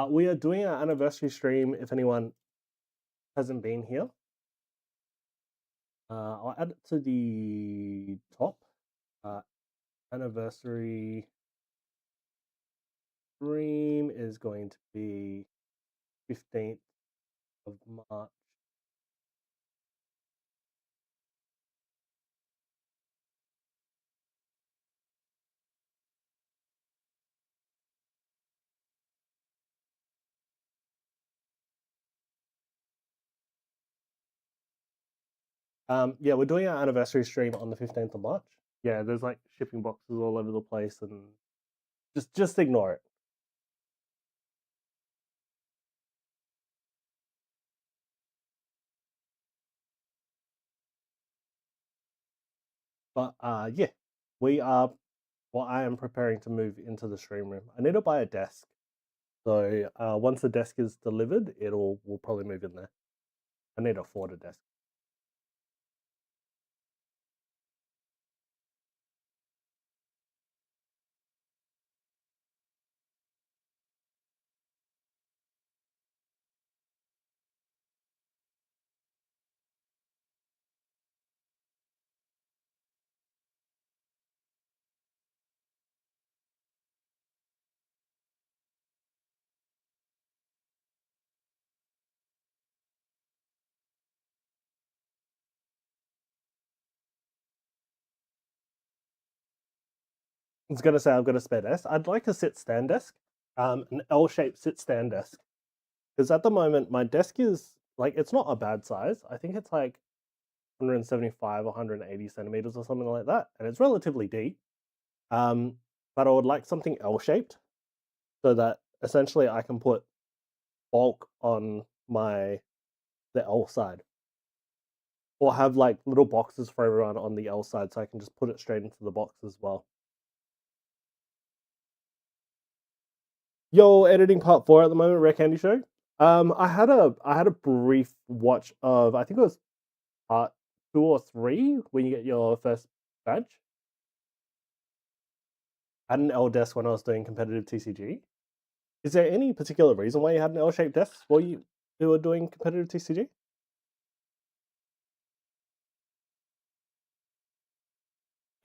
We are doing our anniversary stream. If anyone hasn't been here, I'll add it to the top. Anniversary stream is going to be 15th of March. Yeah, we're doing our anniversary stream on the 15th of March. Yeah, there's like shipping boxes all over the place, and just ignore it. But yeah, we are. Well, I am preparing to move into the stream room. I need to buy a desk. So once the desk is delivered, we'll probably move in there. I need to afford a desk. I was gonna say I've got a spare desk. I'd like a sit-stand desk, an L-shaped sit-stand desk, because at the moment my desk is like it's not a bad size. I think it's like 175, 180 centimeters or something like that, and it's relatively deep. But I would like something L-shaped so that essentially I can put bulk on the L side, or have like little boxes for everyone on the L side, so I can just put it straight into the box as well. Yo, editing part 4 at the moment, Rare Candy Show. I had a brief watch of, I think it was part 2 or 3 when you get your first badge. I had an L desk when I was doing competitive TCG. Is there any particular reason why you had an L-shaped desk while you were doing competitive TCG?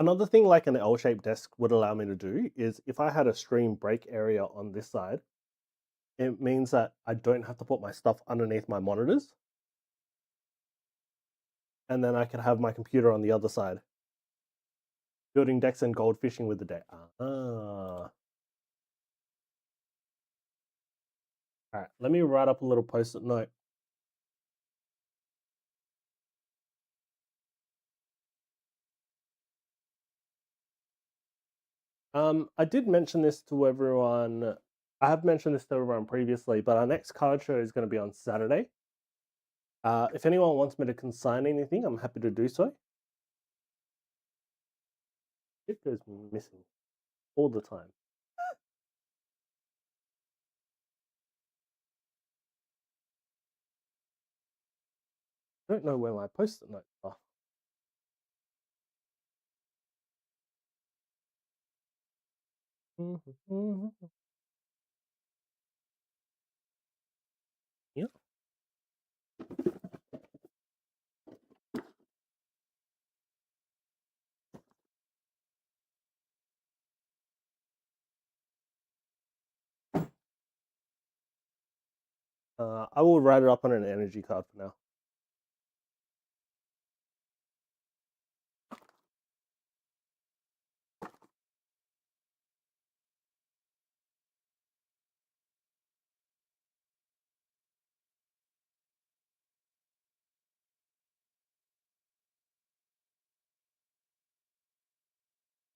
Another thing like an L-shaped desk would allow me to do is if I had a stream break area on this side, it means that I don't have to put my stuff underneath my monitors. And then I can have my computer on the other side. Building decks and goldfishing with the deck. All right, let me write up a little post-it note. I did mention this to everyone. I have mentioned this to everyone previously, but our next card show is going to be on Saturday. If anyone wants me to consign anything, I'm happy to do so. It goes missing all the time. I don't know where my post-it notes are. Yeah. I will write it up on an energy card for now.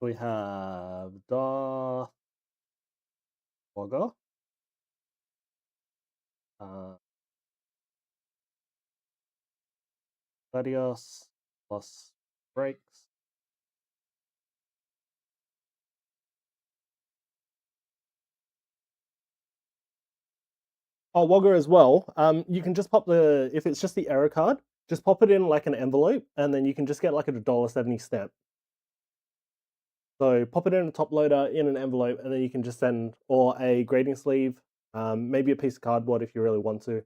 We have Darth Wogger, Gladius plus breaks. Oh, Wogger as well. You can just pop if it's just the error card, just pop it in like an envelope, and then you can just get like a $1.70 stamp. So pop it in a top loader in an envelope, and then you can just send, or a grading sleeve, Maybe a piece of cardboard if you really want to.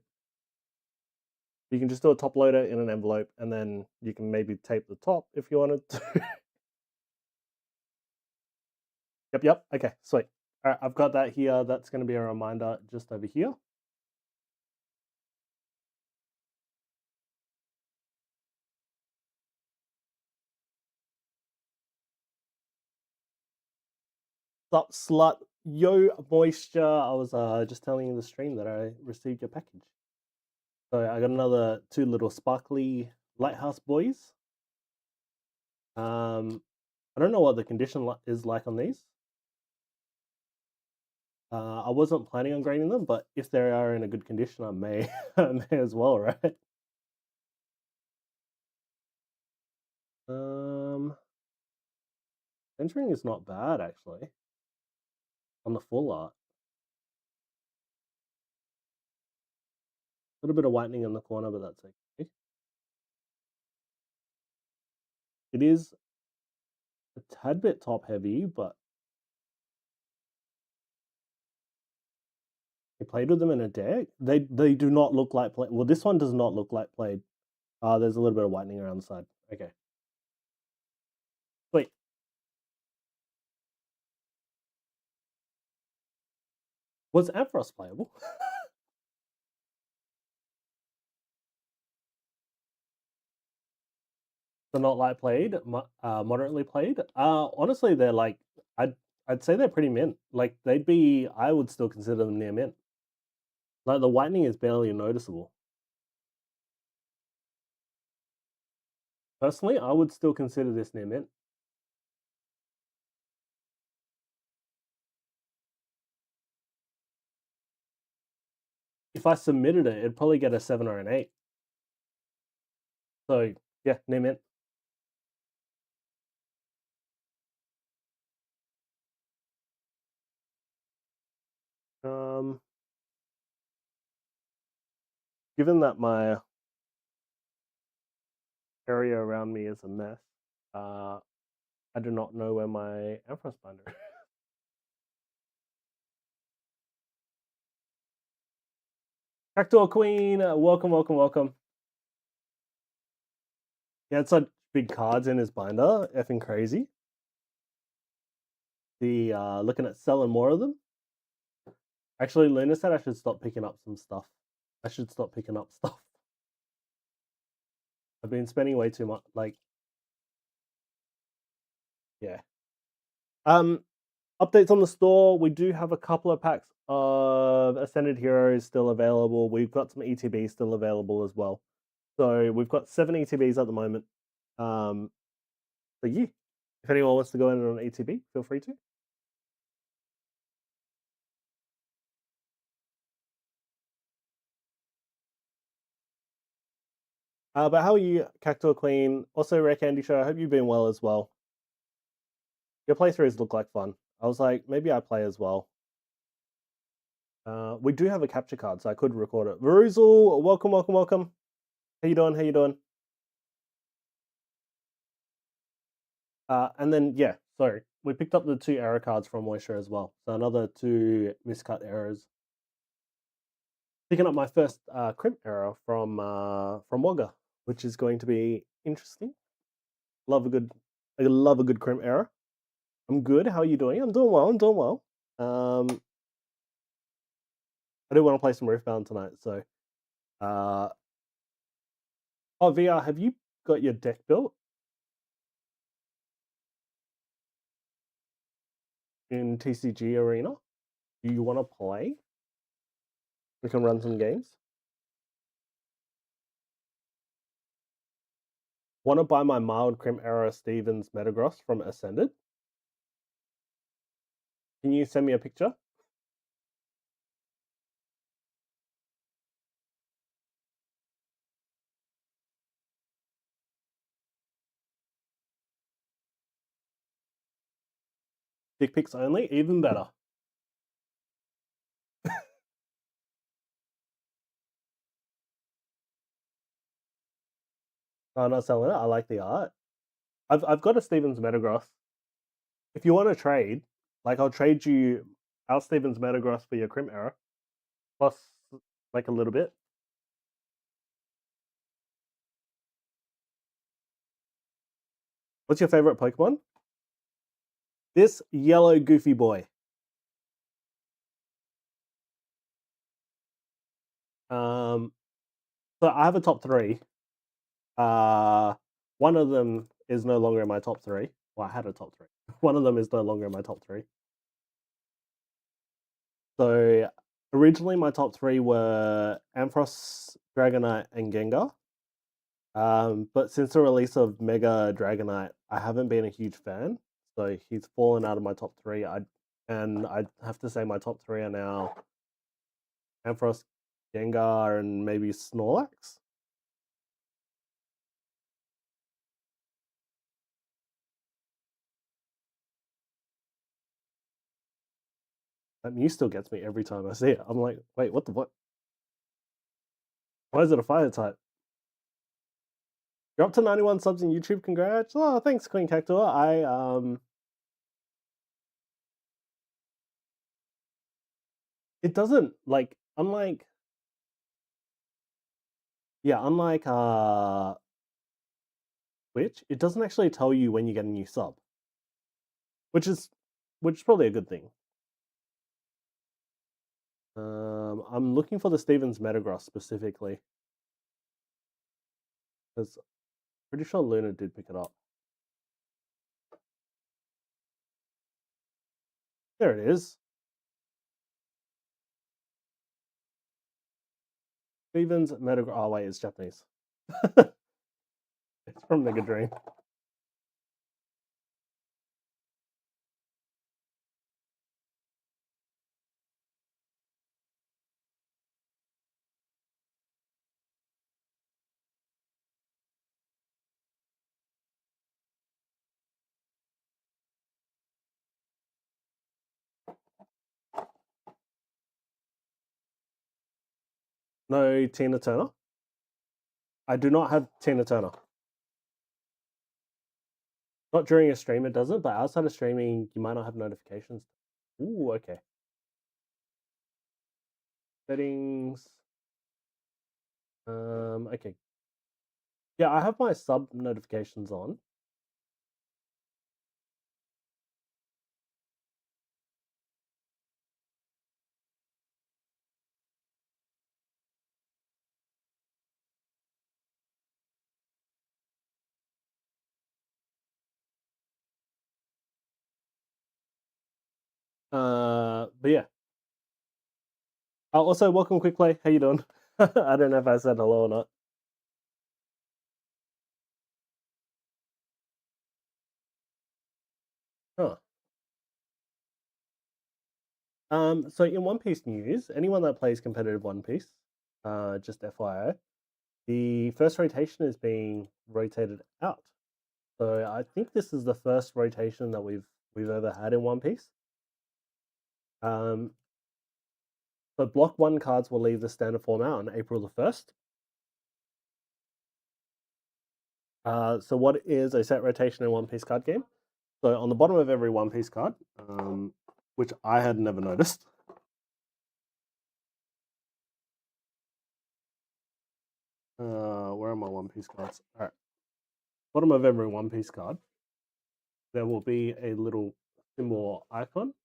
You can just do a top loader in an envelope, and then you can maybe tape the top if you wanted to. Yep. Okay, sweet. All right, I've got that here. That's going to be a reminder just over here. Sup, slut. Yo, moisture. I was just telling you in the stream that I received your package. So I got another 2 little sparkly lighthouse boys. I don't know what the condition is like on these. I wasn't planning on grading them, but if they are in a good condition, I may, I may as well, right? Centering is not bad actually on the full art. A little bit of whitening in the corner, but that's okay. It is a tad bit top heavy, but I played with them in a deck. They do not look like play. Well, this one does not look like played. There's a little bit of whitening around the side. Okay. Wait. Was Ampharos playable? They're not light played, moderately played. Honestly, they're like I'd say they're pretty mint. Like I would still consider them near mint. Like the whitening is barely noticeable. Personally, I would still consider this near mint. If I submitted it, it'd probably get a 7 or an 8. So yeah, near mint. Given that my area around me is a mess, I do not know where my Ampharos binder is. Cactuar Queen, welcome. Yeah, it's like big cards in his binder, effing crazy. Looking at selling more of them. Actually, Luna said I should stop picking up some stuff. I should stop picking up stuff. I've been spending way too much. Like, yeah. Updates on the store. We do have a couple of packs of Ascended Heroes still available. We've got some ETBs still available as well. So we've got 7 ETBs at the moment. So yeah, if anyone wants to go in on an ETB, feel free to. But how are you, Cactuar Queen? Also, Rare Candy Show. I hope you've been well as well. Your playthroughs look like fun. I was like, maybe I play as well. We do have a capture card, so I could record it. Veruzel, welcome. How you doing? And then yeah, sorry, we picked up the 2 error cards from Moisture as well. So another 2 miscut errors. Picking up my first crimp error from Wogger, which is going to be interesting. I love a good crimp error. I'm good. How are you doing? I'm doing well. I do want to play some Riftbound tonight, so oh, VR, have you got your deck built in TCG Arena? Do you want to play? We can run some games. Want to buy my mild crimp error Stevens Metagross from Ascended? Can you send me a picture? Dick pics only? Even better. I'm not selling it. I like the art. I've got a Stevens Metagross. If you want to trade, like I'll trade you our Stevens Metagross for your crimp error. plus like a little bit. What's your favorite Pokemon? This yellow goofy boy. So I have a top 3. One of them is no longer in my top 3. Well, I had a top 3. One of them is no longer in my top 3. So originally my top 3 were Ampharos, Dragonite, and Gengar. But since the release of Mega Dragonite, I haven't been a huge fan. So he's fallen out of my top 3. I'd have to say my top 3 are now Ampharos, Gengar, and maybe Snorlax. That Mew still gets me every time I see it. I'm like, wait, what the what? Why is it a fire type? You're up to 91 subs in YouTube. Congrats! Oh, thanks, Queen Cactua. It doesn't like unlike Twitch, it doesn't actually tell you when you get a new sub, which is probably a good thing. I'm looking for the Stevens Metagross specifically because pretty sure Luna did pick it up. There it is. Stevens Metagross. Oh wait, it's Japanese. It's from Mega Dream. No Tina Turner. I do not have Tina Turner. Not during a stream, it doesn't, but outside of streaming, you might not have notifications. Ooh, okay. Settings. Okay. Yeah, I have my sub notifications on. But yeah. Also, welcome, Quick Play. How you doing? I don't know if I said hello or not. Huh. So in One Piece news, anyone that plays competitive One Piece, just FYI, the first rotation is being rotated out. So I think this is the first rotation that we've ever had in One Piece. So Block 1 cards will leave the standard format on April the 1st. So what is a set rotation in One Piece card game? So on the bottom of every One Piece card, which I had never noticed. Where are my One Piece cards? All right. Bottom of every One Piece card, there will be a little symbol icon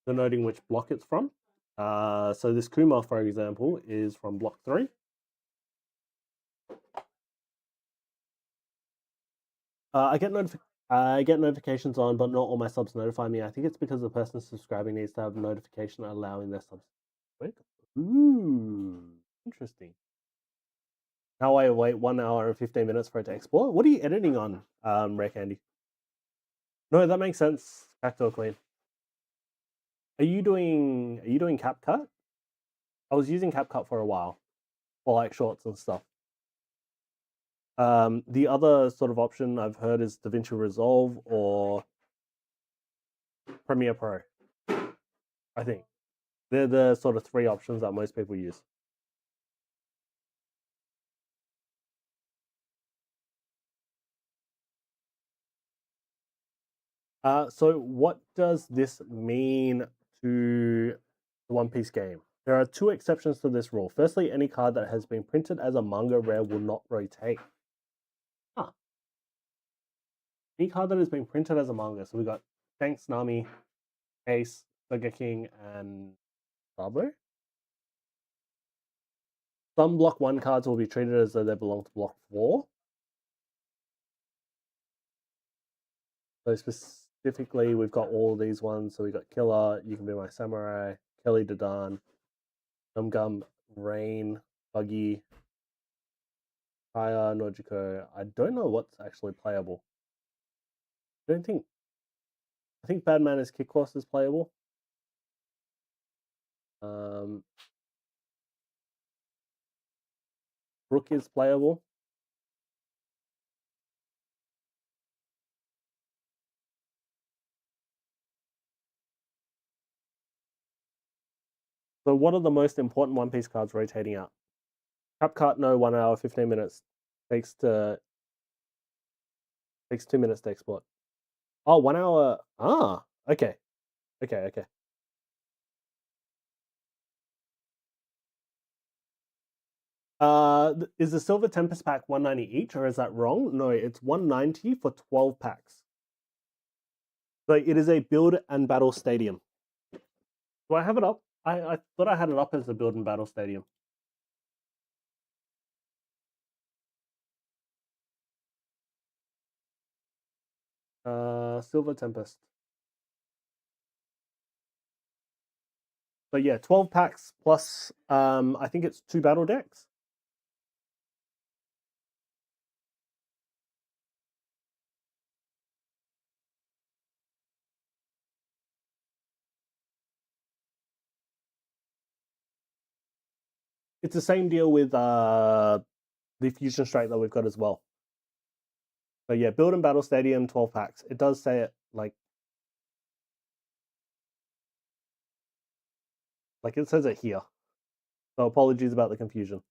denoting which block it's from. So this Kuma, for example, is from block 3. I get notifications on, but not all my subs notify me. I think it's because the person subscribing needs to have a notification allowing their subs. Wait. Ooh, interesting. Now I wait 1 hour and 15 minutes for it to export. What are you editing on, Rare Candy? No, that makes sense. Backdoor Queen. Are you doing CapCut? I was using CapCut for a while, for like shorts and stuff. The other sort of option I've heard is DaVinci Resolve or Premiere Pro. I think they're the sort of 3 options that most people use. So what does this mean to the One Piece game? There are two exceptions to this rule. Firstly, any card that has been printed as a manga rare will not rotate. Huh. Any card that has been printed as a manga. So we got Shanks, Nami, Ace, Burger King, and Sabo. Some block 1 cards will be treated as though they belong to block 4. So specifically, we've got all these ones. So we got Killer, You Can Be My Samurai, Kelly Dadan, Gum Gum, Rain, Buggy, Kaya, Nojiko. I don't know what's actually playable. I think Bad Manners Kick Horse is playable. Brook is playable. So what are the most important One Piece cards rotating out? Cap Cart, no, 1 hour, 15 minutes. Takes 2 minutes to export. Oh, 1 hour. Ah, okay. Okay. Is the Silver Tempest pack 190 each, or is that wrong? No, it's 190 for 12 packs. So it is a build and battle stadium. Do I have it up? I thought I had it up as a build and battle stadium. Silver Tempest. So yeah, 12 packs plus I think it's 2 battle decks. It's the same deal with the Fusion Strike that we've got as well. So yeah, build and battle stadium, 12 packs. It does say it like it says it here. So apologies about the confusion.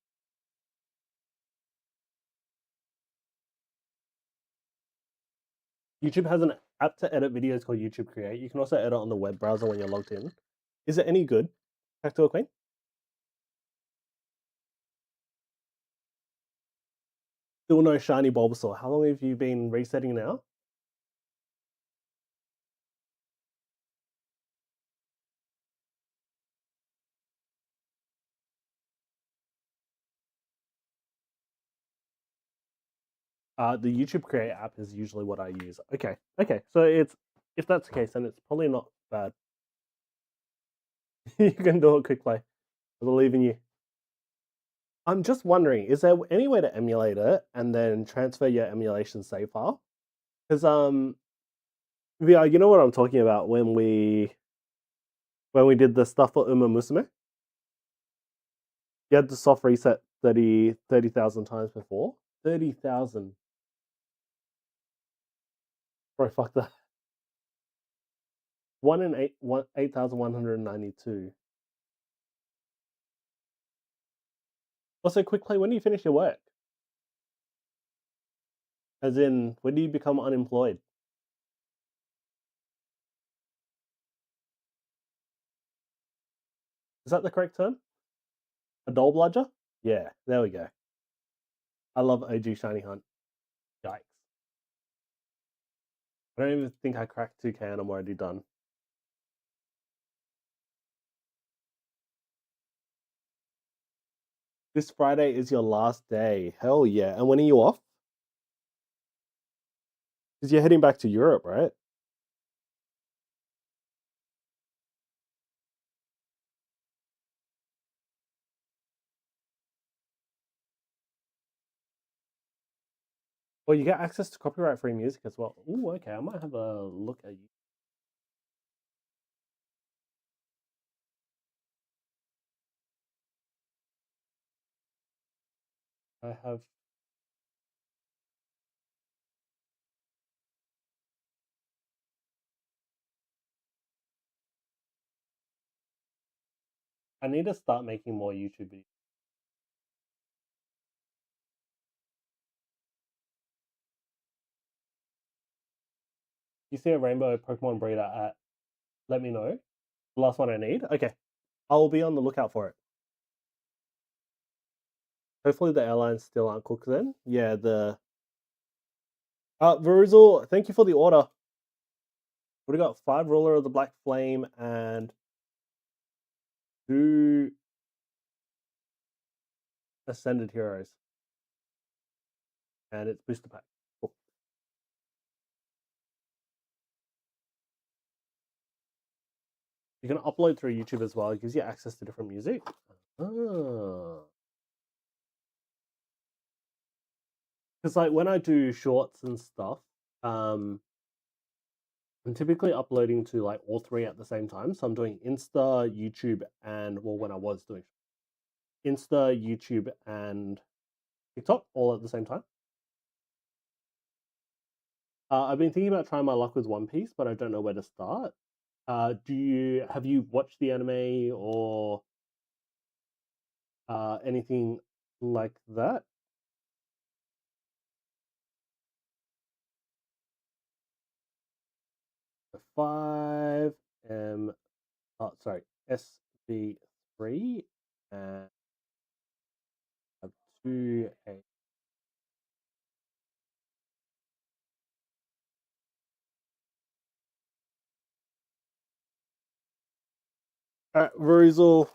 YouTube has an app to edit videos called YouTube Create. You can also edit on the web browser when you're logged in. Is it any good? Back to a queen? Still no shiny Bulbasaur. How long have you been resetting now? The YouTube Create app is usually what I use. Okay. So if that's the case, then it's probably not bad. You can do a quick play. I believe in you. I'm just wondering, is there any way to emulate it and then transfer your emulation save file? Because VR, you know what I'm talking about when we did the stuff for Uma Musume? You had to soft reset 30,000 times before. 30,000. Bro, fuck that. 8,192. Also, quick play, when do you finish your work? As in, when do you become unemployed? Is that the correct term? A doll bludger? Yeah, there we go. I love OG Shiny Hunt. Yikes. I don't even think I cracked 2K and I'm already done. This Friday is your last day. Hell yeah. And when are you off? Because you're heading back to Europe, right? Well, you get access to copyright-free music as well. Ooh, okay. I might have a look at you. I have. I need to start making more YouTube videos. You see a rainbow Pokemon breeder at, let me know. The last one I need? Okay. I'll be on the lookout for it. Hopefully the airlines still aren't cooked then. Yeah, the Veruzel, thank you for the order. We got 5 Ruler of the Black Flame and 2 Ascended Heroes. And it's booster pack. Cool. You can upload through YouTube as well. It gives you access to different music. Because like when I do shorts and stuff, I'm typically uploading to like all 3 at the same time. So I'm doing Insta, YouTube, and well, when I was doing Insta, YouTube, and TikTok all at the same time. I've been thinking about trying my luck with One Piece, but I don't know where to start. Have you watched the anime or anything like that? The 5 sorry, SB3 and 2 A. All right, Veruzel,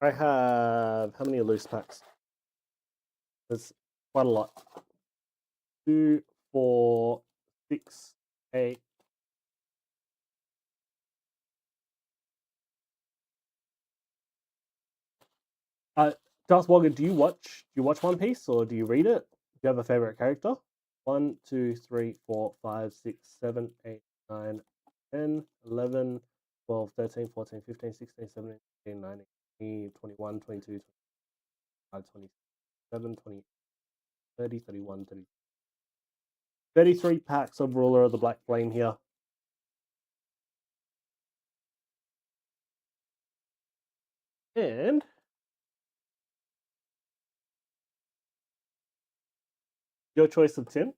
I have how many loose packs? There's quite a lot. 2, 4, 6, 8. Darth Walker, do you watch One Piece or do you read it? Do you have a favorite character? 1, 2, 3, 4, 5, 6, 7, 8, 9, 10, 11, 12, 13, 14, 15, 16, 17, 18, 19, 20, 21, 22, 25, 27, 28, 30, 31, 30. 33 packs of Ruler of the Black Flame here. And your choice of tin.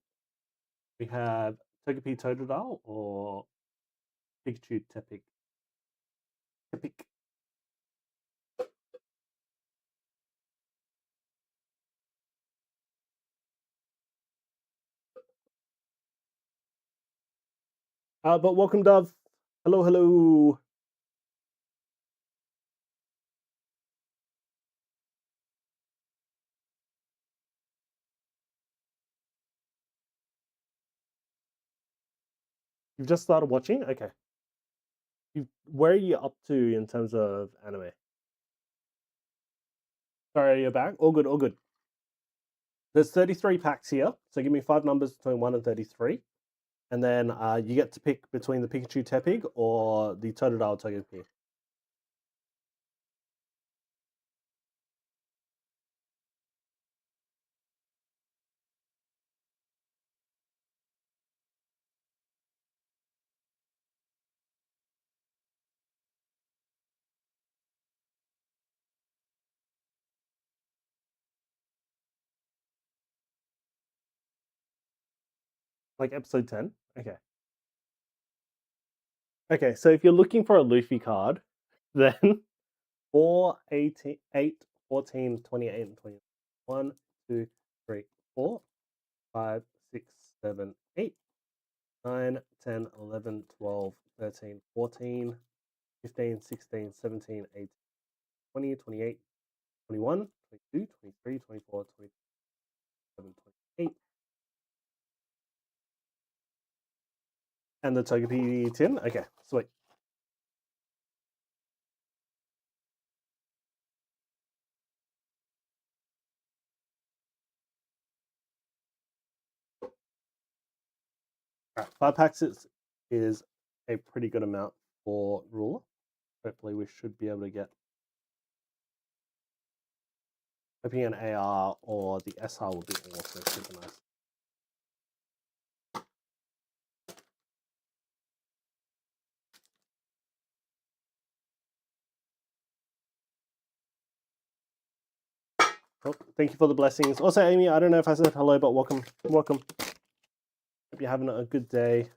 We have Togepi Totodile or Pikachu Tepig. But welcome, Dove. Hello, hello. You've just started watching? Okay. Where are you up to in terms of anime? Sorry, you're back? All good, all good. There's 33 packs here, so give me 5 numbers between 1 and 33. And then you get to pick between the Pikachu Tepig or the Totodile Togepi. Like episode 10? Okay. Okay, so if you're looking for a Luffy card, then 4, 18, 8, 14, 28, and 20. 1, 2, 3, 4, 5, 6, 7, 8, 9, 10, 11, 12, 13, 14, 15, 16, 17, 18, 20, 28, 21, 22, 23, 24, 27, 28. And the Togepi tin? Okay, sweet. All right, 5 packs is a pretty good amount for Ruler. Hopefully we should be able to get hoping an AR or the SR would be also super nice. Oh, thank you for the blessings. Also, Amy, I don't know if I said hello, but welcome. Welcome. Hope you're having a good day.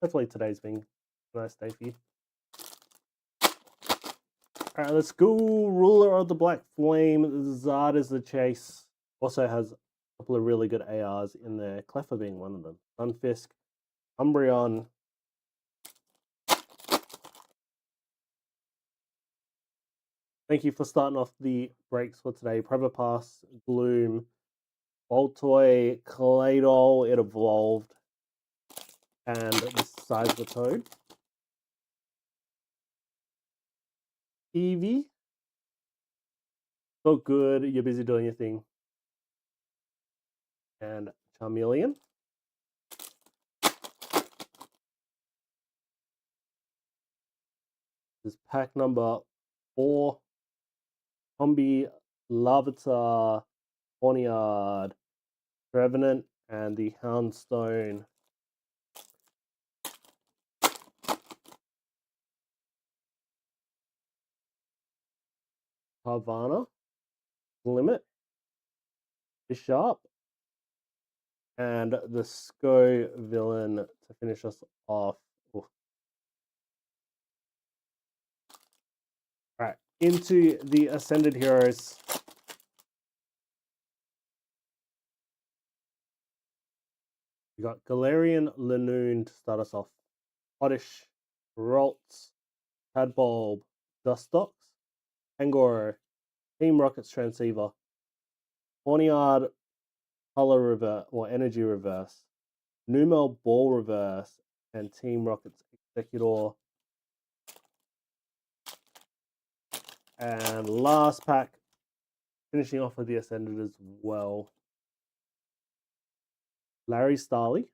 Hopefully today's been a nice day for you. All Alright, let's go. Ruler of the Black Flame. Zard is the chase. Also has a couple of really good ARs in there. Cleffer being one of them. Sunfisk, Umbreon. Thank you for starting off the breaks for today. Probopass, Gloom, Voltoy, Claydol, it evolved, and the Toad. Eevee, so good, you're busy doing your thing. And Charmeleon. This is pack number 4. Combi, Larvitar, Ponyard, Revenant, and the Houndstone. Carvana, Limit, Bishop, and the Sco Villain to finish us off. Oof. Right, into the Ascended Heroes. We got Galarian Lanoon to start us off. Oddish, Ralts, Tadbulb, Dustox, Angoro, Team Rocket's Transceiver, Ponyard, Color Reverse, or Energy Reverse, Numel Ball Reverse, and Team Rocket's Executor. And last pack, finishing off with the Ascended as well. Larry Starly,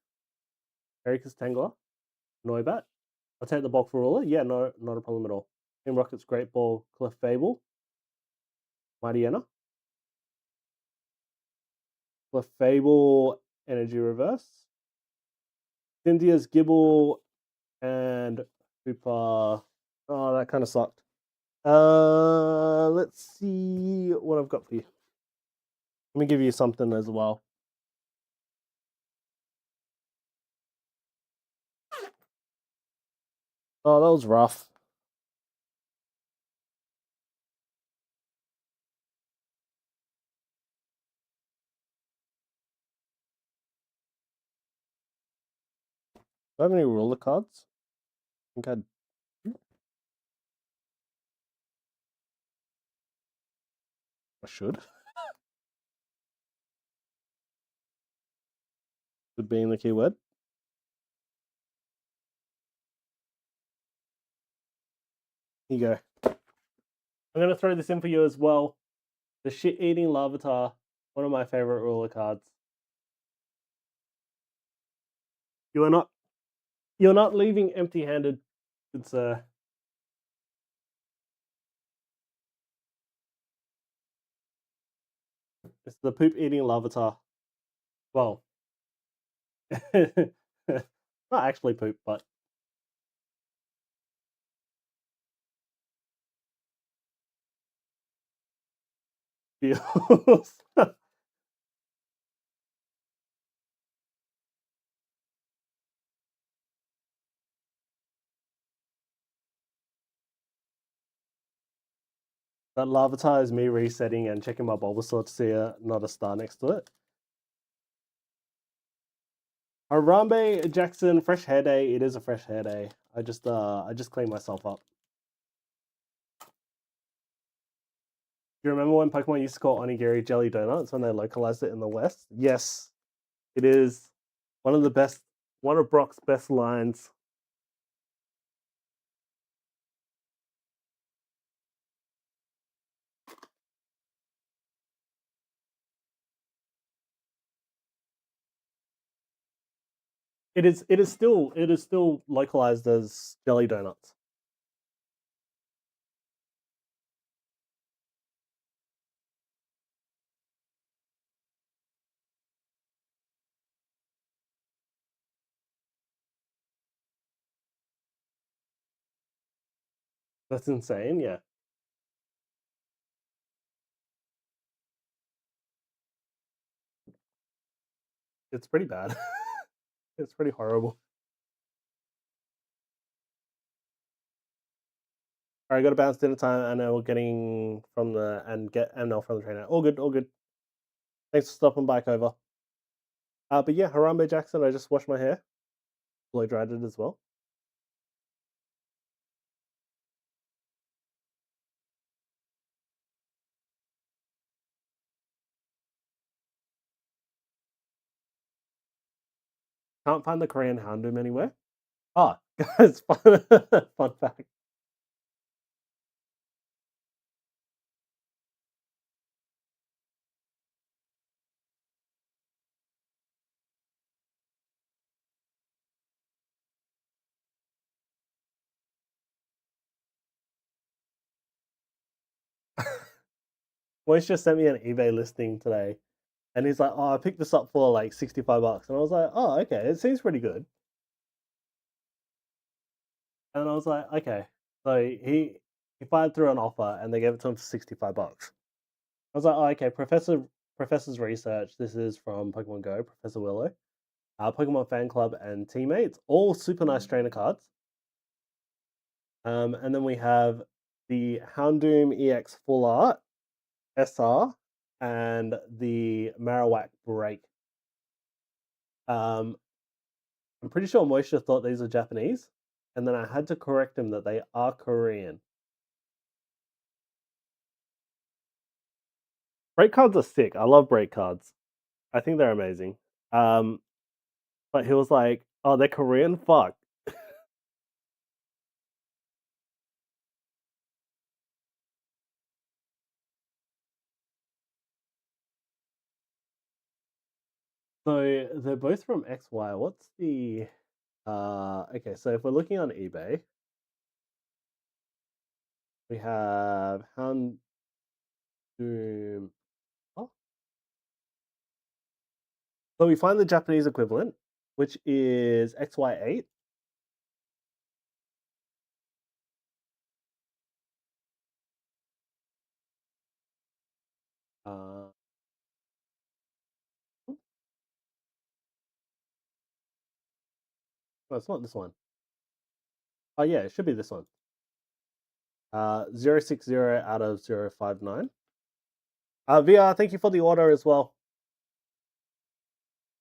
Ericus Tangler, Noibat. I'll take the bulk for Ruler. Yeah, no, not a problem at all. Team Rocket's Great Ball, Clefable, Mightyena, Clefable, Energy Reverse, Cynthia's Gibble, and Hooper. Oh, that kind of sucked. Let's see what I've got for you. Let me give you something as well. Oh, that was rough. Do I have any ruler cards? I think I should. Should being the keyword. Here you go. I'm going to throw this in for you as well. The Shit-Eating Larvitar, one of my favorite ruler cards. You're not leaving empty-handed, good sir. It's the poop-eating Larvitar. Well, not actually poop, but feels. That Larvitar is me resetting and checking my Bulbasaur to see not a star next to it. Harambe Jackson, fresh hair day. It is a fresh hair day. I just cleaned myself up. Do you remember when Pokemon used to call onigiri jelly donuts when they localized it in the West? Yes, it is one of Brock's best lines. It is still localized as jelly donuts. That's insane, yeah. It's pretty bad. It's pretty horrible. All right, got to bounce dinner time, and now we're getting from the and get ML from the trainer. All good, all good. Thanks for stopping by, over. But yeah, Harambe Jackson. I just washed my hair, blow dried it as well. Can't find the Korean Houndoom anywhere. Ah, guys, fun fact. Moish just sent me an eBay listing today, and he's like, "Oh, I picked this up for like $65," and I was like, "Oh, okay, it seems pretty good." And I was like, "Okay." So he fired through an offer, and they gave it to him for $65. I was like, "Oh, okay." Professor's research. This is from Pokemon Go, Professor Willow, Pokemon Fan Club, and Teammates. All super nice trainer cards. And then we have the Houndoom EX Full Art, SR, and the Marowak Break. I'm pretty sure Moisture thought these were Japanese, and then I had to correct him that they are Korean. Break cards are sick. I love break cards. I think they're amazing. But he was like, "Oh, they're Korean? Fuck." So they're both from XY. What's the okay, so if we're looking on eBay, we have Houndoom. Oh. So we find the Japanese equivalent, which is XY8. Uh, no, it's not this one. Oh yeah, it should be this one. 060 out of 059. VR, thank you for the order as well.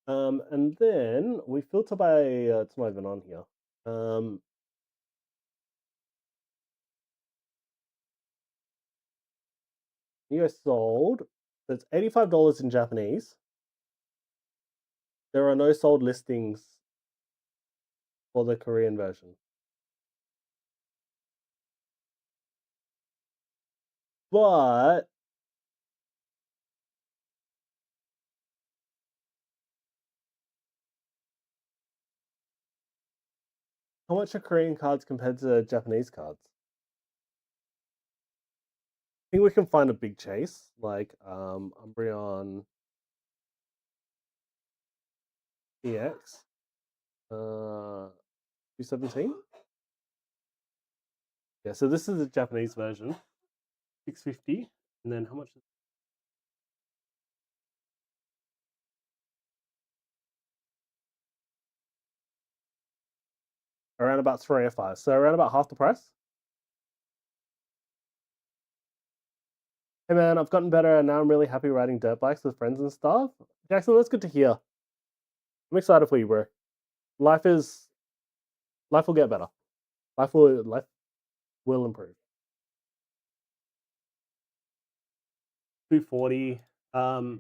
And then we filter by it's not even on here. US sold. So it's $85 in Japanese. There are no sold listings for the Korean version. But how much are Korean cards compared to Japanese cards? I think we can find a big chase, like Umbreon EX 217. Yeah, so this is the Japanese version, 650. And then how much? Around about 305. So around about half the price. Hey man, I've gotten better and now I'm really happy riding dirt bikes with friends and stuff. Jackson, that's good to hear. I'm excited for you, bro. Life will get better. Life will improve. 240. So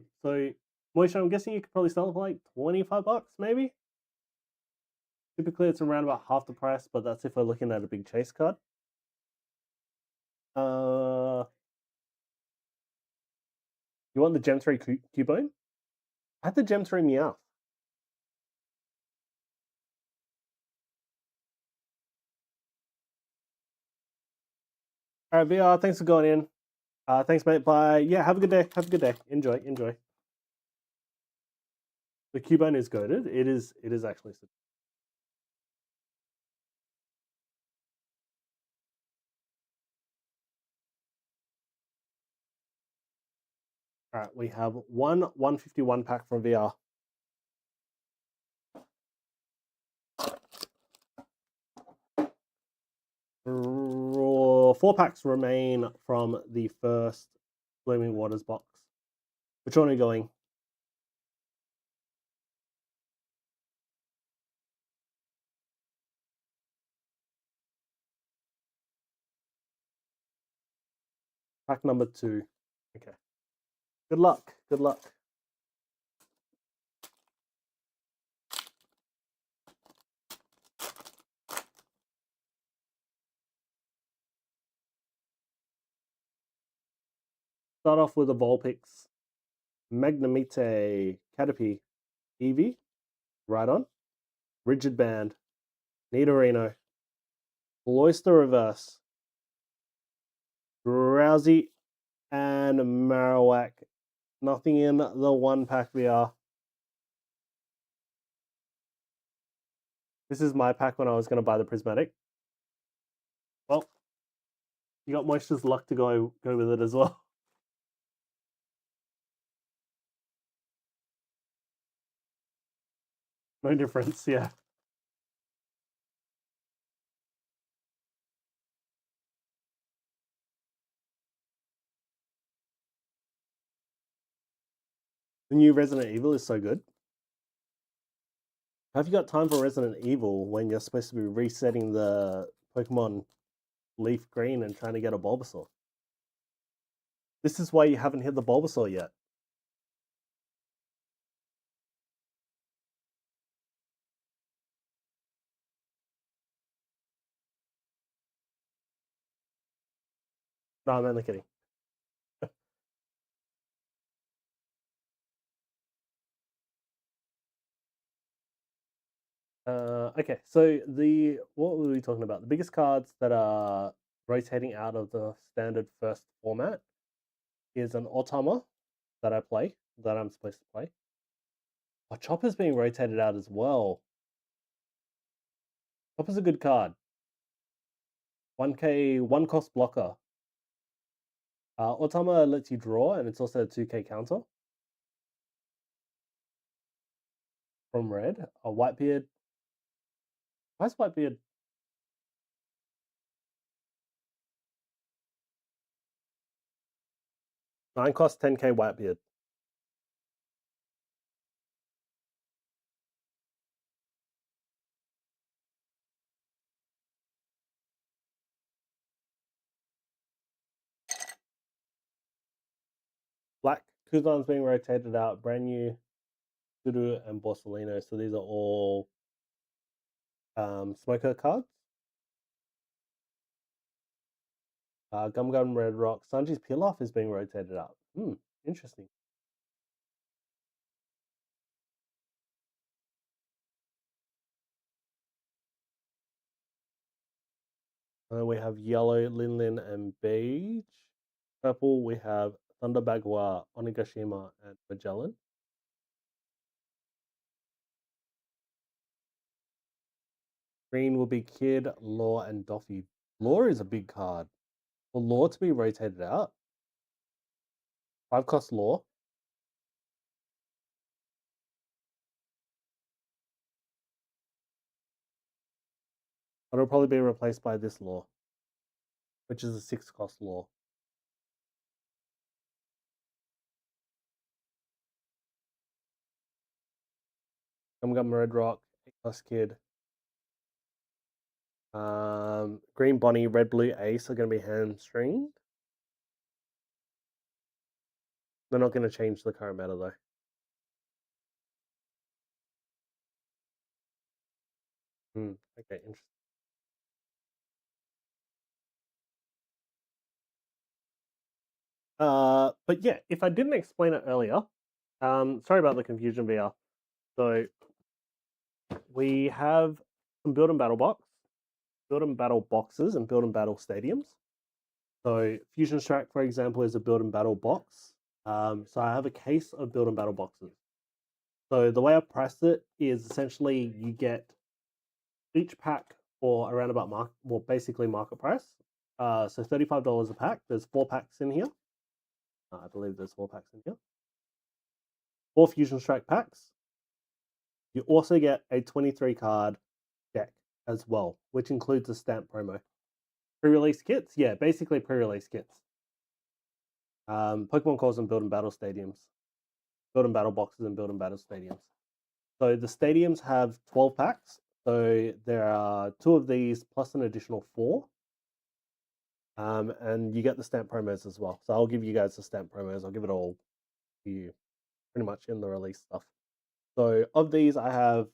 Moisha, I'm guessing you could probably sell it for like $25, maybe. Typically, it's around about half the price, but that's if we're looking at a big chase card. You want the Gem 3 Cubone? I had the Gem 3 Meow. All right, VR, thanks for going in. Thanks, mate. Bye. Yeah, have a good day. Have a good day. Enjoy. The Cubone is goaded. It is actually. All right, we have one 151 pack from VR. Raw 4 packs remain from the first Blooming Waters box. Which one are you going? Pack number 2. Okay. Good luck. Good luck. Start off with the Vulpix, Magnemite, Caterpie, Eevee, Rhydon, Rigid Band, Nidorino, Cloyster Reverse, Drowsy, and Marowak. Nothing in the 1 pack VR. This is my pack when I was going to buy the Prismatic. Well, you got Moisture's luck to go with it as well. No difference, yeah. The new Resident Evil is so good. Have you got time for Resident Evil when you're supposed to be resetting the Pokemon Leaf Green and trying to get a Bulbasaur? This is why you haven't hit the Bulbasaur yet. No, I'm only kidding. Okay, so what were we talking about? The biggest cards that are rotating out of the standard first format is an Automa that I'm supposed to play. Oh, Chopper's being rotated out as well. Chopper's a good card. 1k, 1 cost blocker. Automa lets you draw, and it's also a 2k counter. From red. A Whitebeard. Why is Whitebeard? Nine cost 10k Whitebeard. Black Kuzan's being rotated out. Brand new Suru and Borsalino. So these are all Smoker cards. Gum Gum Red Rock. Sanji's Pilaf is being rotated out. Interesting. We have yellow, Linlin, and beige. Purple, we have Thunder Bagua, Onigashima, and Magellan. Green will be Kid, Law, and Doffy. Law is a big card. For Law to be rotated out, 5 cost Law. It'll probably be replaced by this Law, which is a 6 cost Law. Gum Red Rock, 8 cost Kid. Green Bonnie, Red Blue Ace are going to be hamstringed. They're not going to change the current meta though. Okay, interesting. But yeah, if I didn't explain it earlier, sorry about the confusion, VR. So we have some build and battle boxes, and build and battle stadiums. So Fusion Strike, for example, is a build and battle box. So I have a case of build and battle boxes. So the way I priced it is essentially you get each pack for around about basically market price. So $35 a pack. There's 4 packs in here. I believe there's 4 packs in here. 4 Fusion Strike packs. You also get a 23 card deck as well, which includes a stamp promo. Pre-release kits? Yeah, basically pre-release kits. Pokemon calls them build and battle stadiums. Build and battle boxes and build and battle stadiums. So the stadiums have 12 packs. So there are 2 of these plus an additional 4. And you get the stamp promos as well. So I'll give you guys the stamp promos. I'll give it all to you pretty much in the release stuff. So of these, I have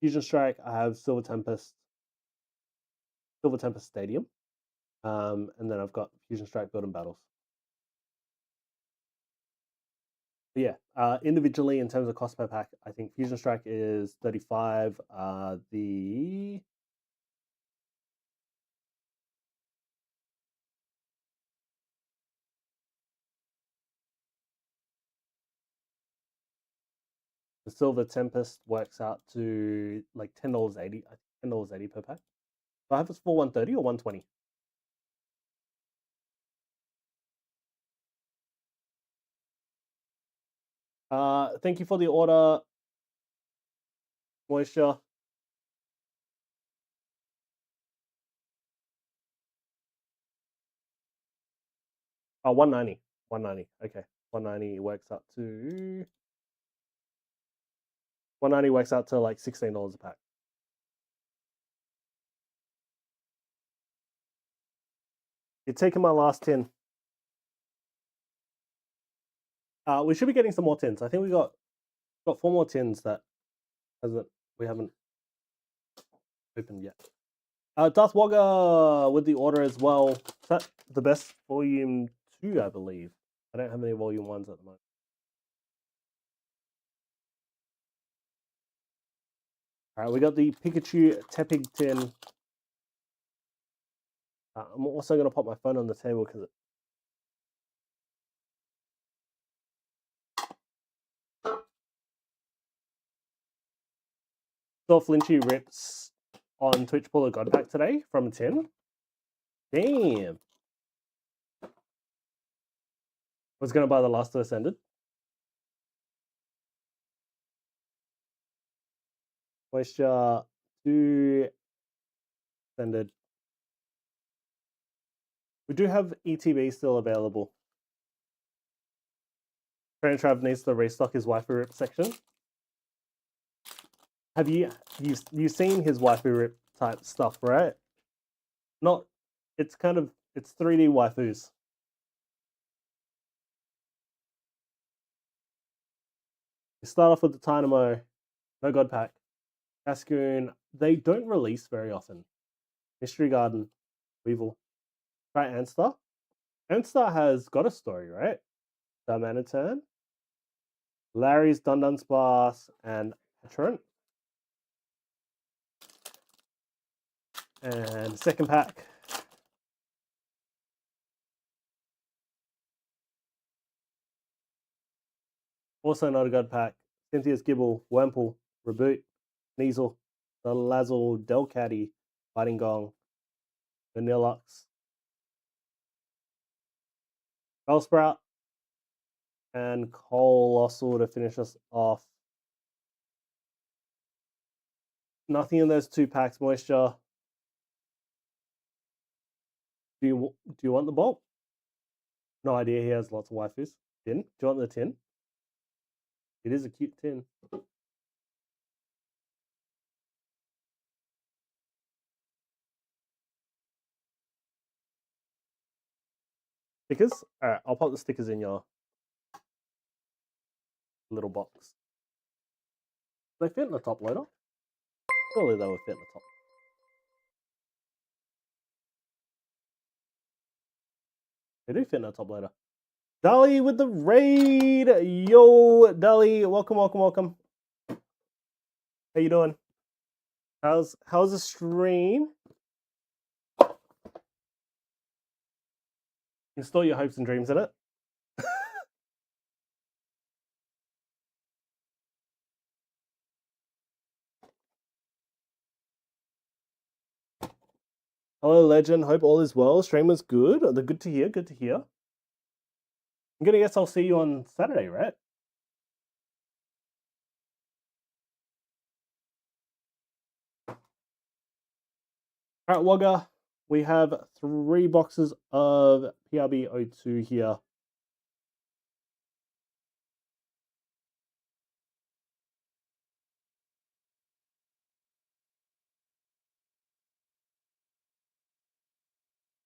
Fusion Strike, I have Silver Tempest Stadium, and then I've got Fusion Strike Build and Battles. But yeah, individually in terms of cost per pack, I think Fusion Strike is 35. The Silver Tempest works out to like $10.80. $10.80 per pack. So I have this for 130 or 120. Thank you for the order, Moisture. 190. 190. Okay. 190 works out to 190 works out to like $16 a pack. You're taking my last tin. We should be getting some more tins. I think we got 4 more tins that we haven't opened yet. Darth Wogger with the order as well. Is that the best volume 2, I believe? I don't have any volume 1s at the moment. Alright, we got the Pikachu Tepig tin. I'm also going to pop my phone on the table because it... Saw Flinchy rips on Twitch pull a God Pack today from a tin. Damn. Was going to buy the Last of Ascended. Moisture 2 Ascended. We do have ETB still available. Trav needs to restock his waifu rip section. Have you seen his waifu rip type stuff, right? Not, it's 3D waifus. You start off with the Dynamo, no God Pack, Cascoon. They don't release very often. Mystery Garden, Weevil. Try Anstar. Anstar has got a story, right? Darmanitan, Larry's Dunsparce, and Patron. And second pack. Also not a God Pack. Cynthia's Gibble, Wurmple, Reboot, Sneasel, the Lazzle, Delcatty, Fighting Gong, Vanillux, Bellsprout, and Colossal to finish us off. Nothing in those 2 packs, Moisture. Do you want the bulk? No idea. He has lots of waifus. Tin? Do you want the tin? It is a cute tin. Stickers? Alright, I'll pop the stickers in your little box. Do they fit in the top loader? Surely they would fit in the top. They do fit in the top loader. Dali with the raid! Yo, Dali, welcome, welcome, welcome. How you doing? How's the stream? Install your hopes and dreams in it. Hello, Legend. Hope all is well. Stream was good. Good to hear. Good to hear. I'm gonna guess I'll see you on Saturday, right? Alright, Wogger. We have 3 boxes of PRB02 here.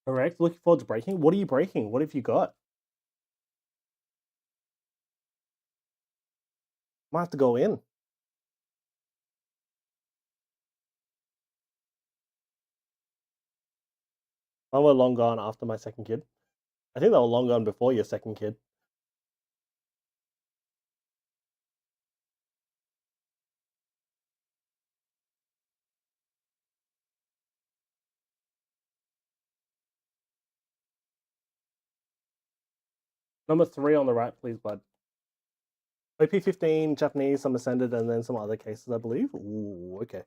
Correct. Looking forward to breaking. What are you breaking? What have you got? Might have to go in. I were long gone after my second kid. I think they were long gone before your second kid. Number 3 on the right, please, bud. OP15, Japanese, some Ascended, and then some other cases, I believe. Ooh, okay.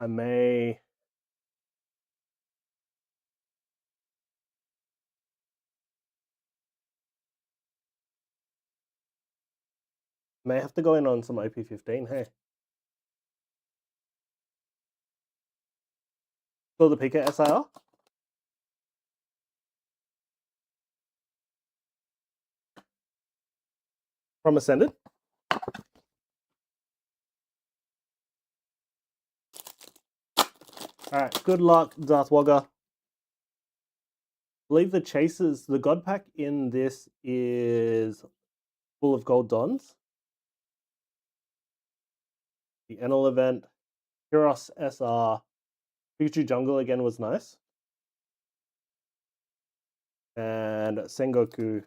I may have to go in on some OP15, hey. So the Pika SIR? From Ascended? Alright, good luck, Darth Wogger. I believe the Chasers, the God Pack in this is full of gold dons. The Enel event, Kyros SR, Pikachu Jungle again was nice. And Sengoku,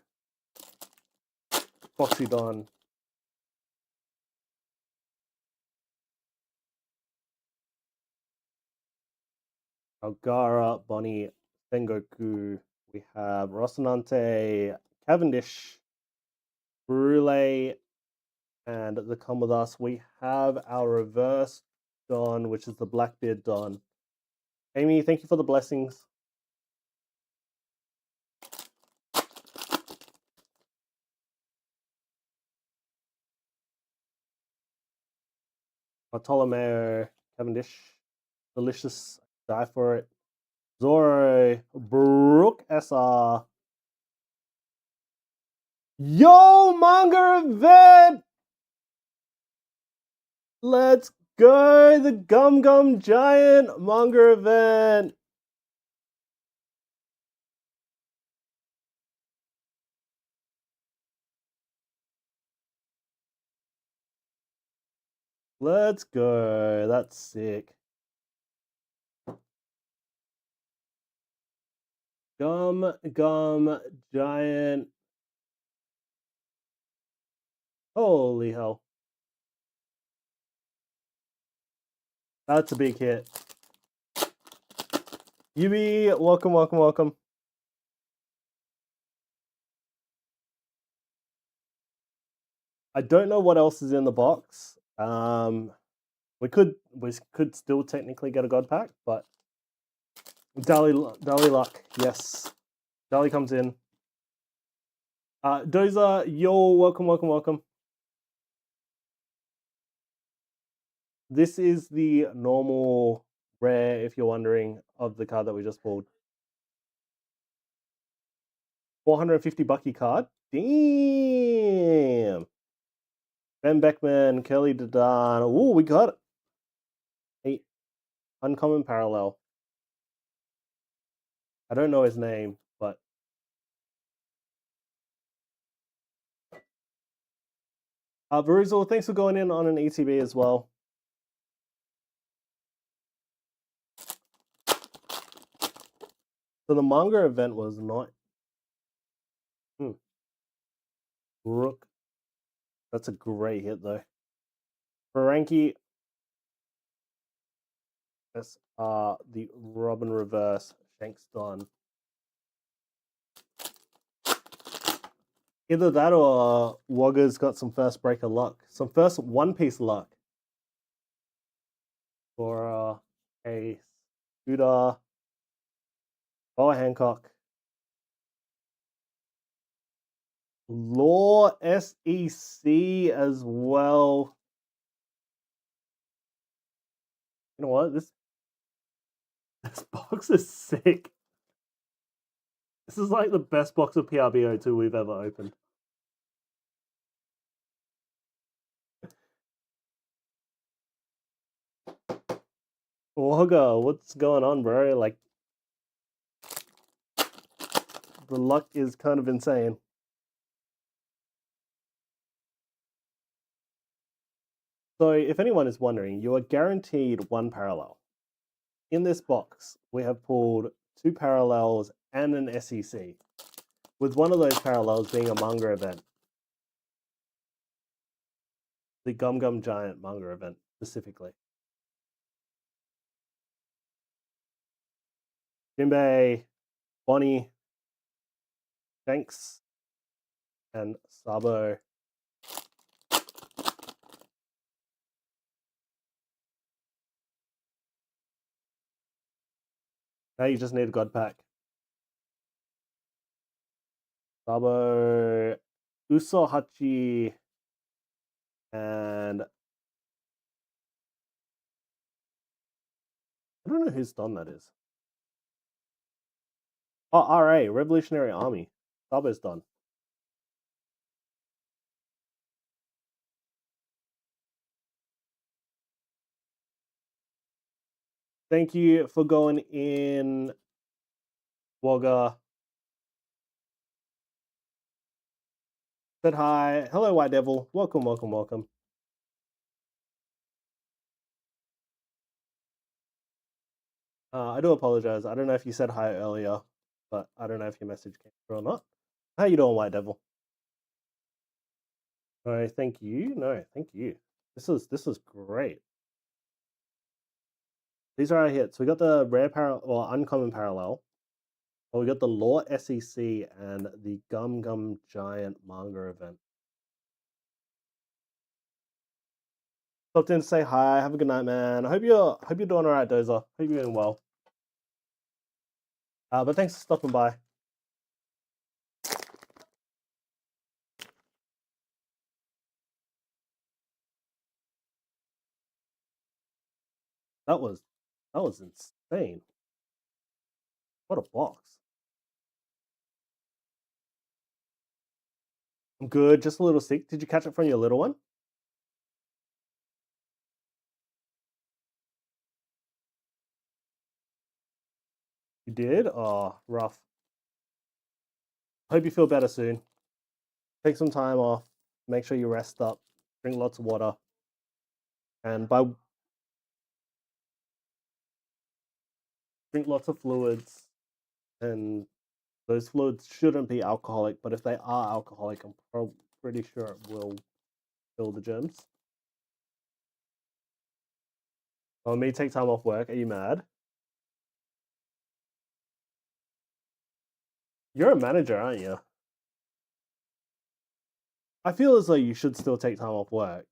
Foxy Don. Algara, Bonnie, Sengoku. We have Rocinante, Cavendish, Brule, and the Come With Us. We have our reverse Don, which is the Blackbeard Don. Amy, thank you for the blessings. Bartolomeo, Cavendish, Delicious, Die For It. Zoro, Brooke SR. Yo, manga event! Let's go! The Gum Gum Giant manga event! Let's go. That's sick. Gum Gum Giant. Holy hell. That's a big hit. Yubi, welcome, welcome, welcome. I don't know what else is in the box. We could still technically get a God Pack, but Dali luck, yes. Dali comes in. Doza, yo, welcome, welcome, welcome. This is the normal rare, if you're wondering, of the card that we just pulled. 450 Bucky card. Damn. Ben Beckman, Kelly Dadan. Ooh, we got a uncommon parallel. I don't know his name, but Veruzel, thanks for going in on an ETB as well. So the manga event was not. Rook. That's a great hit though. Ferenki. That's the Robin reverse. Shanks Don. Either that or Wogger's got some first breaker luck. Some first one-piece luck. For a Scooter. Boa Hancock. Law SEC as well. You know what? This box is sick. This is like the best box of PRBO2 we've ever opened. Wogga, what's going on, bro? Like, the luck is kind of insane. So, if anyone is wondering, you are guaranteed one parallel. In this box, we have pulled 2 parallels and an SEC, with one of those parallels being a manga event. The Gum Gum Giant manga event, specifically. Jinbei, Bonnie, Shanks, and Sabo. Now you just need a God Pack. Sabo, Usohachi, and I don't know whose Don that is. Oh, RA, Revolutionary Army. Sabo's Don. Thank you for going in, Wogga. Said hi. Hello, White Devil. Welcome, welcome, welcome. I do apologize. I don't know if you said hi earlier, but I don't know if your message came through or not. How you doing, White Devil? No, thank you. No, thank you. This is great. These are our hits. We got the rare parallel or uncommon parallel. We got the Law SEC and the Gum Gum Giant manga event. Stopped in to say hi. Have a good night, man. I hope you're doing all right, Dozer. Hope you're doing well. But thanks for stopping by. That was insane. What a box. I'm good. Just a little sick. Did you catch it from your little one? You did? Oh, rough. Hope you feel better soon. Take some time off. Make sure you rest up. Drink lots of water. And drink lots of fluids. And those fluids shouldn't be alcoholic, but if they are alcoholic, I'm pretty sure it will kill the germs. Oh, me take time off work. Are you mad? You're a manager, aren't you? I feel as though you should still take time off work.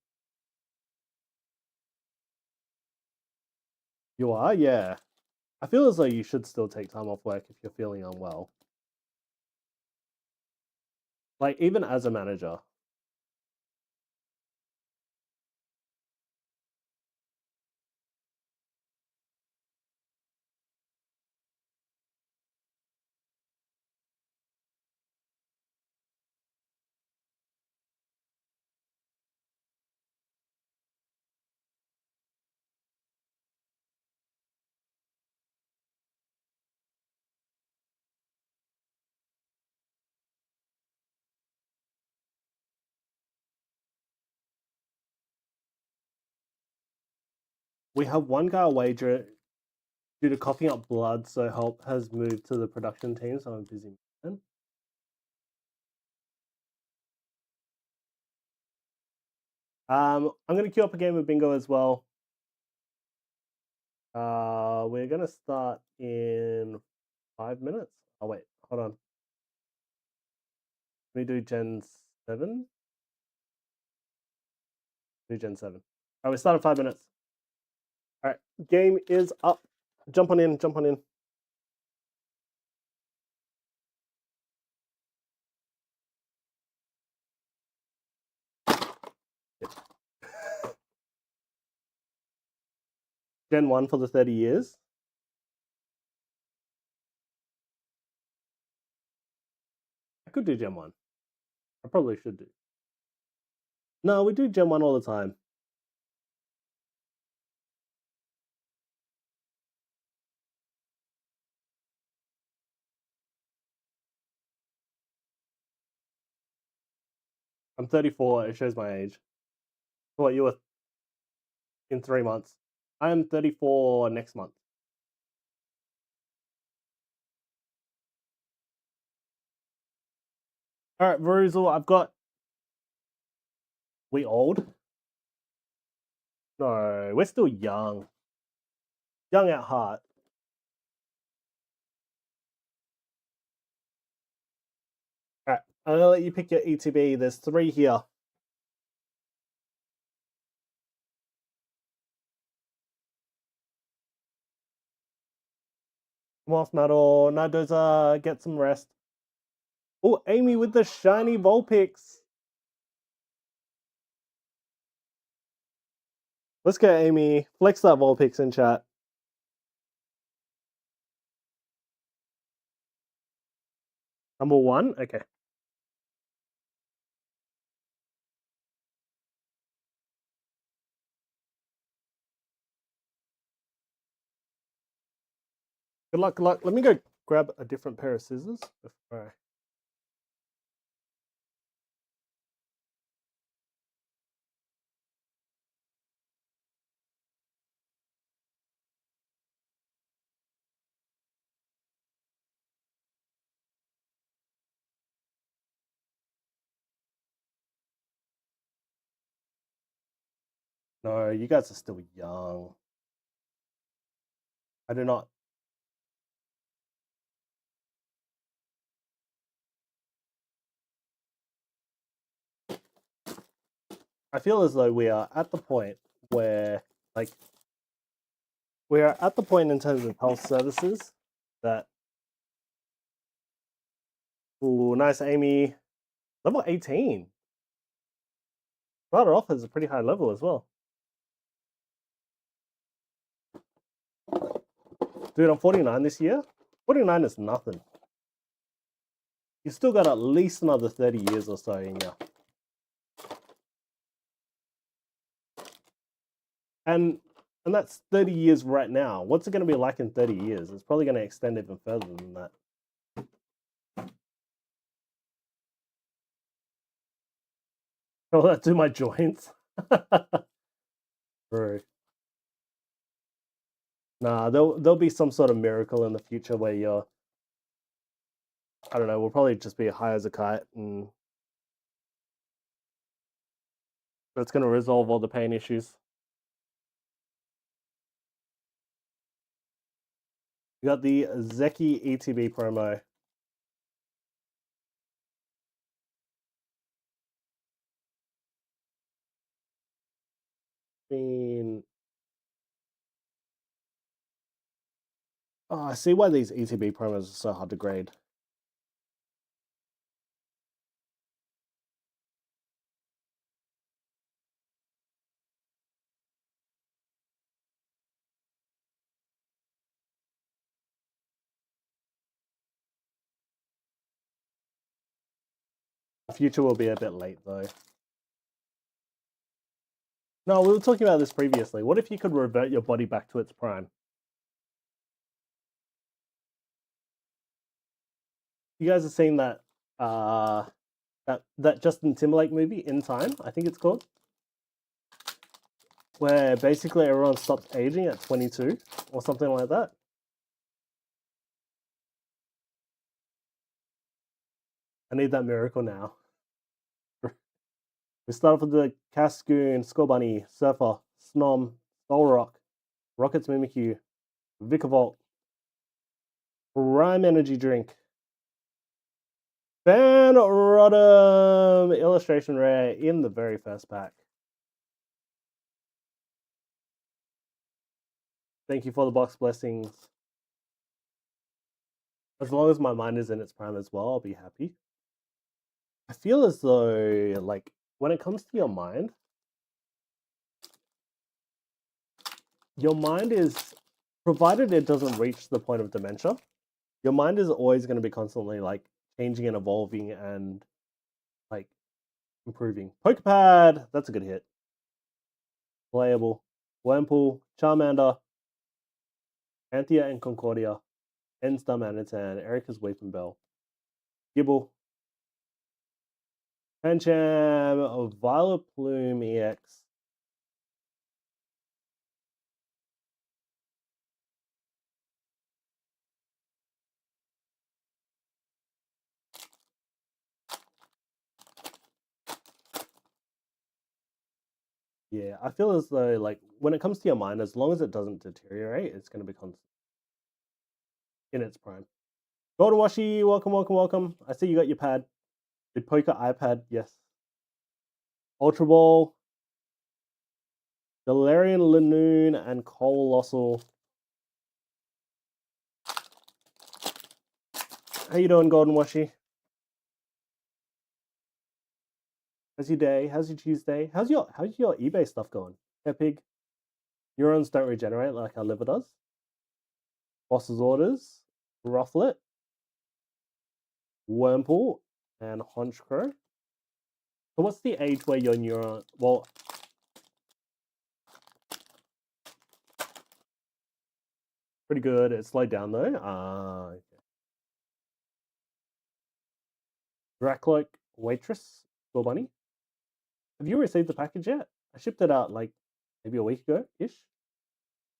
You are? Yeah. I feel as though you should still take time off work if you're feeling unwell. Like, even as a manager. We have one guy away due to coughing up blood, so help has moved to the production team, so I'm busy. I'm gonna queue up a game of bingo as well. We're gonna start in 5 minutes. Oh wait, hold on. Can we do Gen 7? Do Gen 7. Alright, we start in 5 minutes. Alright, game is up. Jump on in, jump on in. Gen 1 for the 30 years. I could do Gen 1. I probably should do. No, we do Gen 1 all the time. I'm 34. It shows my age. What, you were in 3 months? I am 34 next month. All right, Veruzel, I've got... We old? No, we're still young. Young at heart. All right, I'm going to let you pick your ETB. There's 3 here. Moth Metal, Nadoza, get some rest. Oh, Amy with the shiny Vulpix. Let's go, Amy. Flex that Vulpix in chat. Number 1? Okay. Good luck, good luck. Let me go grab a different pair of scissors. Before No, you guys are still young. I do not. I feel as though we are at the point where, like, we are at the point in terms of health services that... Ooh, nice, Amy. Level 18. Started off as a pretty high level as well. Dude, I'm 49 this year. 49 is nothing. You've still got at least another 30 years or so in you. And that's 30 years right now. What's it going to be like in 30 years? It's probably going to extend even further than that. Will that do my joints? Bro. Nah, there'll be some sort of miracle in the future where you're... I don't know, we'll probably just be high as a kite, and that's going to resolve all the pain issues. You got the Zeki ETB promo. Oh, I see why these ETB promos are so hard to grade. The future will be a bit late, though. No, we were talking about this previously. What if you could revert your body back to its prime? You guys have seen that that Justin Timberlake movie, In Time, I think it's called, where basically everyone stops aging at 22 or something like that. I need that miracle now. We start off with the Cascoon, Skullbunny, Surfer, Snom, Solrock, Rockets Mimikyu, Vikavolt, Prime Energy Drink, Fan Rodham, Illustration Rare in the very first pack. Thank you for the box blessings. As long as my mind is in its prime as well, I'll be happy. I feel as though, like, when it comes to your mind, your mind is, provided it doesn't reach the point of dementia, your mind is always going to be constantly like changing and evolving and like improving. Pokepad, that's a good hit. Playable. Wurmple, Charmander, Anthea and Concordia, Enstar Manitan, Erica's Weeping Bell, Gibble, Pancham, Violet Plume EX. Yeah, I feel as though like when it comes to your mind, as long as it doesn't deteriorate, it's going to be constant in its prime. Golden Washi, welcome, welcome, welcome. I see you got your pad. The Poker iPad, yes. Ultra Ball, Galarian Lanoon, and Colossal. How you doing, Golden Washi? How's your day? How's your Tuesday? How's your eBay stuff going? Pig. Neurons don't regenerate like our liver does. Boss's Orders, Rufflet, Wurmple, and Honchcrow. So what's the age where your neuron... Well... Pretty good. It slowed down though. Okay. Dracloak, Waitress, Store Bunny. Have you received the package yet? I shipped it out like maybe a week ago-ish.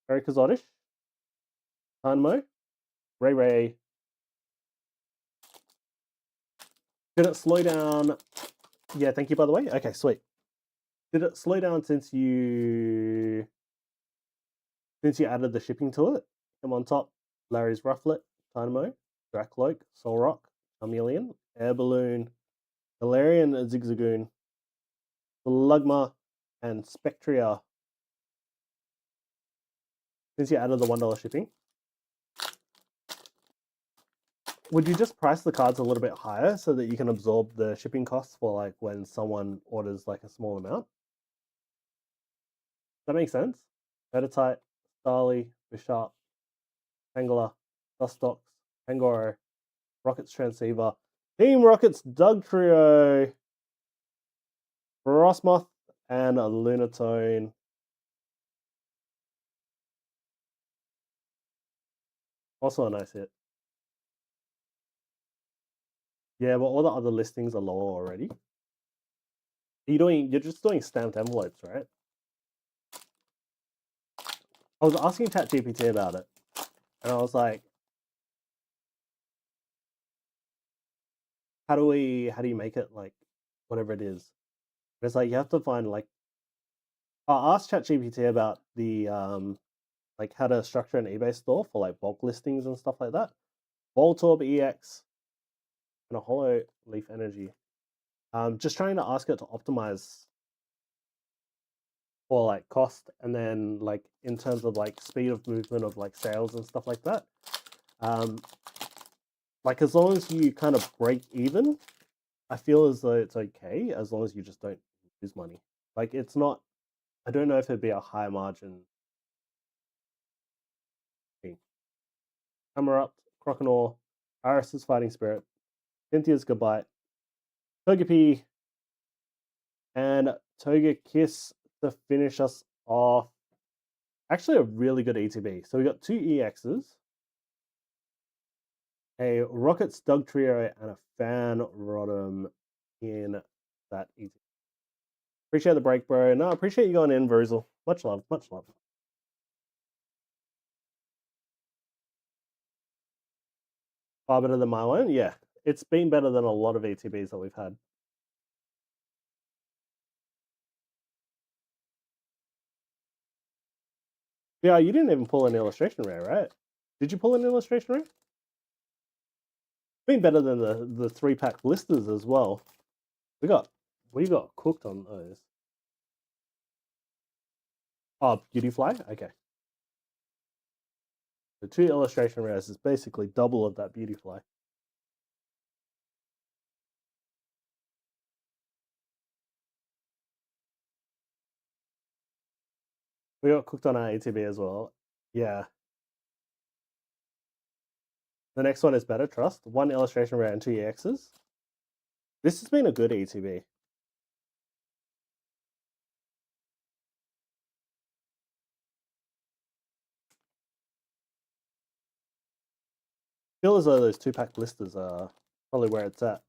Very Exotic. Hanmo. Ray Ray. Did it slow down? Yeah, thank you by the way. Okay, sweet. Did it slow down since you added the shipping to it? Come on top. Larry's Rufflet, Dynamo, Dracloak, Solrock, Charmeleon, Air Balloon, Galarian Zigzagoon, Slugma, and Spectria. Since you added the $1 shipping. Would you just price the cards a little bit higher so that you can absorb the shipping costs for like when someone orders like a small amount? Does that make sense? Meditite, Starly, Bishop, Tangela, Dustox, Pangoro, Rockets Transceiver, Team Rockets Doug Trio, Frostmoth, and a Lunatone. Also a nice hit. Yeah, but all the other listings are lower already. You're just doing stamped envelopes, right? I was asking ChatGPT about it, and I was like, how do you make it like whatever it is? And it's like you have to find like I asked ChatGPT about the like how to structure an eBay store for like bulk listings and stuff like that. Voltorb EX and a Hollow Leaf Energy. Just trying to ask it to optimize for like cost and then like in terms of like speed of movement of like sales and stuff like that. Like as long as you kind of break even, I feel as though it's okay as long as you just don't lose money. Like it's not. I don't know if it'd be a high margin thing. Amarupt, Croconaw, Iris's Fighting Spirit, Cynthia's Goodbye, Togepi, and Togekiss to finish us off. Actually, a really good ETB. So we got 2 EXs, a Rockets Doug Trio, and a Fan Rodham in that ETB. Appreciate the break, bro. No, appreciate you going in, Virzel. Much love, much love. Far better than my one? Yeah. It's been better than a lot of ETBs that we've had. Yeah, you didn't even pull an illustration rare, right? Did you pull an illustration rare? Been better than the 3-pack blisters as well. We got cooked on those. Oh, Beautyfly? Okay. The 2 illustration rares is basically double of that Beautyfly. We got cooked on our ATB as well. Yeah. The next one is better. Trust. 1 illustration rare and 2 EXs. This has been a good ETB. Feel as though those 2-pack blisters are probably where it's at.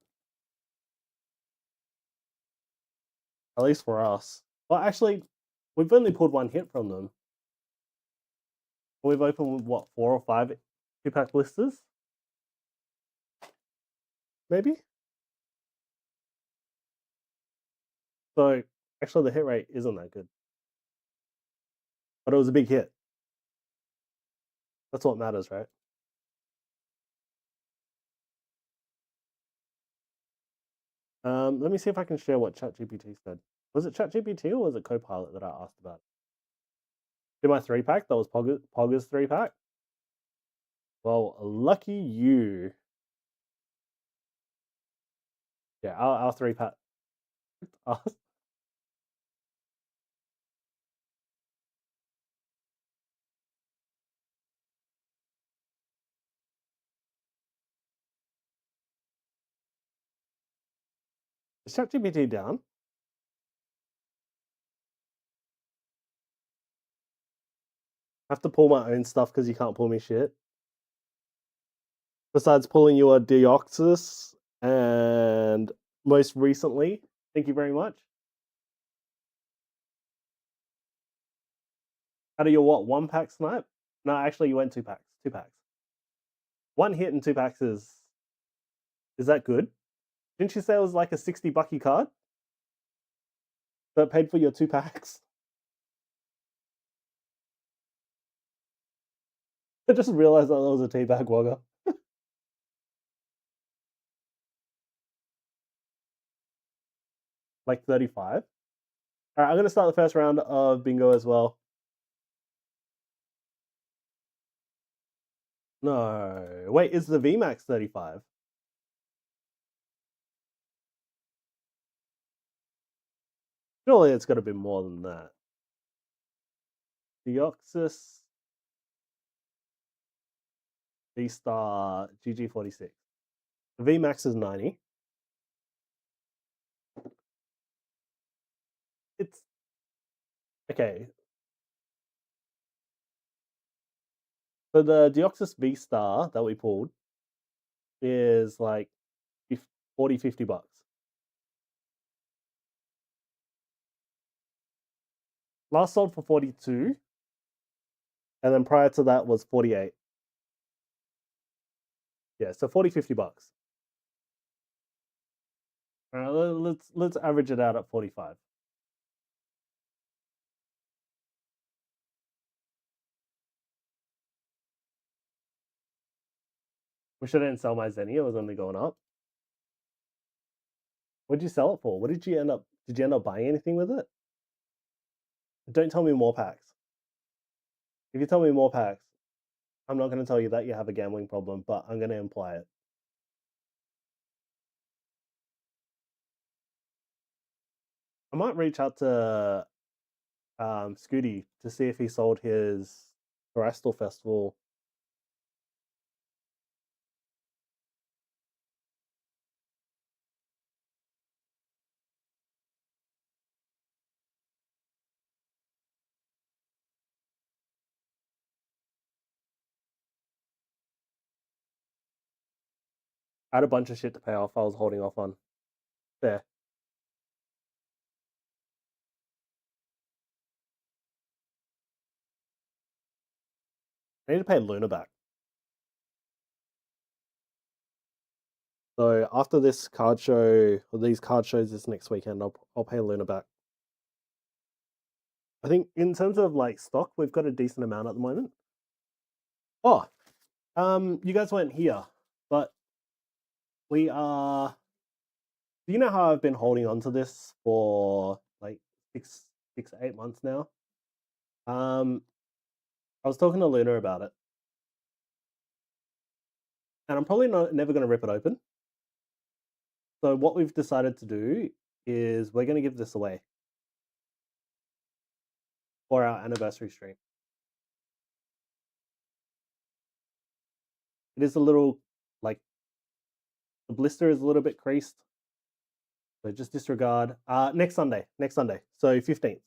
At least for us. Well, actually, we've only pulled 1 hit from them. We've opened, what, 4 or 5 2-pack blisters? Maybe? So, actually, the hit rate isn't that good. But it was a big hit. That's what matters, right? Let me see if I can share what ChatGPT said. Was it ChatGPT or was it Copilot that I asked about? Did my 3-pack? That was Pogger's 3-pack? Well, lucky you. Yeah, our 3-pack. Is ChatGPT down? I have to pull my own stuff because you can't pull me shit. Besides pulling you a Deoxys and most recently, thank you very much. Out of your what, 1-pack snipe? No, actually you went 2-packs. 2-packs. 1 hit and 2-packs is that good? Didn't you say it was like a 60 bucky card? That paid for your 2-packs? I just realized that was a teabag wogger. Like 35. Alright, I'm gonna start the first round of bingo as well. No. Wait, is the VMAX 35? Surely it's gotta be more than that. Deoxys V-Star GG46. The VMAX is 90. It's okay. So the Deoxys V-Star that we pulled is like 40, 50 bucks. Last sold for 42. And then prior to that was 48. Yeah, so 40, 50 bucks. All right, let's average it out at 45. Wish I didn't sell my Zenny, it was only going up. What did you sell it for? What did you end up buying anything with it? Don't tell me more packs. If you tell me more packs, I'm not going to tell you that you have a gambling problem, but I'm going to imply it. I might reach out to Scooty to see if he sold his Terrestrial Festival. I had a bunch of shit to pay off. I was holding off on. There. I need to pay Luna back. So after this card show, or these card shows this next weekend, I'll pay Luna back. I think in terms of like stock, we've got a decent amount at the moment. Oh, you guys weren't here, but we are. Do you know how I've been holding on to this for like six to 8 months now? I was talking to Luna about it, and I'm probably never going to rip it open. So what we've decided to do is we're going to give this away. for our anniversary stream. It is a little, like, the blister is a little bit creased, so just disregard. Next Sunday, so 15th.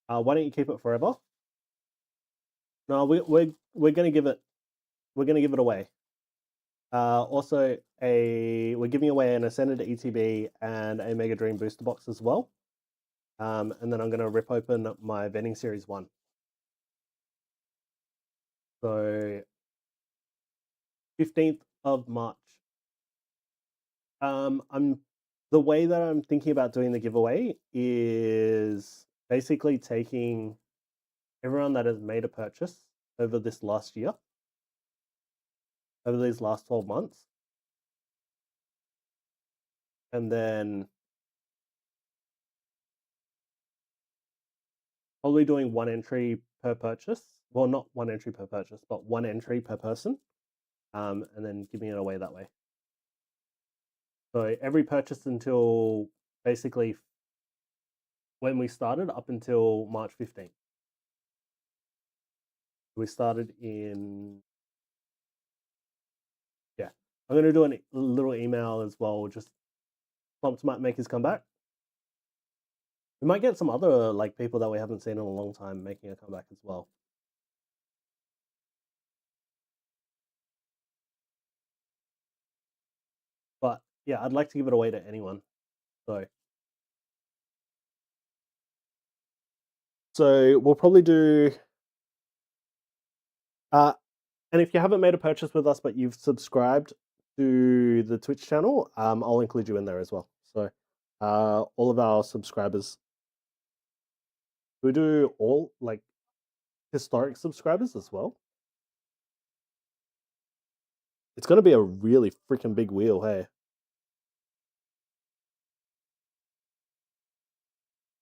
Why don't you keep it forever? No, we're gonna give it away. Also, we're giving away an Ascended ETB and a Mega Dream booster box as well. And then I'm gonna rip open my Vending Series 1. So 15th of March. The way that I'm thinking about doing the giveaway is basically taking everyone that has made a purchase over this last year, over these last 12 months, and then probably doing one entry per purchase. Well, not one entry per purchase, but one entry per person, and then giving it away that way. So every purchase until basically when we started up until March 15th. We started in, yeah. I'm going to do a little email as well, just prompt might make his comeback. We might get some other like people that we haven't seen in a long time making a comeback as well. But yeah, I'd like to give it away to anyone. So we'll probably do. And if you haven't made a purchase with us, but you've subscribed to the Twitch channel, I'll include you in there as well. So all of our subscribers. We do all like historic subscribers as well. It's going to be a really freaking big wheel, hey?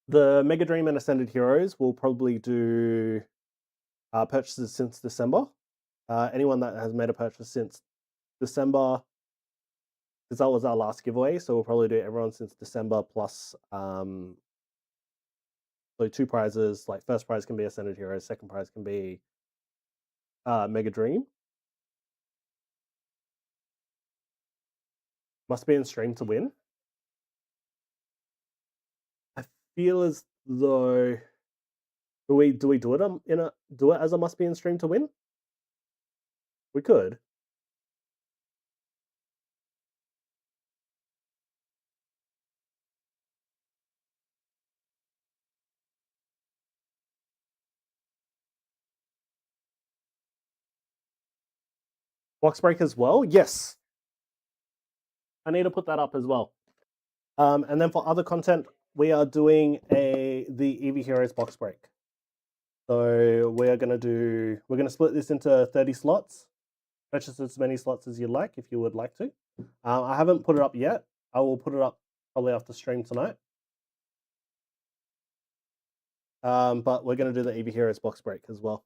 The Mega Dream and Ascended Heroes will probably do purchases since December. Anyone that has made a purchase since December, because that was our last giveaway, so we'll probably do everyone since December plus so 2 prizes. Like first prize can be Ascended Heroes, second prize can be Mega Dream. Must be in stream to win. I feel as though do we do it do it as a must be in stream to win? We could. Box break as well? Yes. I need to put that up as well. And then for other content, we are doing the EV Heroes box break. So we're gonna split this into 30 slots. Purchase as many slots as you like if you would like to. I haven't put it up yet. I will put it up probably after stream tonight. But we're gonna do the EV Heroes box break as well.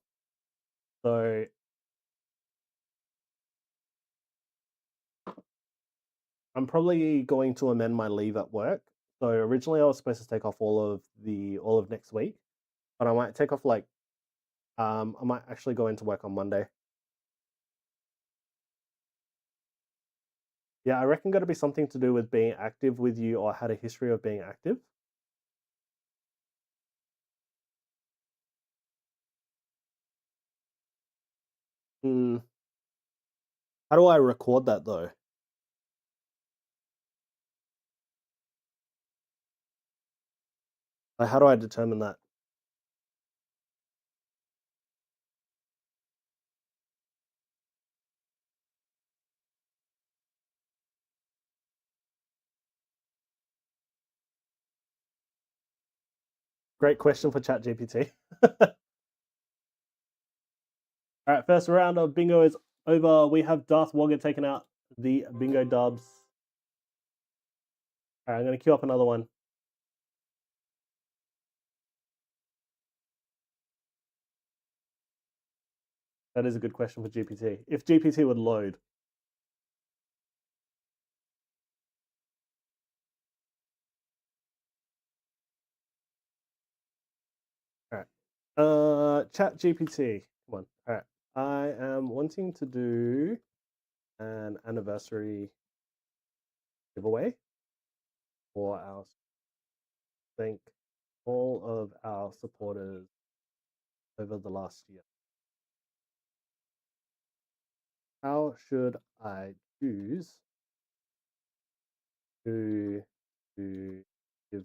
So I'm probably going to amend my leave at work. So originally I was supposed to take off all of next week, but I might take off like I might actually go into work on Monday. Yeah, I reckon got to be something to do with being active with you or had a history of being active. How do I record that though? Like, how do I determine that? Great question for ChatGPT. All right, first round of bingo is over. We have Darth Wogger taking out the bingo dubs. All right, I'm going to queue up another one. That is a good question for GPT. If GPT would load. Chat GPT. Come on. All right. I am wanting to do an anniversary giveaway for our thank all of our supporters over the last year. How should I choose to give?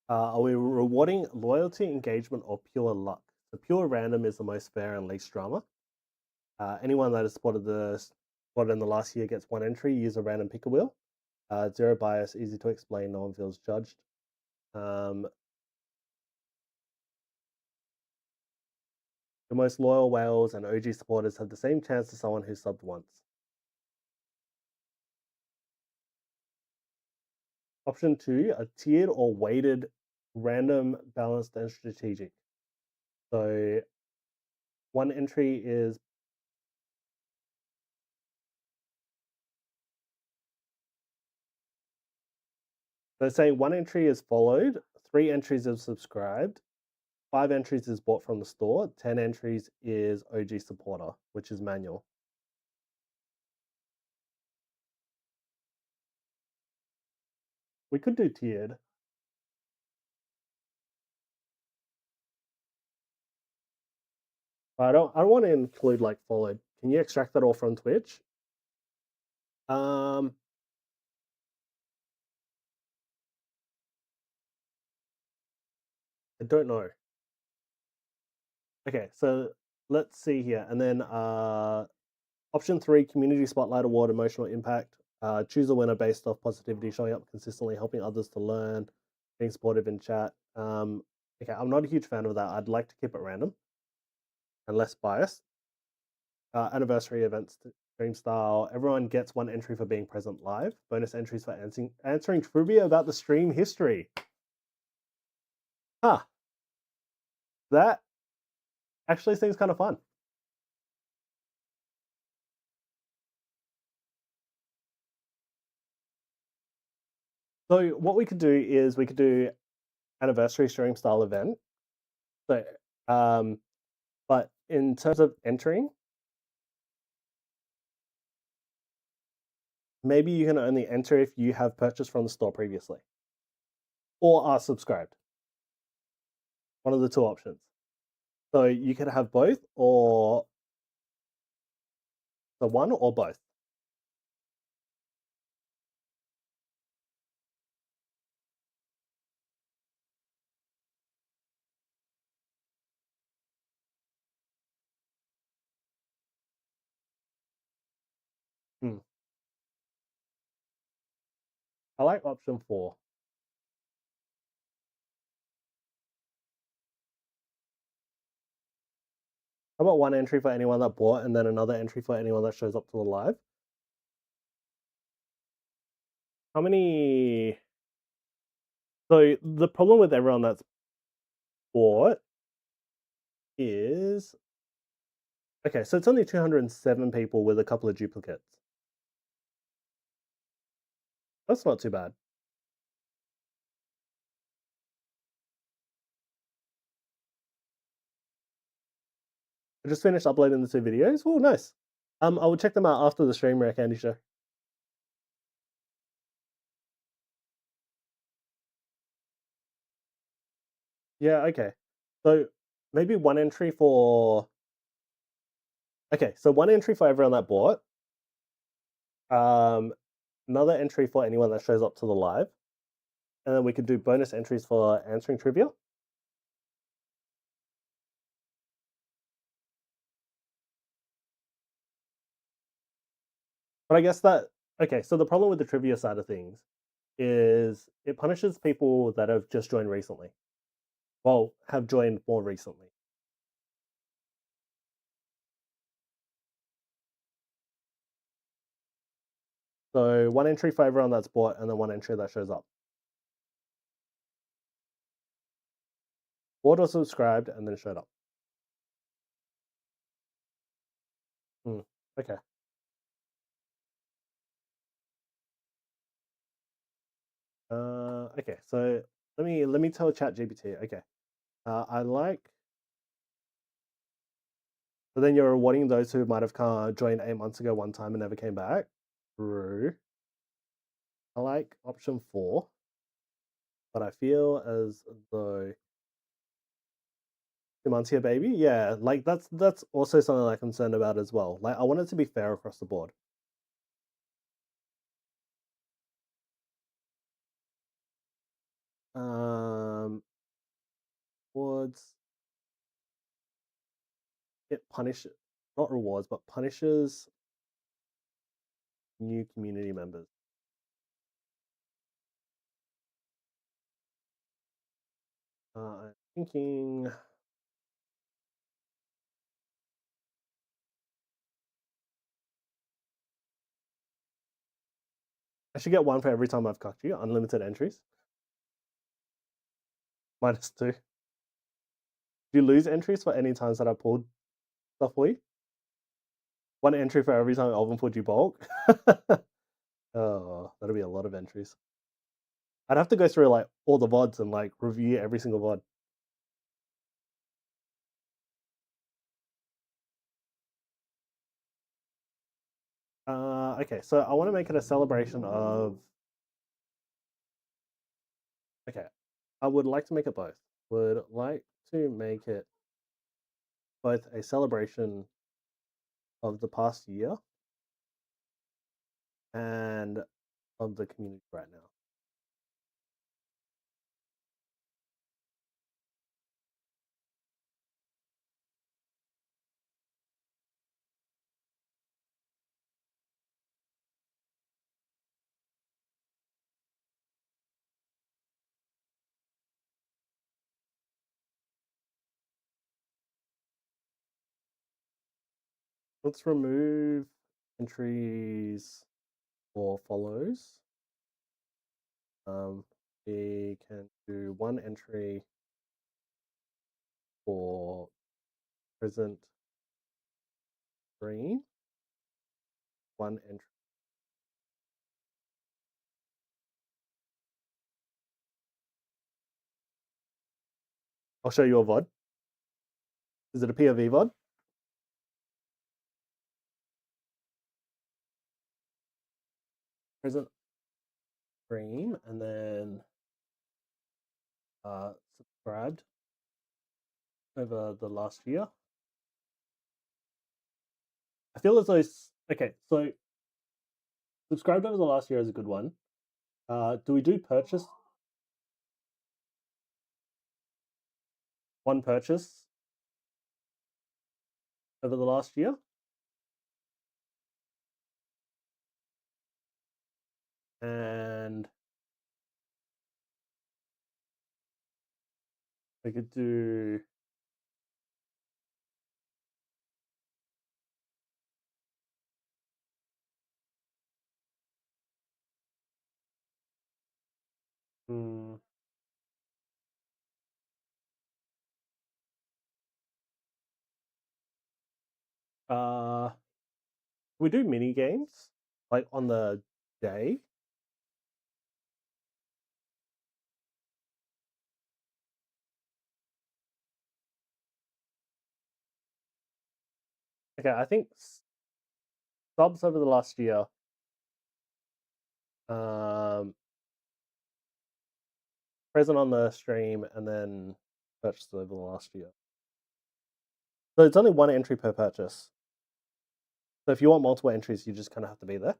Are we rewarding loyalty, engagement, or pure luck? The pure random is the most fair and least drama. Anyone that has spotted in the last year gets one entry. Use a random pick a wheel. Zero bias, easy to explain. No one feels judged. The most loyal whales and OG supporters have the same chance as someone who subbed once. Option 2, a tiered or weighted, random, balanced, and strategic. So one entry is say one entry is followed, 3 entries is subscribed, 5 entries is bought from the store, 10 entries is OG supporter, which is manual. We could do tiered. I don't want to include like followed. Can you extract that all from Twitch? I don't know. Okay, so let's see here. And then option 3, community spotlight award, emotional impact. Choose a winner based off positivity, showing up consistently, helping others to learn, being supportive in chat. Okay, I'm not a huge fan of that. I'd like to keep it random and less biased. Anniversary events, stream style. Everyone gets one entry for being present live. Bonus entries for answering trivia about the stream history. Huh. That actually seems kind of fun. So what we could do is we could do anniversary stream style event. So, but in terms of entering, maybe you can only enter if you have purchased from the store previously or are subscribed. One of the two options. So you could have both or the one or both. I like option 4. How about one entry for anyone that bought and then another entry for anyone that shows up to the live? How many? So the problem with everyone that's bought is okay. So it's only 207 people with a couple of duplicates. That's not too bad. I just finished uploading the 2 videos. Oh, nice. I will check them out after the stream, Rare Candy Show. Yeah, okay. So maybe one entry for. Okay, so one entry for everyone that bought. Another entry for anyone that shows up to the live, and then we could do bonus entries for answering trivia. But I guess that okay. So the problem with the trivia side of things is it punishes people that have just joined recently. Well, have joined more recently. So one entry for everyone that's bought, and then one entry that shows up. Bought or subscribed, and then showed up. Okay. Okay, so let me tell ChatGPT. Okay, I like. So then you're rewarding those who might have joined 8 months ago one time and never came back. True. I like option 4, but I feel as though 2 months here, baby. Yeah, like that's also something I'm concerned about as well. Like I want it to be fair across the board. Rewards. It punishes, not rewards, but punishes new community members. I'm thinking. I should get 1 for every time I've cucked you. Unlimited entries. -2. Do you lose entries for any times that I pulled stuff for you? 1 entry for every time Alvin pulled you bulk. Oh, that'll be a lot of entries. I'd have to go through like all the VODs and like review every single VOD. Okay, so I want to make it a celebration of. Okay, I would like to make it both. Would like to make it both a celebration of the past year and of the community right now. Let's remove entries for follows. We can do 1 entry for present screen, 1 entry. I'll show you a VOD. Is it a POV VOD? Present screen, and then subscribed over the last year. I feel as though okay, so subscribed over the last year is a good one. Do we do purchase? 1 purchase over the last year? And we could do we do mini games like on the day. Okay, I think subs over the last year. Present on the stream and then purchased over the last year. So it's only 1 entry per purchase. So if you want multiple entries, you just kind of have to be there.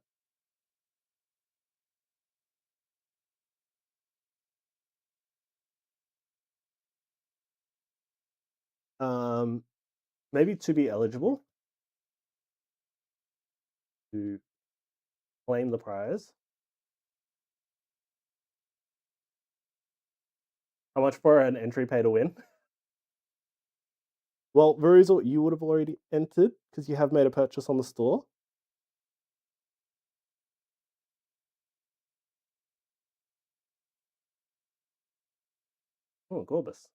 Maybe to be eligible to claim the prize. How much for an entry pay to win? Well, Veruzel, you would have already entered because you have made a purchase on the store. Oh, Gorbis.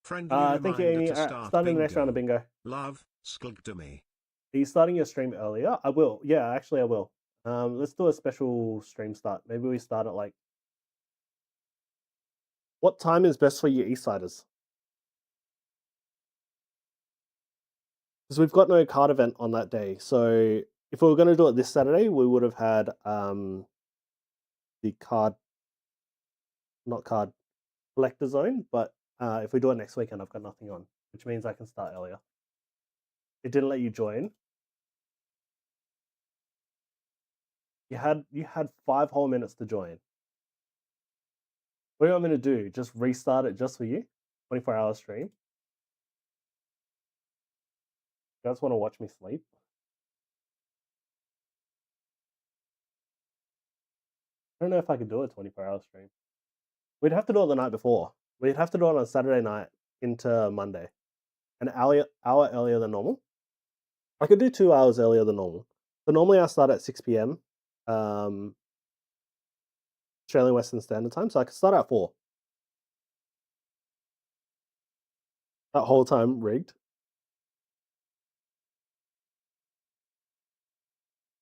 Thank you, Amy. Starting the next round of bingo. Love, Skulk to me. Are you starting your stream earlier? I will. Yeah, actually, I will. Let's do a special stream start. Maybe we start at like. What time is best for you Eastsiders? Because we've got no card event on that day. So if we were going to do it this Saturday, we would have had the collector zone. But if we do it next weekend, I've got nothing on, which means I can start earlier. It didn't let you join. You had 5 whole minutes to join. What do you want me to do? Just restart it just for you? 24-hour stream? You guys want to watch me sleep? I don't know if I could do a 24-hour stream. We'd have to do it the night before. We'd have to do it on Saturday night into Monday. An hour earlier than normal. I could do 2 hours earlier than normal. So normally I start at 6 p.m. Australian Western Standard Time. So I could start at 4. That whole time rigged.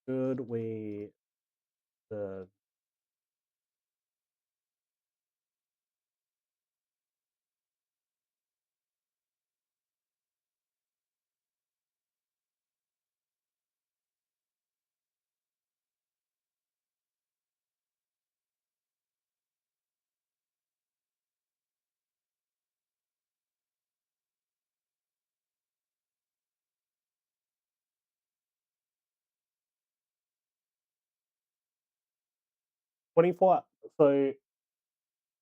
Should we... 24... So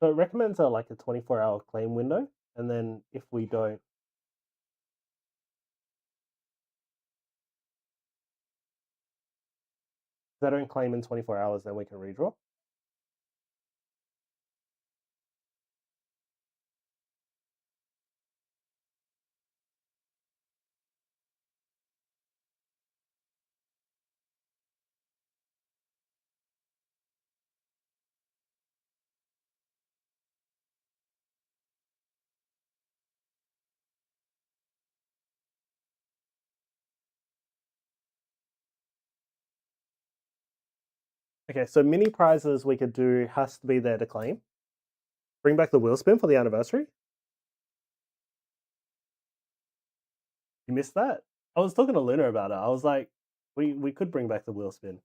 it recommends like a 24-hour claim window. And then if we don't... If they don't claim in 24 hours, then we can redraw. Okay, so mini prizes we could do has to be there to claim. Bring back the wheel spin for the anniversary. You missed that? I was talking to Luna about it. I was like, we could bring back the wheel spin.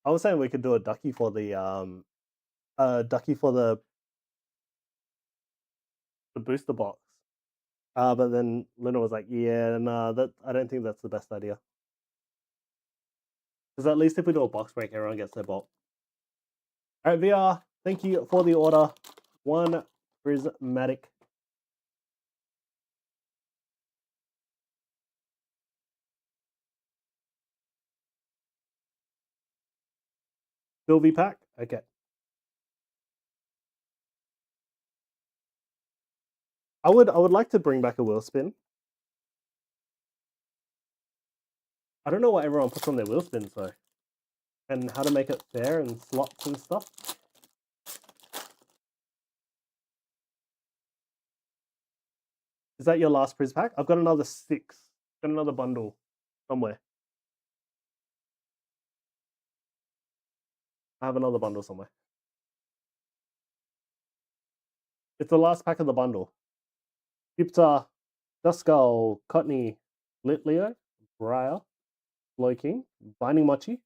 I was saying we could do a ducky for the booster box. But then Luna was like, yeah, nah, I don't think that's the best idea. Because at least if we do a box break, everyone gets their bolt. All right, VR, thank you for the order. 1 prismatic. Sylvie pack? Okay. I would like to bring back a wheel spin. I don't know what everyone puts on their wheel spins though. And how to make it fair and slots and stuff. Is that your last Priz pack? I've got another 6. Got another bundle somewhere. I have another bundle somewhere. It's the last pack of the bundle. Gupta, Duskull, Cotney, Litleo, Briar, King, Binding Mochi,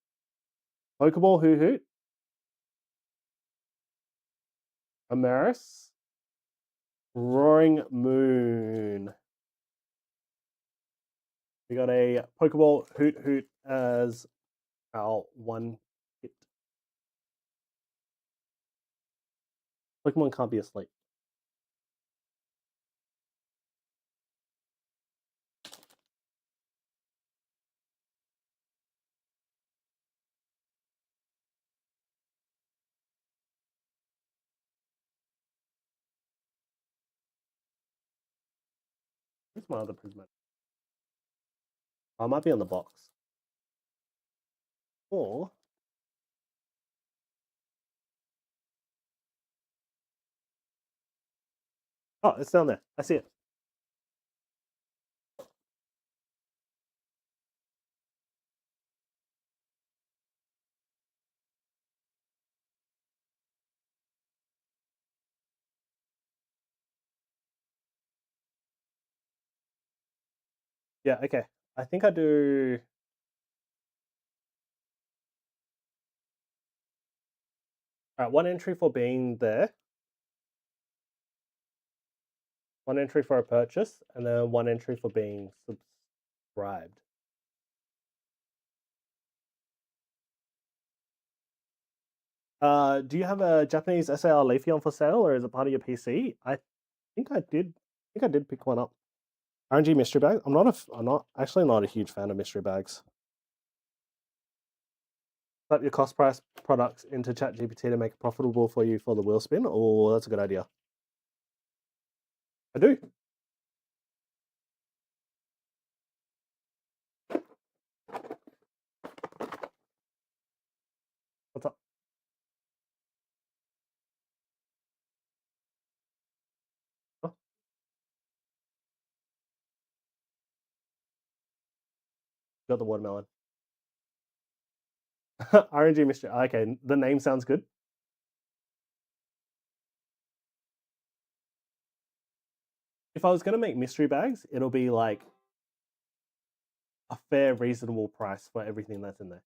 Pokeball Hoo Hoot, Amaris, Roaring Moon. We got a Pokeball Hoot Hoot as our 1 hit. Pokemon can't be asleep. Where's my other Prismatic? Oh, it might be on the box. Or... Oh, it's down there. I see it. Yeah, okay. I think I do. All right, 1 entry for being there, 1 entry for a purchase, and then 1 entry for being subscribed. Do you have a Japanese SAR Leafeon for sale, or is it part of your PC? I think I did. I think I did pick one up. RNG mystery bag. I'm not actually not a huge fan of mystery bags. Type your cost price products into ChatGPT to make it profitable for you for the wheel spin. Oh, that's a good idea. I do. What's up? Oh, got the watermelon. RNG mystery. Okay, the name sounds good. If I was going to make mystery bags, it'll be like a fair, reasonable price for everything that's in there.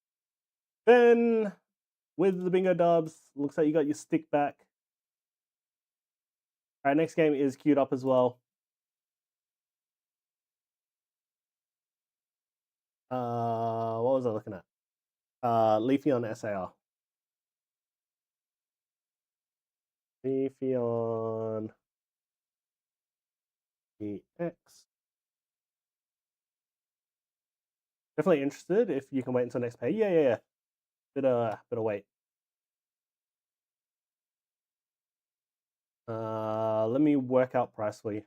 Then, with the bingo dubs, looks like you got your stick back. All right, next game is queued up as well. What was I looking at? Leafeon SAR. Leafeon EX. Definitely interested if you can wait until next pay. Yeah. Bit of wait. Let me work out price for you.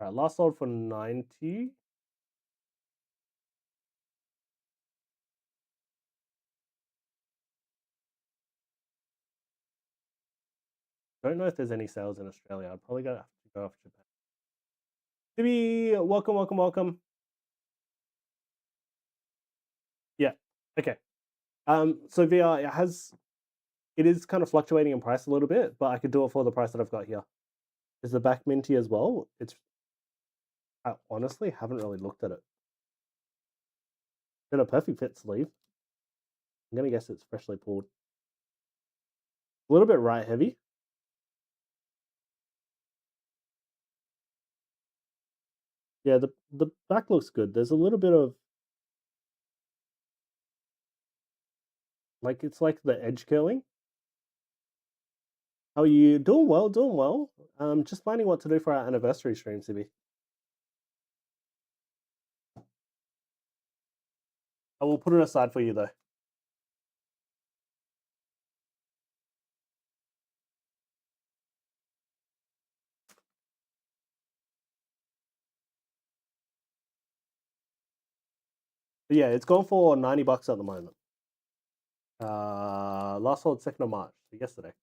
All right, last sold for 90. Don't know if there's any sales in Australia. I'd probably have to go off Japan. Tibi, welcome. Yeah. Okay. So VR it is kind of fluctuating in price a little bit, but I could do it for the price that I've got here. Is the back minty as well? I honestly haven't really looked at it. In a perfect fit sleeve. I'm gonna guess it's freshly pulled. A little bit right heavy. Yeah, the back looks good. There's a little bit of like it's like the edge curling. How are you? Doing well, doing well. Just planning what to do for our anniversary stream, Sibi. I will put it aside for you though. But yeah, it's gone for $90 at the moment. Last sold 2nd of March, so yesterday.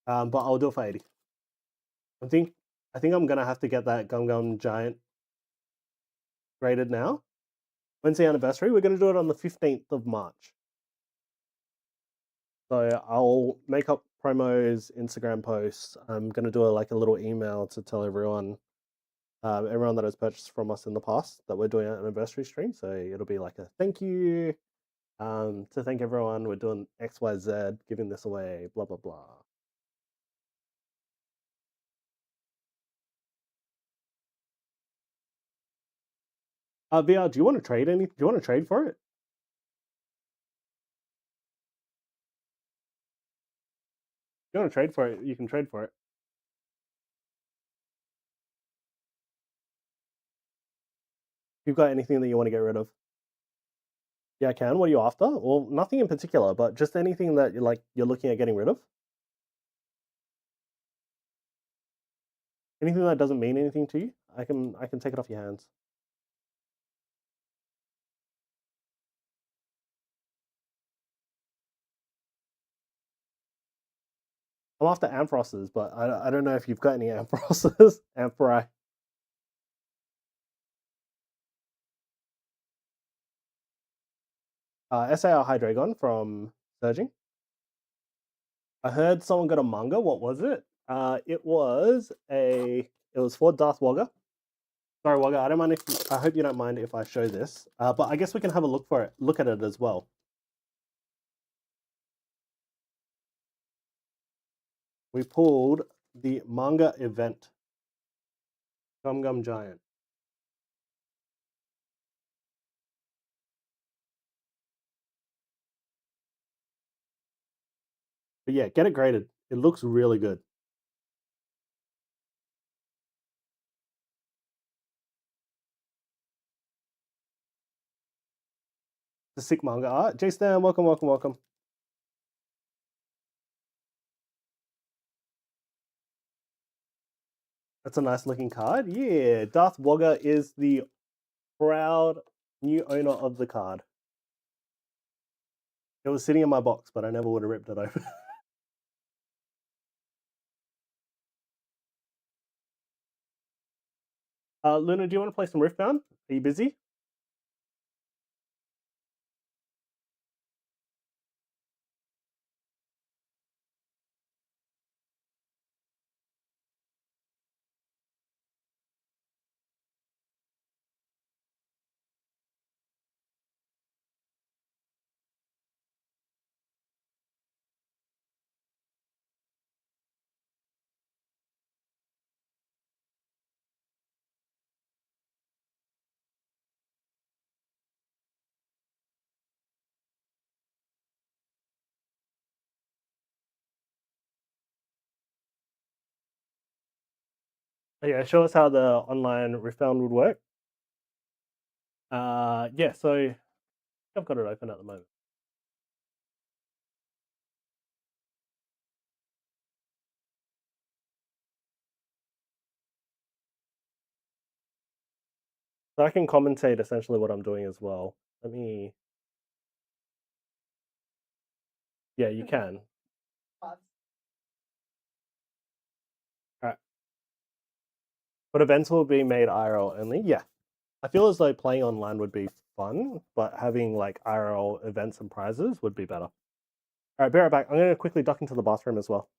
But I'll do it for 80. I think I'm gonna have to get that Gum Giant graded now. When's the anniversary? We're gonna do it on the 15th of March. So I'll make up promos, Instagram posts. I'm gonna do like a little email to tell everyone that has purchased from us in the past that we're doing an anniversary stream. So it'll be like a thank you to thank everyone. We're doing XYZ, giving this away, blah blah blah. VR, do you want to trade any? Do you want to trade for it? If you want to trade for it, you can trade for it. You've got anything that you want to get rid of? Yeah, I can. What are you after? Well, nothing in particular, but just anything that you're looking at getting rid of. Anything that doesn't mean anything to you, I can take it off your hands. I'm after Amphroses, but I don't know if you've got any Amphroses. Amphori. SAR Hydreigon from Surging. I heard someone got a manga. What was it? It was for Darth Wogger. Sorry, Wogger. I don't mind if I hope you don't mind if I show this. But I guess we can have a look at it as well. We pulled the manga event. Gum Gum Giant. But yeah, get it graded. It looks really good. The sick manga art. J-Stan, welcome, welcome, welcome. That's a nice looking card. Yeah, Darth Wogger is the proud new owner of the card. It was sitting in my box, but I never would have ripped it open. Luna, do you want to play some Riftbound? Are you busy? Yeah, show us how the online Riftbound would work. Yeah, so I've got it open at the moment. So I can commentate essentially what I'm doing as well. Let me. Yeah, you can. All right. But events will be made IRL only. Yeah, I feel as though playing online would be fun, but having like IRL events and prizes would be better. All right, be right back. I'm going to quickly duck into the bathroom as well.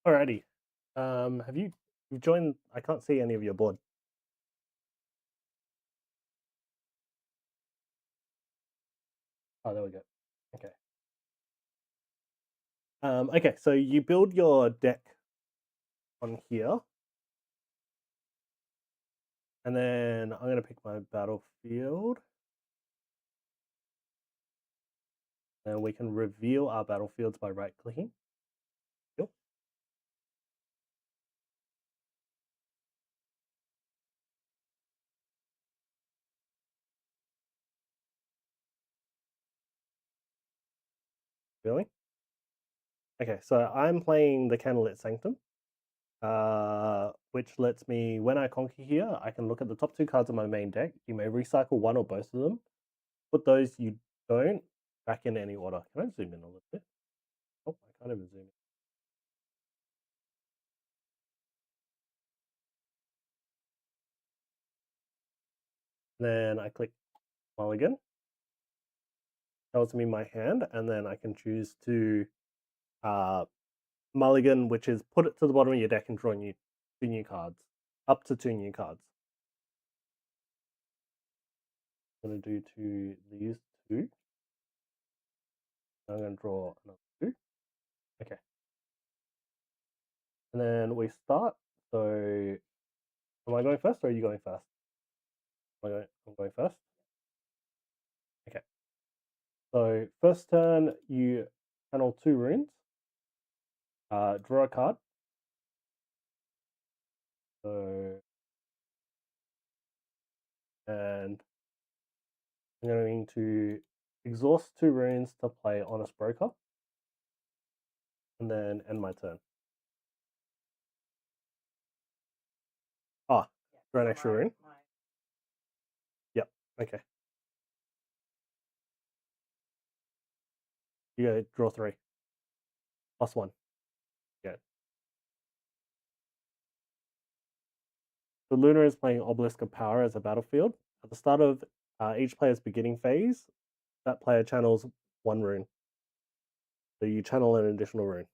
Alrighty. Have you've joined? I can't see any of your board. Oh, there we go. Okay. Okay, so you build your deck on here. And then I'm going to pick my battlefield. And we can reveal our battlefields by right-clicking. Yep. Really? Okay, so I'm playing the Candlelit Sanctum, which lets me, when I conquer here, I can look at the top 2 cards of my main deck. You may recycle one or both of them. Put those you don't back in any order. Can I zoom in a little bit? Oh, I can't even zoom in. Then I click Mulligan. Tells me my hand, and then I can choose to Mulligan, which is put it to the bottom of your deck and draw 2 new cards. Up to 2 new cards. I'm going to do to these 2. I'm going to draw another 2. Okay. And then we start. So, am I going first or are you going first? I'm going first. Okay. So, first turn, you channel 2 runes. Draw a card. So, and I'm going to exhaust 2 runes to play Honest Broker. And then end my turn. Draw an extra rune. Yep. Okay. You go draw 3. +1. Yeah. So Luna is playing Obelisk of Power as a battlefield. At the start of each player's beginning phase, that player channels 1 rune. So you channel an additional rune.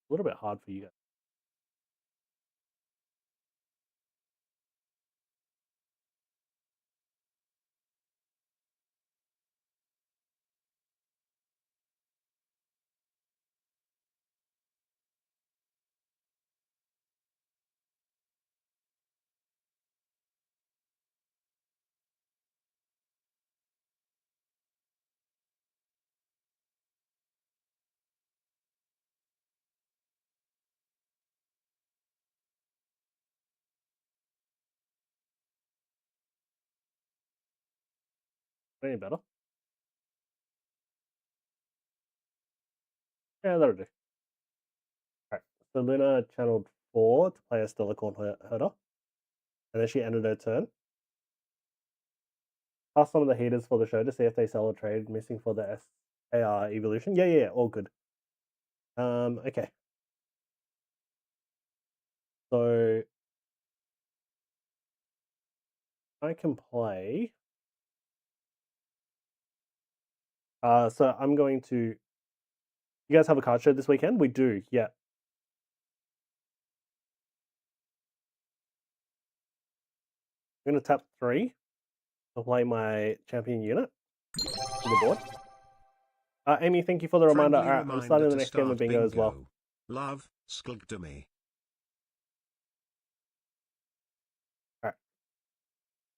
A little bit hard for you guys. Any better? Yeah, that'll do. Alright. So Luna channeled 4 to play a Stellar Corn Herder. And then she ended her turn. Pass some of the heaters for the show to see if they sell or trade missing for the SAR evolution. Yeah, all good. Okay. So I can play. So I'm going to. You guys have a card show this weekend? We do, yeah. I'm going to tap 3 to play my champion unit to the board. Amy, thank you for the reminder. All right, I'm starting the next game of bingo as well. Love, Skulkdemy. All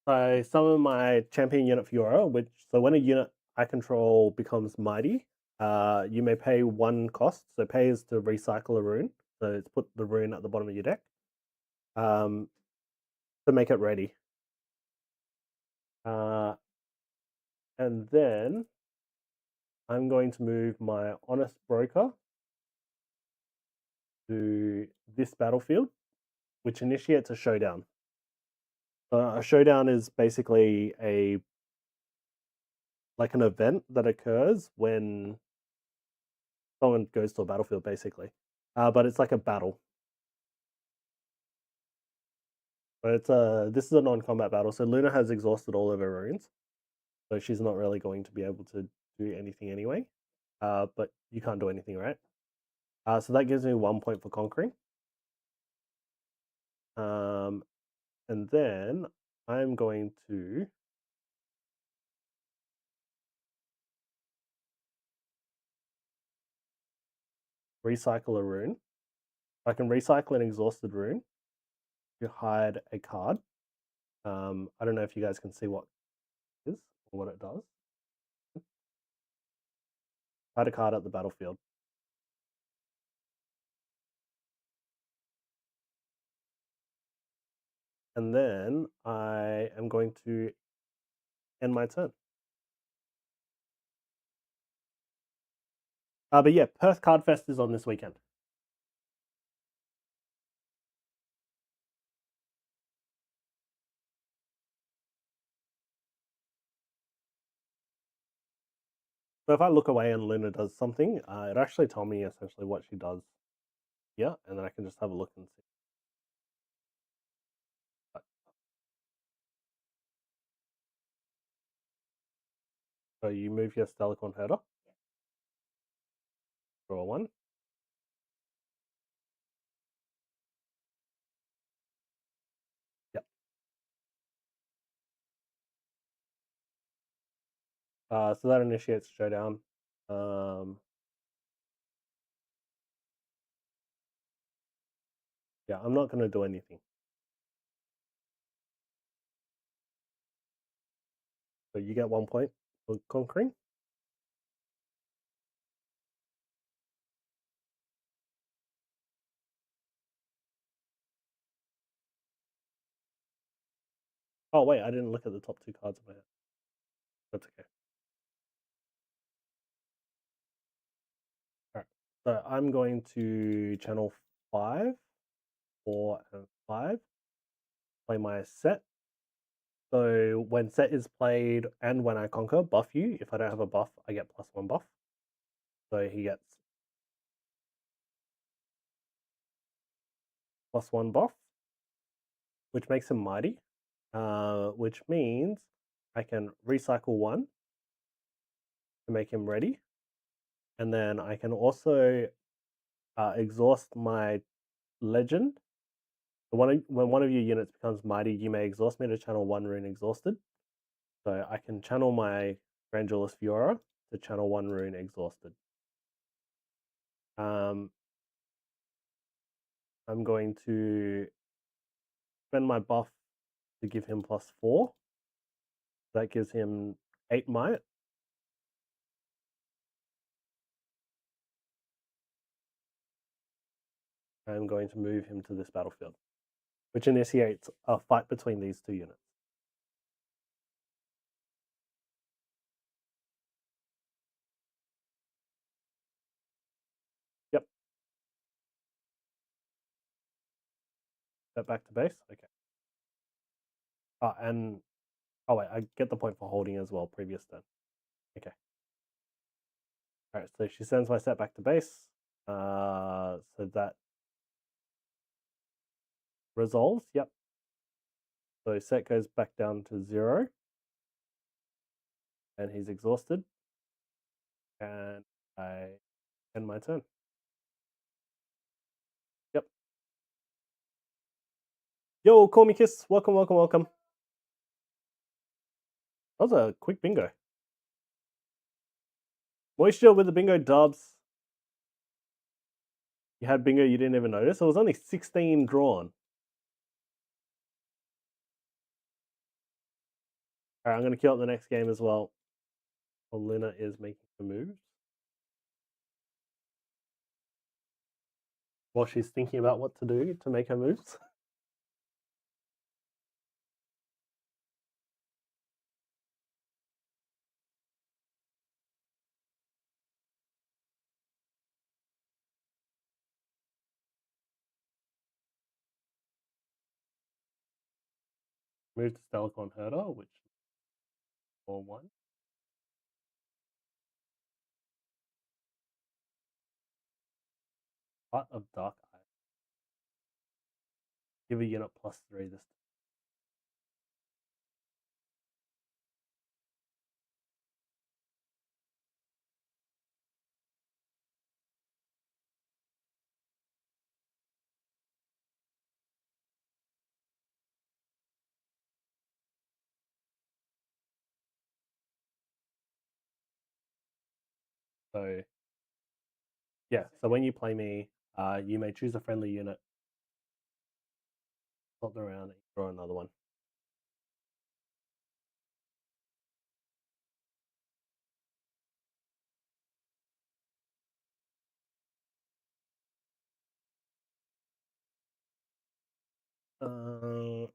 right. I summon my champion unit Fiora, so when a unit I control becomes mighty, you may pay 1 cost. So pay is to recycle a rune. So it's put the rune at the bottom of your deck to make it ready. And then I'm going to move my Honest Broker to this battlefield, which initiates a showdown. A showdown is basically like an event that occurs when someone goes to a battlefield, basically. But it's like a battle. But this is a non-combat battle, so Luna has exhausted all of her runes, so she's not really going to be able to do anything anyway. But you can't do anything, right? So that gives me 1 point for conquering. And then I'm going to recycle a rune. I can recycle an exhausted rune to hide a card. I don't know if you guys can see what it is or what it does. Hide a card at the battlefield. And then I am going to end my turn. But yeah, Perth Card Fest is on this weekend. So if I look away and Luna does something, it actually tell me essentially what she does here, and then I can just have a look and see. So you move your Stellarcorn Herder. Draw one. Yep. So that initiates Showdown. Yeah, I'm not going to do anything. So you get 1 point for conquering. Oh wait, I didn't look at the top 2 cards of my hand. That's okay. All right. So I'm going to channel 5, 4, and 5. Play my set. So when set is played and when I conquer, buff you. If I don't have a buff, I get +1 buff. So he gets +1 buff, which makes him mighty. Which means I can recycle 1 to make him ready. And then I can also exhaust my legend. When one of your units becomes mighty, you may exhaust me to channel 1 rune exhausted. So I can channel my RNGesus Fiora to channel 1 rune exhausted. I'm going to spend my buff to give him +4. That gives him 8 might. I'm going to move him to this battlefield, which initiates a fight between these 2 units. Yep. Step back to base. Okay. And oh wait, I get the point for holding as well. Previous turn. Okay. All right. So she sends my set back to base. So that resolves. Yep. So set goes back down to 0, and he's exhausted. And I end my turn. Yep. Yo, call me kiss. Welcome, welcome, welcome. That was a quick bingo. Moisture with the bingo dubs. You had bingo, you didn't even notice. It was only 16 drawn. All right, I'm going to kill out the next game as well. While Luna is making the moves. While she's thinking about what to do to make her moves. Move to Stellarcorn Herder, which is 4-1. Heart of Dark Eye. Give a unit +3 this time. So yeah, so when you play me, you may choose a friendly unit, flop them around, and draw another one.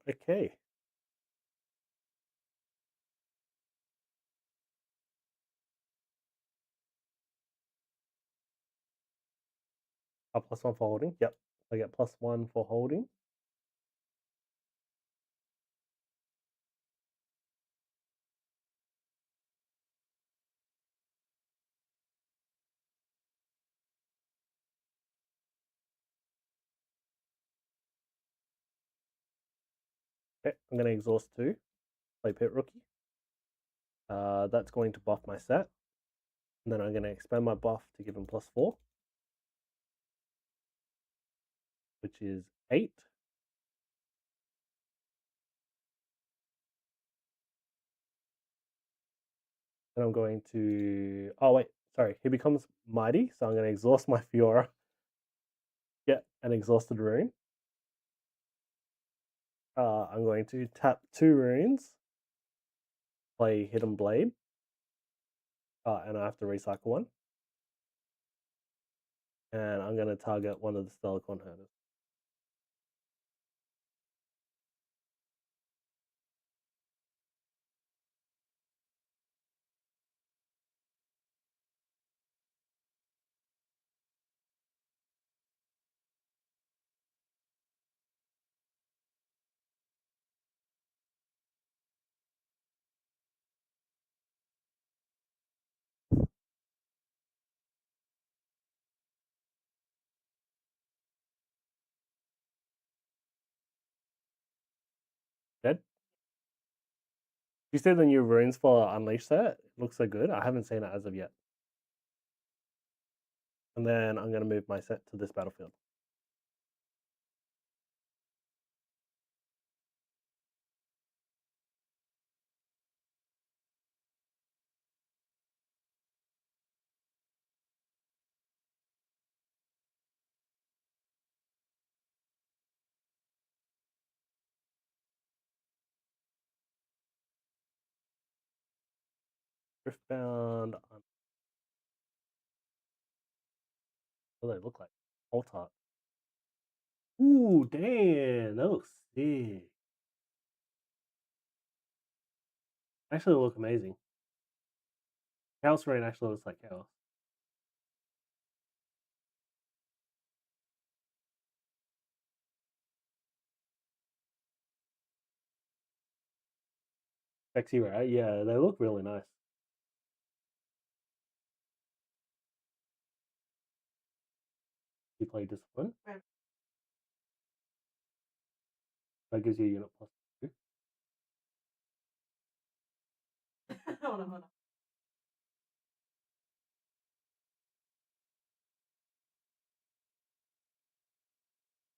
Okay. +1 for holding. Yep. I get +1 for holding. Okay, I'm going to exhaust 2. Play Pit Rookie. That's going to buff my set. And then I'm going to expand my buff to give him +4, which is 8. And I'm going to... Oh, wait. Sorry. He becomes mighty, so I'm going to exhaust my Fiora. Get an exhausted rune. I'm going to tap 2 runes. Play Hidden Blade. And I have to recycle 1. And I'm going to target one of the Stellarcorn Herders. Dead. You see the new runes for Unleash set? It looks so good. I haven't seen it as of yet. And then I'm going to move my set to this battlefield. Driftbound. What do they look like? Alt. Ooh, damn. That looks sick. Actually, look amazing. Chaos Rain actually looks like Chaos. Sexy, right? Yeah, they look really nice. You play Discipline. Right. That gives you a unit +2. Hold on.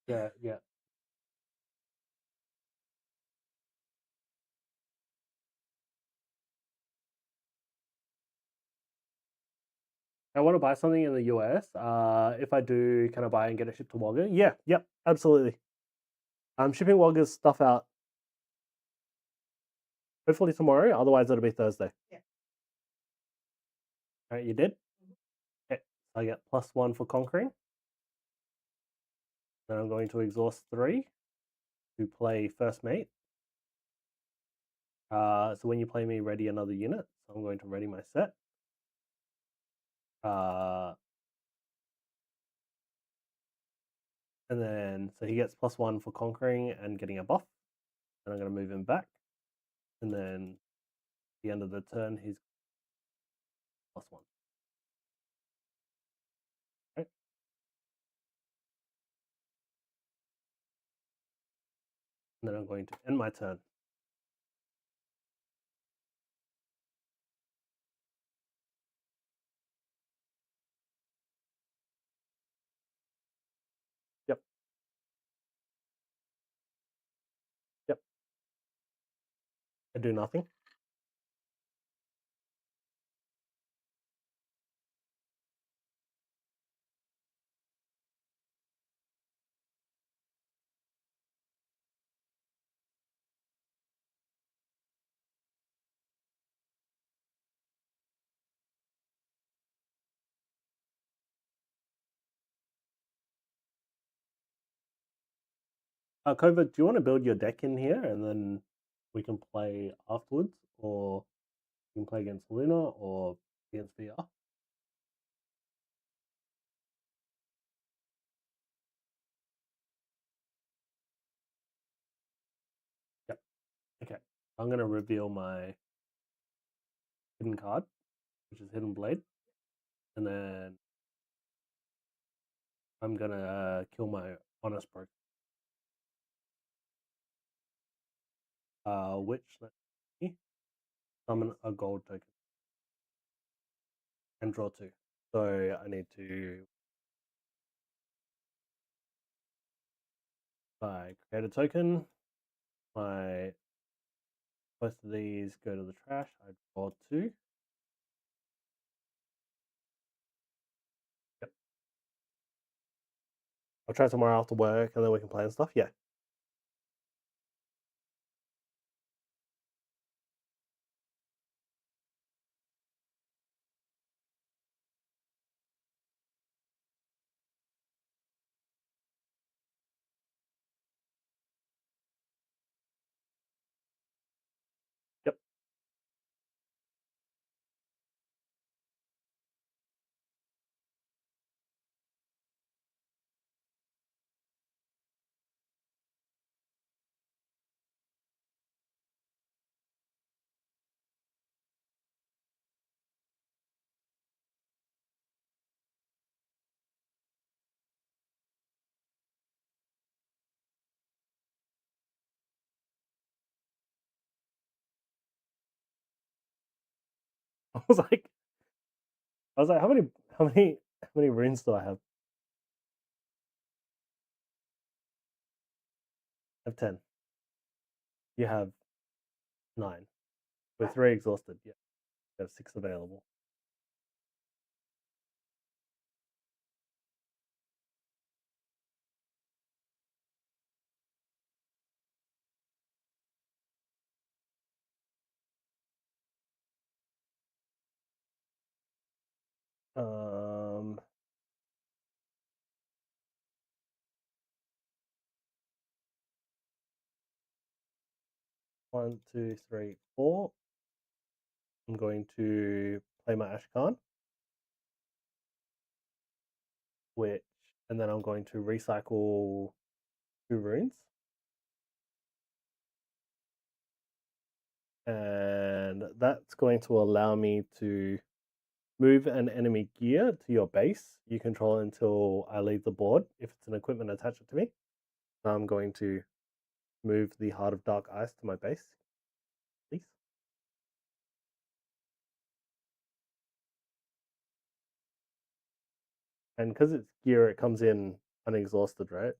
Yeah. I want to buy something in the US. If I do, can I buy and get it shipped to Wagga? Yeah, yep, absolutely. I'm shipping Wagga's stuff out hopefully tomorrow. Otherwise, it'll be Thursday. Yeah. All right, you did? Okay, so I get +1 for conquering. Then I'm going to exhaust 3 to play first mate. So when you play me, ready another unit. So I'm going to ready my set. And then, so he gets +1 for conquering and getting a buff. And I'm going to move him back. And then at the end of the turn, he's +1. Okay. And then I'm going to end my turn. Yep. Yep. I do nothing. Kova, do you want to build your deck in here and then we can play afterwards, or you can play against Luna or against VR? Yep. Okay. I'm gonna reveal my hidden card, which is Hidden Blade, and then I'm gonna kill my Honest Broker. Which let me summon a gold token and draw 2. So I need to create a token. My both of these go to the trash. I draw 2. Yep. I'll try tomorrow after work, and then we can play and stuff. Yeah. Yep. I was like, how many runes do I have? I have 10. You have 9. We're 3 exhausted. Yeah. You have 6 available. Um, 1, 2, 3, 4. I'm going to play my Ashkan, and then I'm going to recycle 2 runes, and that's going to allow me to move an enemy gear to your base you control until I leave the board. If it's an equipment, attach it to me. So I'm going to move the Heart of Dark Ice to my base, please. And because it's gear, it comes in unexhausted, right?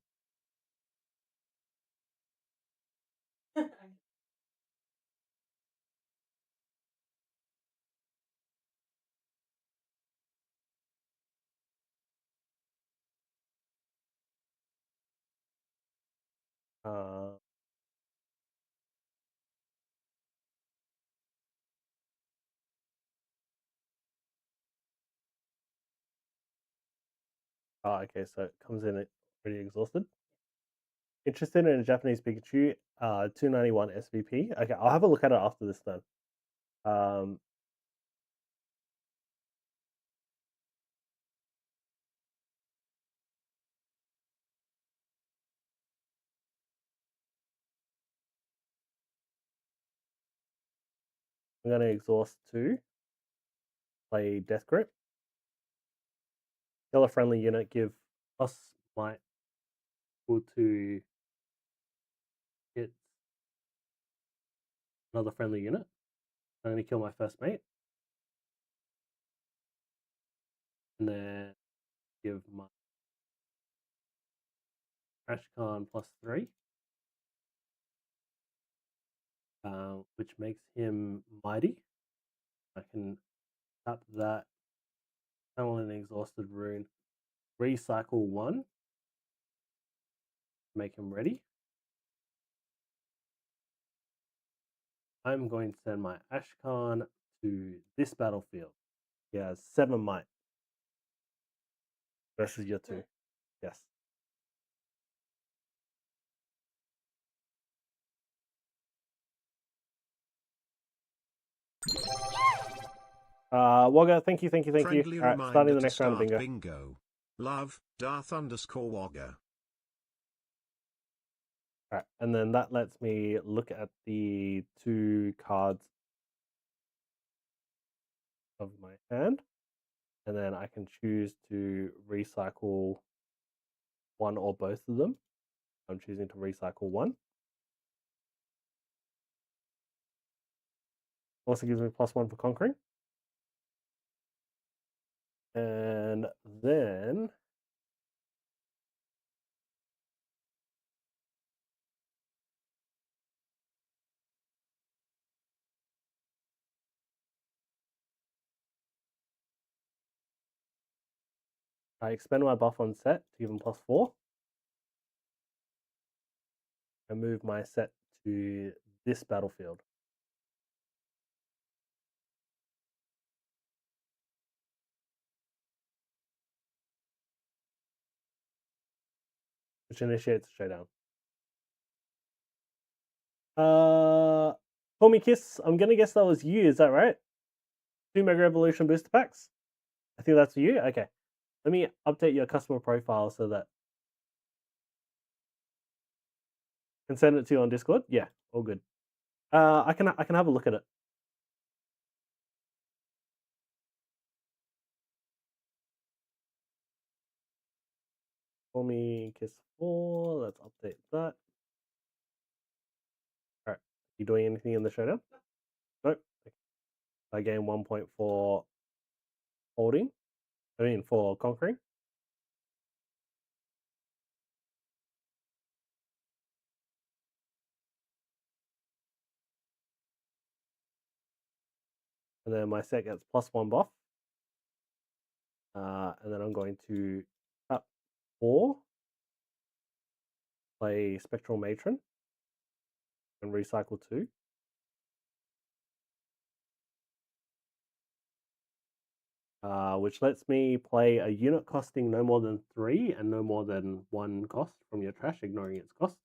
Uh, okay, so it comes in pretty exhausted. Interested in a Japanese Pikachu, 291 SVP. Okay, I'll have a look at it after this then. Um, I'm going to exhaust 2, play Death Grip. Kill a friendly unit, give plus might equal to hit another friendly unit. I'm going to kill my first mate. And then give my Ashkan +3, which makes him mighty. I can tap that, channel an exhausted rune, recycle 1, make him ready. I'm going to send my Ashkan to this battlefield. He has 7 might versus your 2. Yes. Wogger, thank you. Friendly Alright, reminder starting the to next round of start bingo. bingo. Love, Darth_Wogger. Alright, and then that lets me look at the 2 cards of my hand, and then I can choose to recycle one or both of them. I'm choosing to recycle one. Also gives me +1 for conquering. And then I expend my buff on set to give him +4. I move my set to this battlefield. Which initiates a showdown. Call me Kiss. I'm gonna guess that was you, is that right? 2 Mega Evolution booster packs? I think that's you? Okay. Let me update your customer profile so that I can send it to you on Discord. Yeah, all good. I can have a look at it. Call me Kiss 4. Let's update that. Alright. You doing anything in the showdown? Nope. I gain 1 point for holding. For conquering. And then my set gets +1 buff. And then I'm going to tap 4, play Spectral Matron, and recycle 2. Which lets me play a unit costing no more than 3 and no more than 1 cost from your trash, ignoring its cost.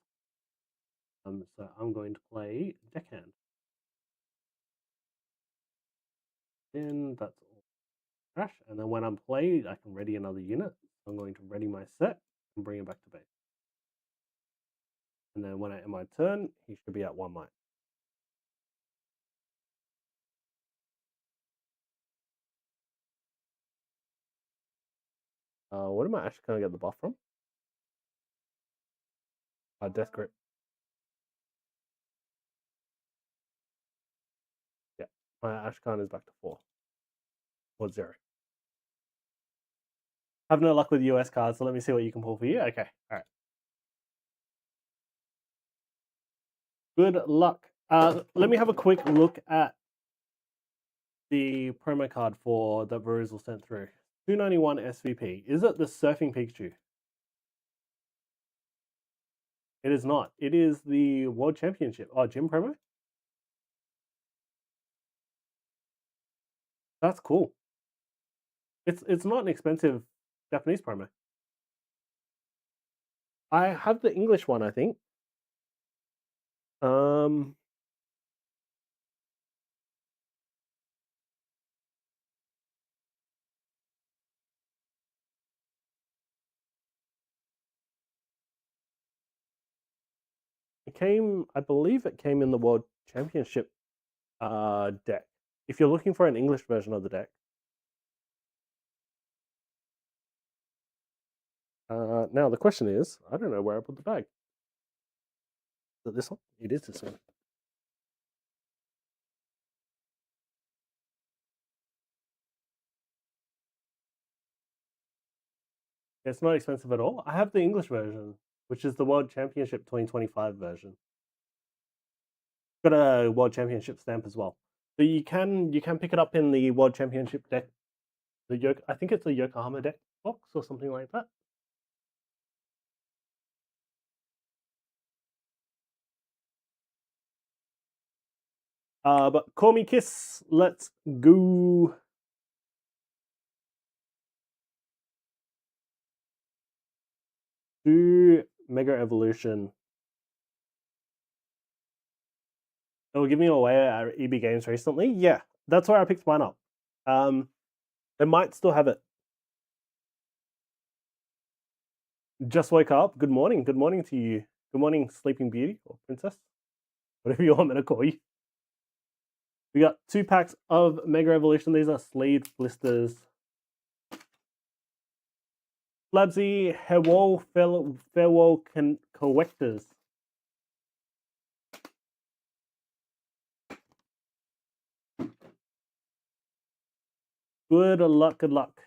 So I'm going to play Deckhand. And that's all trash. And then when I'm played, I can ready another unit. I'm going to ready my set and bring it back to base. And then when I end my turn, he should be at 1 might. What am I actually going to get the buff from? Death Grip. Yeah, my Ashkan is back to 4 or 0. Have no luck with US cards, so let me see what you can pull for you. Okay, all right. Good luck. Let me have a quick look at the promo card for that Veruzel sent through. 291 SVP. Is it the Surfing Pikachu? It is not. It is the World Championship. Oh, gym promo? That's cool. It's not an expensive Japanese promo. I have the English one, I think. I believe it came in the World Championship deck. If you're looking for an English version of the deck. Now the question is, I don't know where I put the bag. Is it this one? It is this one. It's not expensive at all. I have the English version, which is the World Championship 2025 version. Got a World Championship stamp as well. So you can pick it up in the World Championship deck. I think it's a Yokohama deck box or something like that. But call me Kiss. Let's go. Do Mega Evolution. They were giving away at EB Games recently. Yeah, that's where I picked mine up. They might still have it. Just woke up. Good morning. Good morning to you. Good morning, Sleeping Beauty or Princess, whatever you want me to call you. We got 2 packs of Mega Evolution. These are sleeve blisters. Flabsy, Farewell Collectors. Good luck, good luck.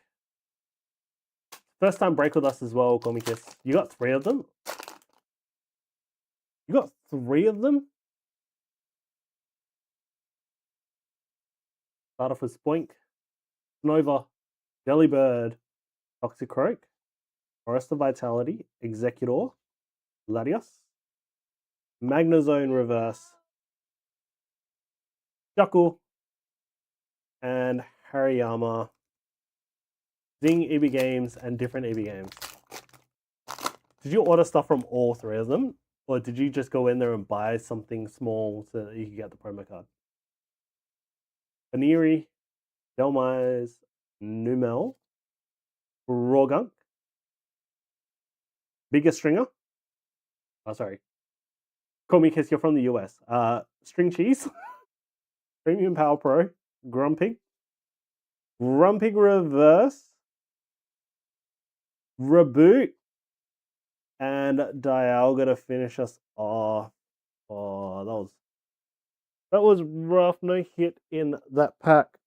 First time break with us as well, Comicus. You got 3 of them? You got 3 of them? Start off with Spoink, Nova, Jellybird, Toxicroak, Forest of Vitality, Executor, Latios, Magnezone Reverse, Shuckle, and Hariyama. Zing EB Games and different EB Games. Did you order stuff from all 3 of them? Or did you just go in there and buy something small so that you could get the promo card? Paniri, Delmise, Numel, Rawgunk, Biggest Stringer. Oh, sorry. Call me because you're from the US. String Cheese, Premium Power Pro, Grumpig Reverse, Reboot, and Dialga to finish us off. Oh, that was rough. No hit in that pack.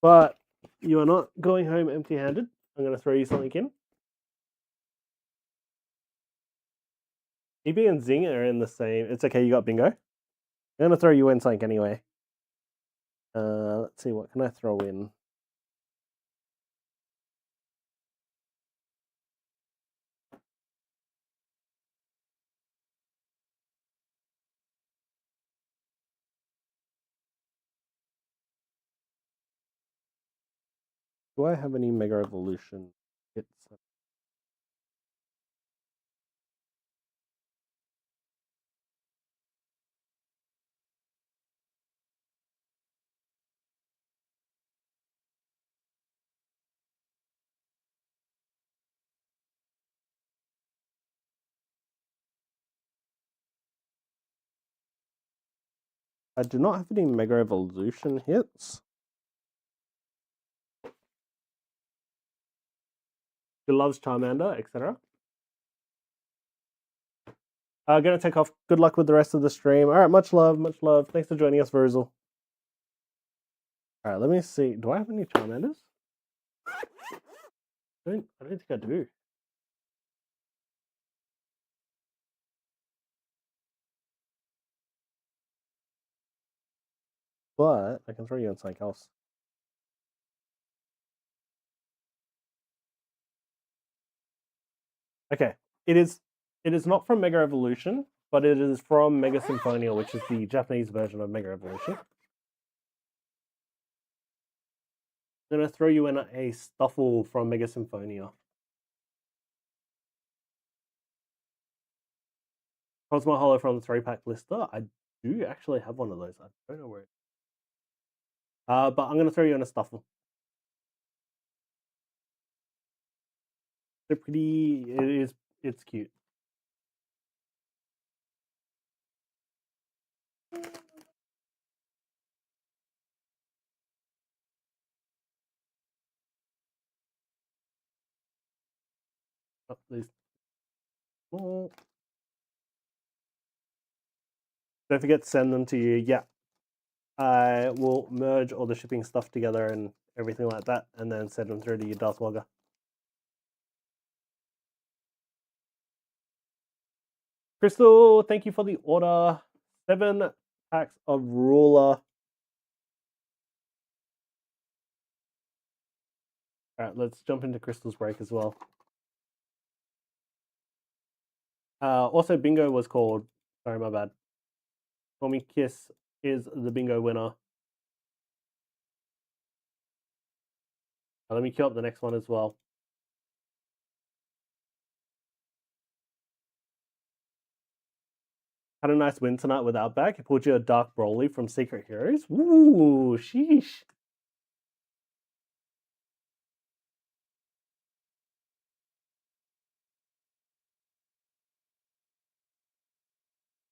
But you are not going home empty-handed. I'm going to throw you something in. EB and Zing are in the same. It's okay, you got bingo. I'm going to throw you in something anyway. Let's see, what can I throw in? Do I have any Mega Evolution hits? I do not have any Mega Evolution hits. She loves Charmander, etc. Gonna take off. Good luck with the rest of the stream. All right, much love, much love. Thanks for joining us, Virgil. All right, let me see. Do I have any Charmanders? I don't think I do. But I can throw you in something else. Okay, it is not from Mega Evolution, but it is from Mega Symphonia, which is the Japanese version of Mega Evolution. I'm gonna throw you in a Stuffle from Mega Symphonia. Cosmo Hollow from the 3-pack blister. I do actually have one of those. I don't know where. But I'm gonna throw you in a Stuffle. They're pretty. It's cute. Up these. Don't forget to send them to you. Yeah, I will merge all the shipping stuff together and everything like that, and then send them through to your Darth Logger. Crystal, thank you for the order. 7 packs of Ruler. All right, let's jump into Crystal's break as well. Also, bingo was called. Sorry, my bad. Tommy Kiss is the bingo winner. Let me queue up the next one as well. Had a nice win tonight with Outback. He pulled you a Dark Broly from Secret Heroes. Ooh, sheesh.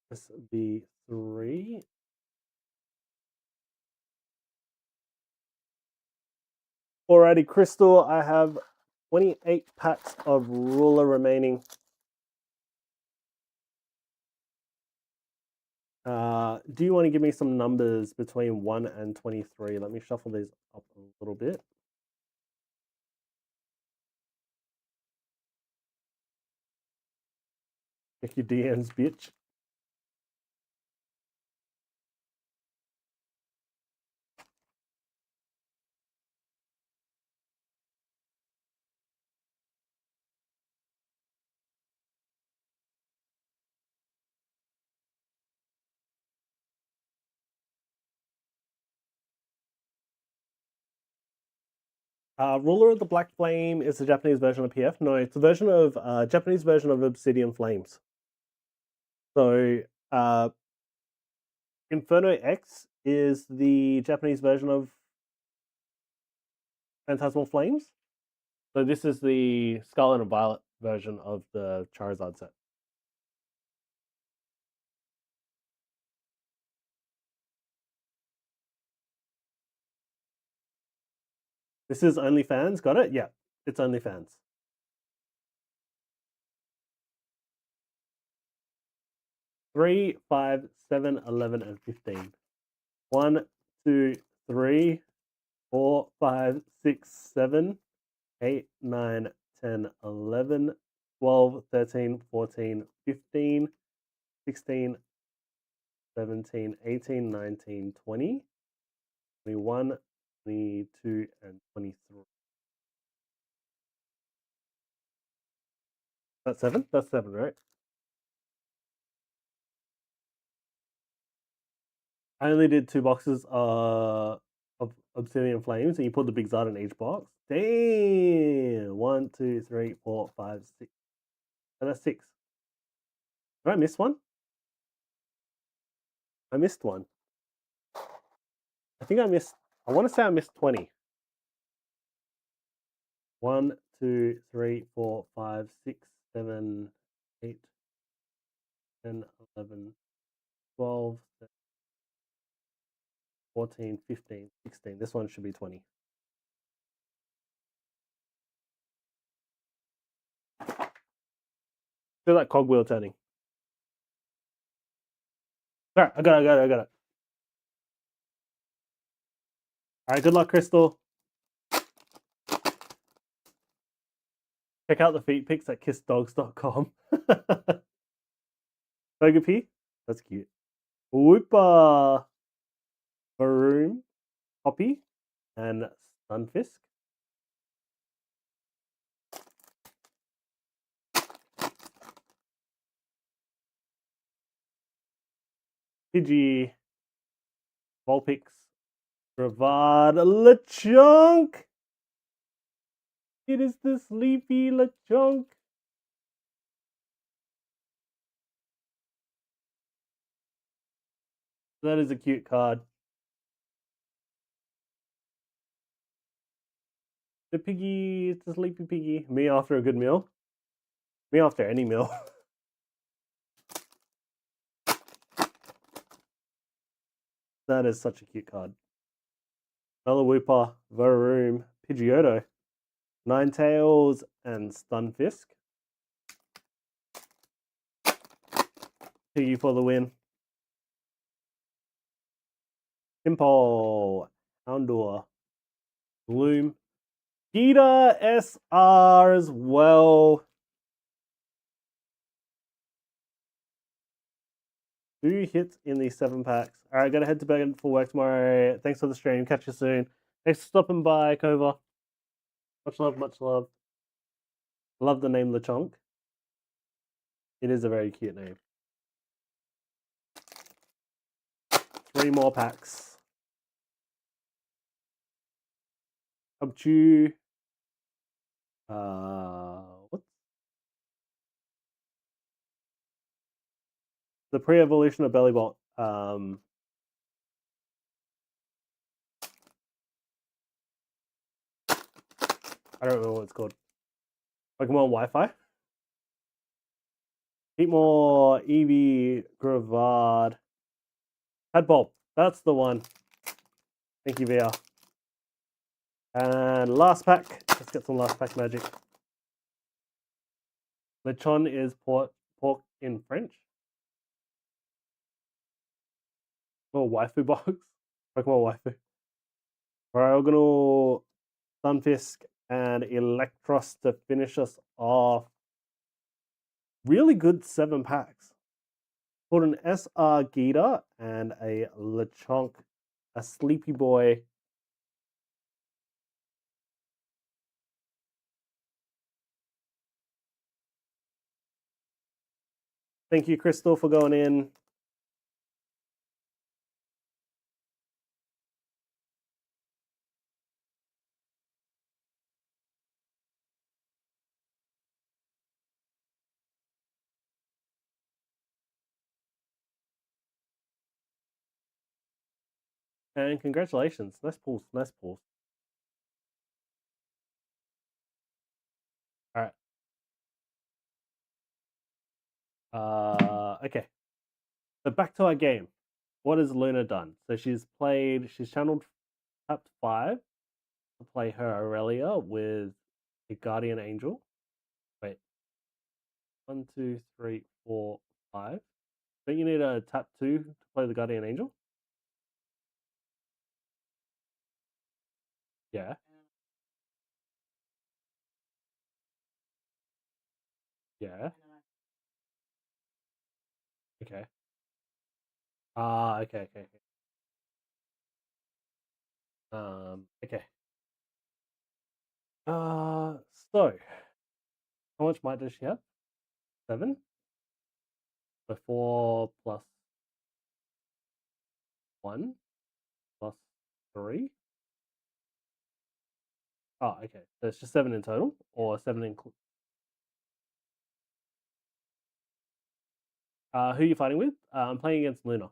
This would be 3. Alrighty, Crystal, I have 28 packs of Ruler remaining. Do you want to give me some numbers between 1 and 23? Let me shuffle these up a little bit. Check your DMs, bitch. Ruler of the Black Flame is the Japanese version of PF. No, it's a version of Japanese version of Obsidian Flames. So Inferno X is the Japanese version of Phantasmal Flames. So this is the Scarlet and Violet version of the Charizard set. This is OnlyFans, got it? Yeah, it's OnlyFans. 3, 5, 7, 11, and 15. 1, 2, 3, 4, 5, 6, 7, 8, 9, 10, 11, 12, 13, 14, 15, 16, 17, 18, 19, 20, 21, 22, and 23. That's 7? That's 7, right? I only did 2 boxes of Obsidian Flames, and you put the Big Zard in each box. Damn! 1, 2, 3, 4, 5, 6. And that's 6. Did I miss one? I missed one. I think I missed. I want to say I missed 20. 1, 2, 3, 4, 5, 6, 7, 8, 10, 11, 12, 14, 15, 16. This one should be 20. Feel that cogwheel turning. Alright, I got it. Alright, good luck, Crystal. Check out the feet pics at kissdogs.com. Togepi, that's cute. Whoopa, Varoom, Hoppy, and Stunfisk. Pidgey, Vulpix, Bravad, Lechonk. It is the sleepy Lechonk. That is a cute card. The piggy, it's a sleepy piggy. Me after a good meal. Me after any meal. That is such a cute card. Another Whooper, Varoom, Pidgeotto, Ninetales, and Stunfisk. Piggy for the win. Simple, Houndour, Gloom, Gita SR as well. 2 hits in these 7 packs. All right, gotta head to bed for work tomorrow. Thanks for the stream. Catch you soon. Thanks for stopping by, Kova. Much love, much love. Love the name Lechonk. It is a very cute name. 3 more packs. Up to what? The pre-evolution of Bellybot. I don't remember what it's called. Pokemon Wi-Fi. Heatmore, Eevee, Gravard, Headbulb. That's the one. Thank you, VR. And last pack. Let's get some last pack magic. Lechon is pork in French. Oh, waifu box. Pokemon waifu. Diagonal, Sunfisk, and Electros to finish us off. Really good 7 packs. Put an SR Gita and a Lechonk, a Sleepy Boy. Thank you, Crystal, for going in. And congratulations. Nice pulls. Nice pulls. All right. Okay. So back to our game. What has Luna done? So she's channeled tapped 5 to play her Aurelia with a Guardian Angel. Wait. 1, 2, 3, 4, 5. Don't you need a tap 2 to play the Guardian Angel? Yeah. Yeah. Okay. Okay. Okay. So how much might does she have? 7? So 4 plus 1 plus 3. Oh, okay. So it's just 7 in total, or 7 include. Who are you fighting with? I'm playing against Luna.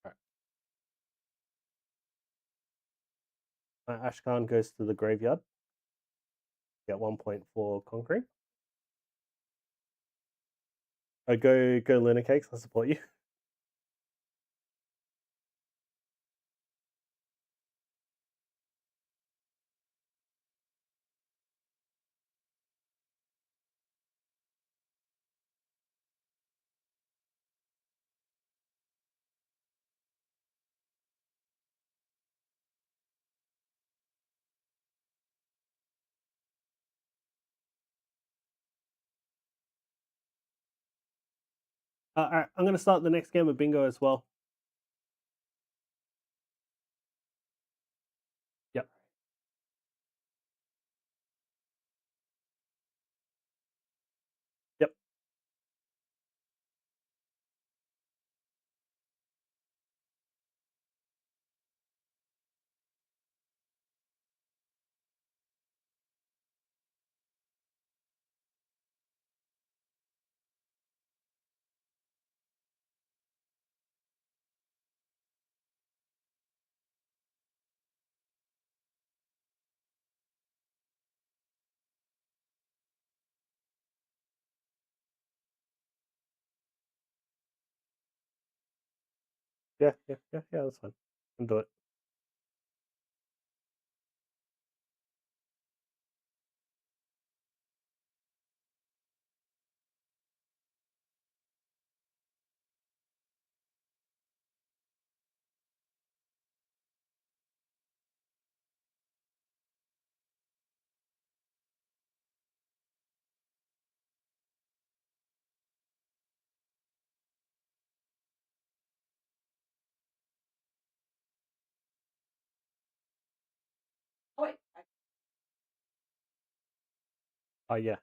Right. Ashkan goes to the graveyard. Get 1 point for conquering. Go Luna Cakes. I support you. All right, I'm going to start the next game of bingo as well. Yep. Yep. Yeah. That's fine. I'll do it. Oh yeah.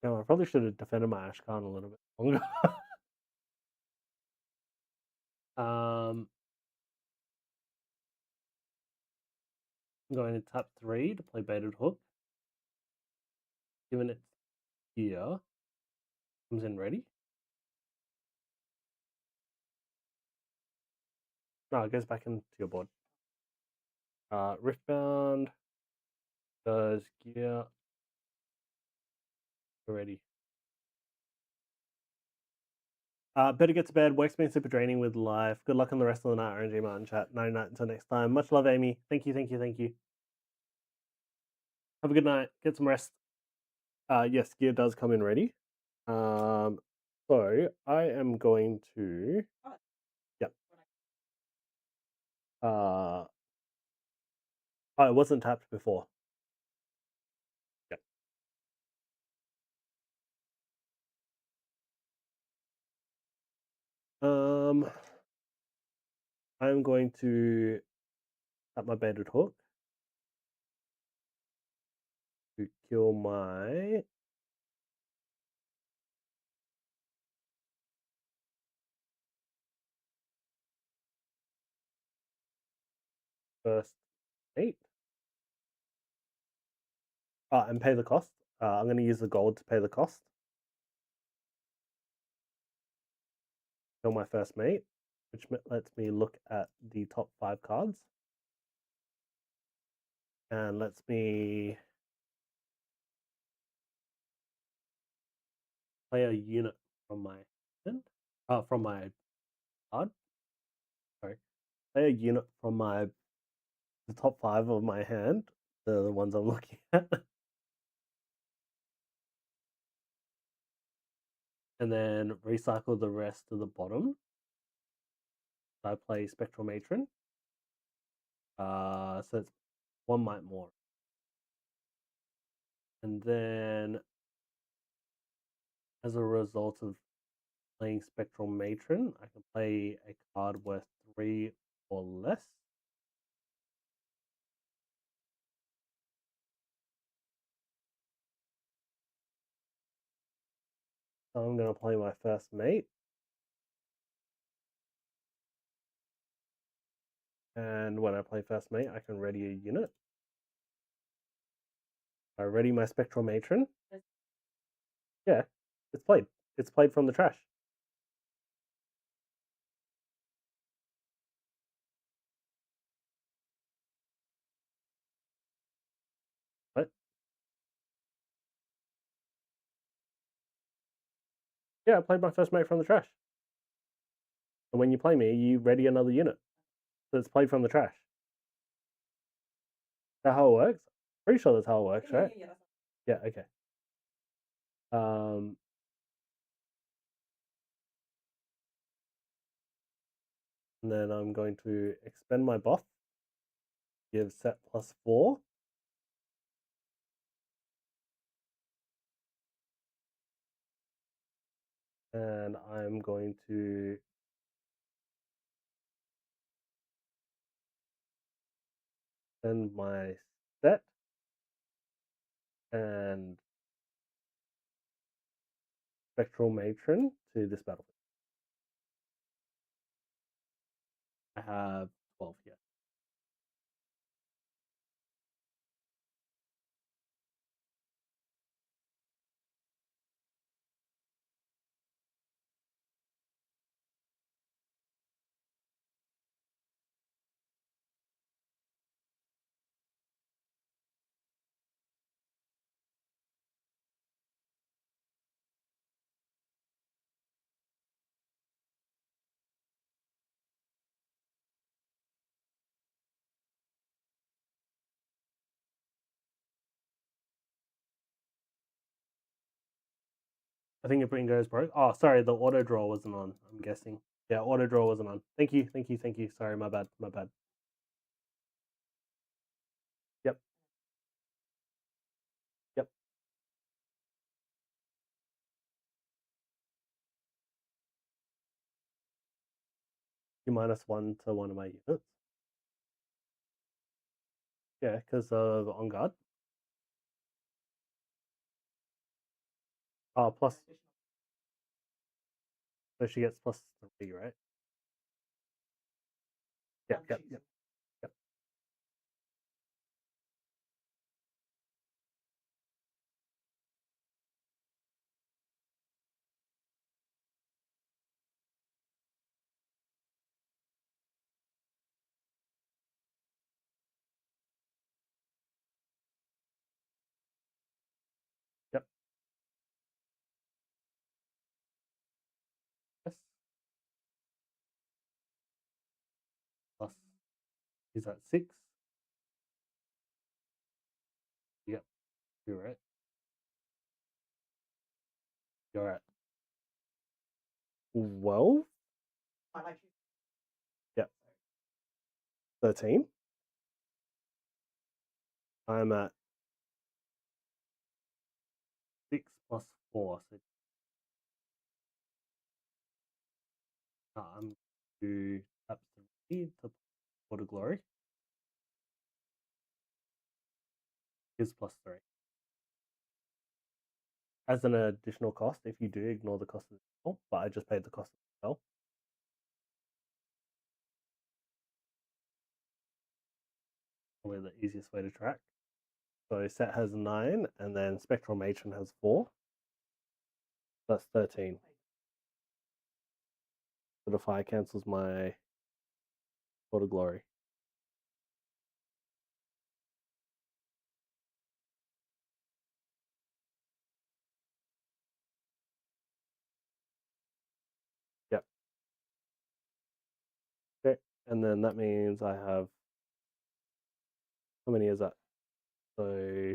No, I probably should have defended my Ashcan a little bit longer. I'm going to tap 3 to play Baited Hook. Given it's here, comes in ready. No, it goes back into your board. Riftbound does gear already. Better get to bed. Work's been super draining with life. Good luck on the rest of the night, RNG Martin chat. Night night until next time. Much love, Amy. Thank you, thank you, thank you. Have a good night. Get some rest. Yes, gear does come in ready. So I am going to. Yep. Oh, it wasn't tapped before. Yep. I'm going to tap my Baited Hook to kill my first 8. And pay the cost. I'm going to use the gold to pay the cost. Kill my first mate, which lets me look at the top 5 cards. And lets me play a unit from my hand. From my card. Sorry. Play a unit from the top 5 of my hand. The ones I'm looking at. And then recycle the rest to the bottom. I play Spectral Matron. So it's 1 might more. And then, as a result of playing Spectral Matron, I can play a card worth 3 or less. So I'm going to play my first mate. And when I play first mate, I can ready a unit. I ready my Spectral Matron. Yeah, it's played. It's played from the trash. What? Yeah, I played my first mate from the trash. And when you play me, you ready another unit. So it's played from the trash. Is that how it works? Pretty sure that's how it works, right? Yeah, okay. And then I'm going to expend my buff. Give set +4. And I'm going to send my set and Spectral Matron to this battlefield. I have 12 here. I think your brain goes broke. Oh, sorry, the auto draw wasn't on, I'm guessing. Yeah, auto draw wasn't on. Thank you, thank you, thank you. Sorry, my bad, my bad. Yep. Yep. You -1 to one of my units. Yeah, because of On Guard. Oh, plus. So she gets +3, right? Yep. Yep. Yes. Plus. Is that 6? Yep. You're right. You're right. 12? Yep. 13. I'm at 6 plus 4. So I'm to tap 3 to for the glory. Is +3. As an additional cost, if you do ignore the cost of the spell, but I just paid the cost of the spell. Probably the easiest way to track. So set has 9, and then Spectral Matron has 4. That's 13. So the fire cancels my Sword of Glory. Yep. Okay. And then that means I have, how many is that? So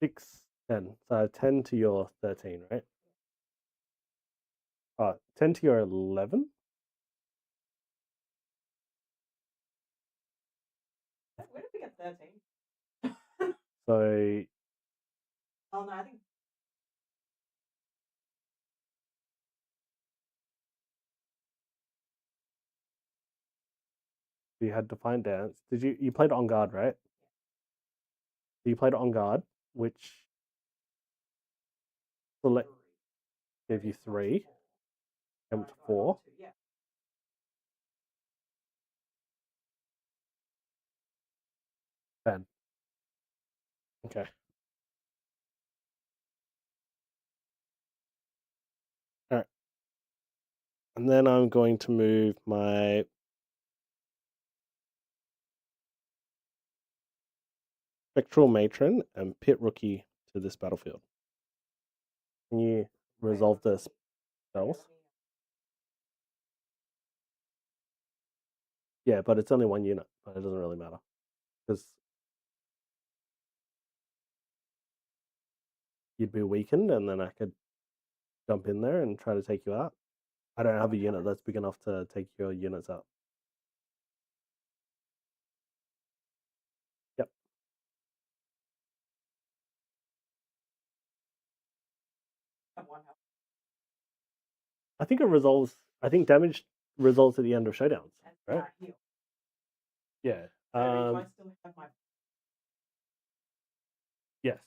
6, 10. So I have 10 to your 13, right? 10 to your 11? Where did we get 13? So Oh no, I think you had Defiant Dance. You played On Guard, right? So you played On Guard, which select gave you 3, and 4. Yeah. 10. Okay. All right. And then I'm going to move my Spectral Matron and Pit Rookie to this battlefield. Can you resolve the spells? Yeah, but it's only 1 unit, but it doesn't really matter. Because you'd be weakened, and then I could jump in there and try to take you out. I don't have a unit that's big enough to take your units out. Yep. I think it resolves. I think damage resolves at the end of showdowns, right? Yeah. I still have my Yes.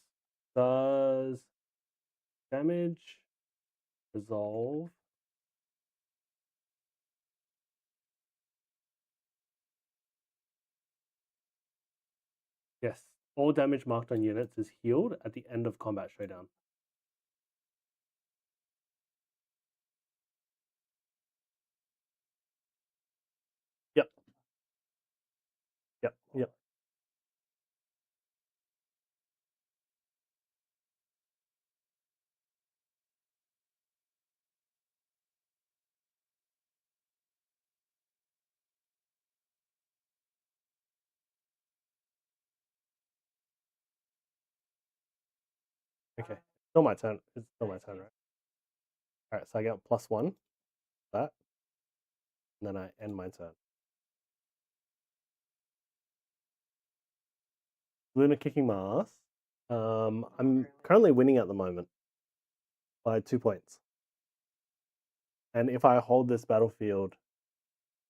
Does damage resolve? Yes. All damage marked on units is healed at the end of combat showdown. Yep. Yep. Okay. Still my turn. It's still my turn, right? All right. So I get +1. That. And then I end my turn. Luna kicking my ass. I'm currently winning at the moment by 2 points. And if I hold this battlefield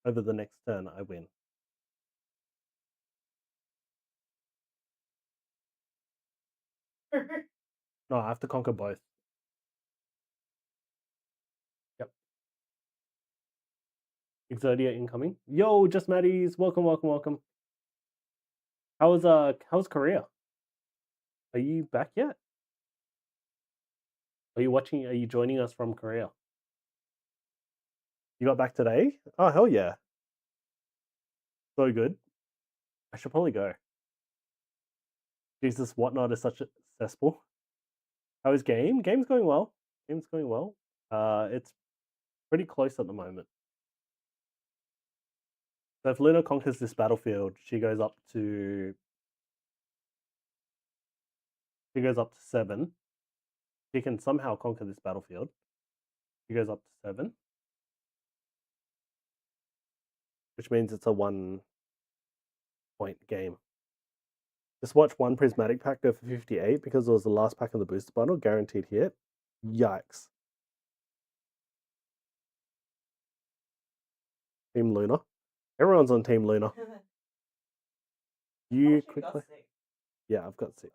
over the next turn, I win. No, I have to conquer both. Exodia incoming. Yo, just Maddies. Welcome, welcome, welcome. How's Korea? Are you back yet? Are you joining us from Korea? You got back today? Oh, hell yeah. So good. I should probably go. Jesus, Whatnot is such a cesspool. How is game? Game's going well. Game's going well. It's pretty close at the moment. So if Luna conquers this battlefield, she goes up to 7. She can somehow conquer this battlefield. She goes up to 7. Which means it's a 1-point game. Just watch one prismatic pack go for 58 because it was the last pack of the booster bundle, guaranteed hit. Yikes. Team Luna. Everyone's on Team Luna. You quickly. Yeah, I've got 6.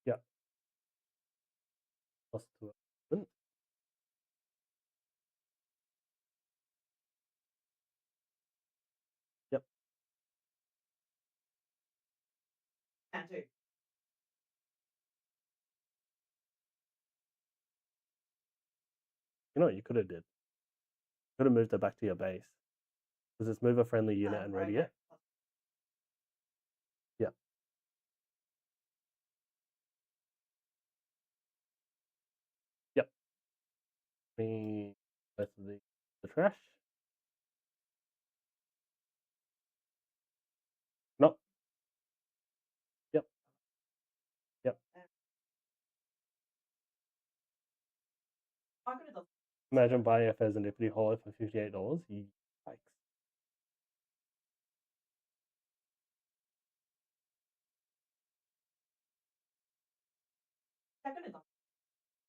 Yeah. Plus 2. Yep. Can do. You know what you could have did? Could have moved her back to your base. Because it's move a friendly unit and ready it. Yeah. Yep. Me both of the trash. Nope. Yep. Yep. Imagine buying a Pheasantipity Hollow for $58. Yikes.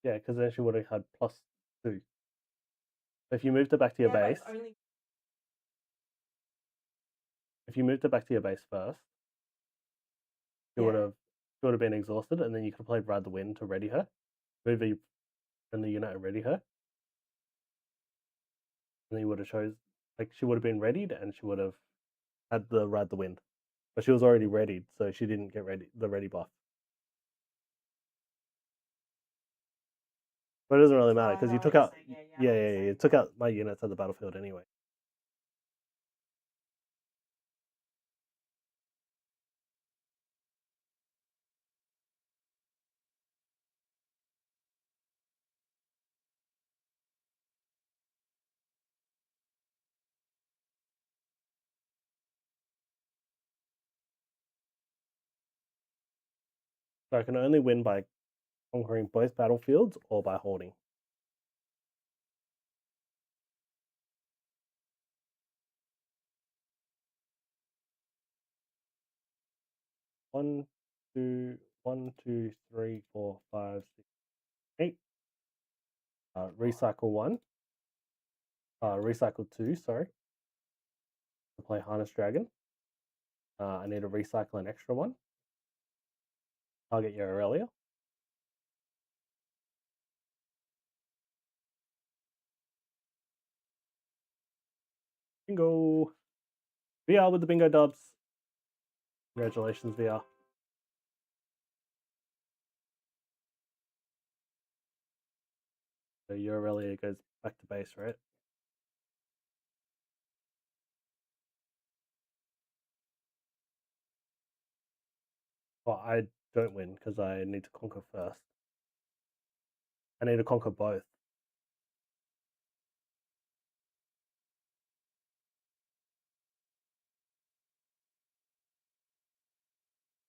Yeah, because then she would have had +2. If you moved her back to your base, if you moved her back to your base first, she would have been exhausted, and then you could have played Ride the Wind to ready her, move her in the unit and ready her, and then you would have she would have been readied, and she would have had the Ride the Wind, but she was already readied, so she didn't get the ready buff. But it doesn't really matter because you took out you took out my units at the battlefield anyway. So I can only win by conquering both battlefields or by holding. One, two, 3, 4, 5, 6, 8. Recycle 1. Recycle 2, sorry. To play Harness Dragon. I need to recycle an extra one. Target your Aurelia. Bingo! VR with the bingo dubs. Congratulations, VR. So your Aurelia goes back to base, right? Well, I don't win because I need to conquer first. I need to conquer both.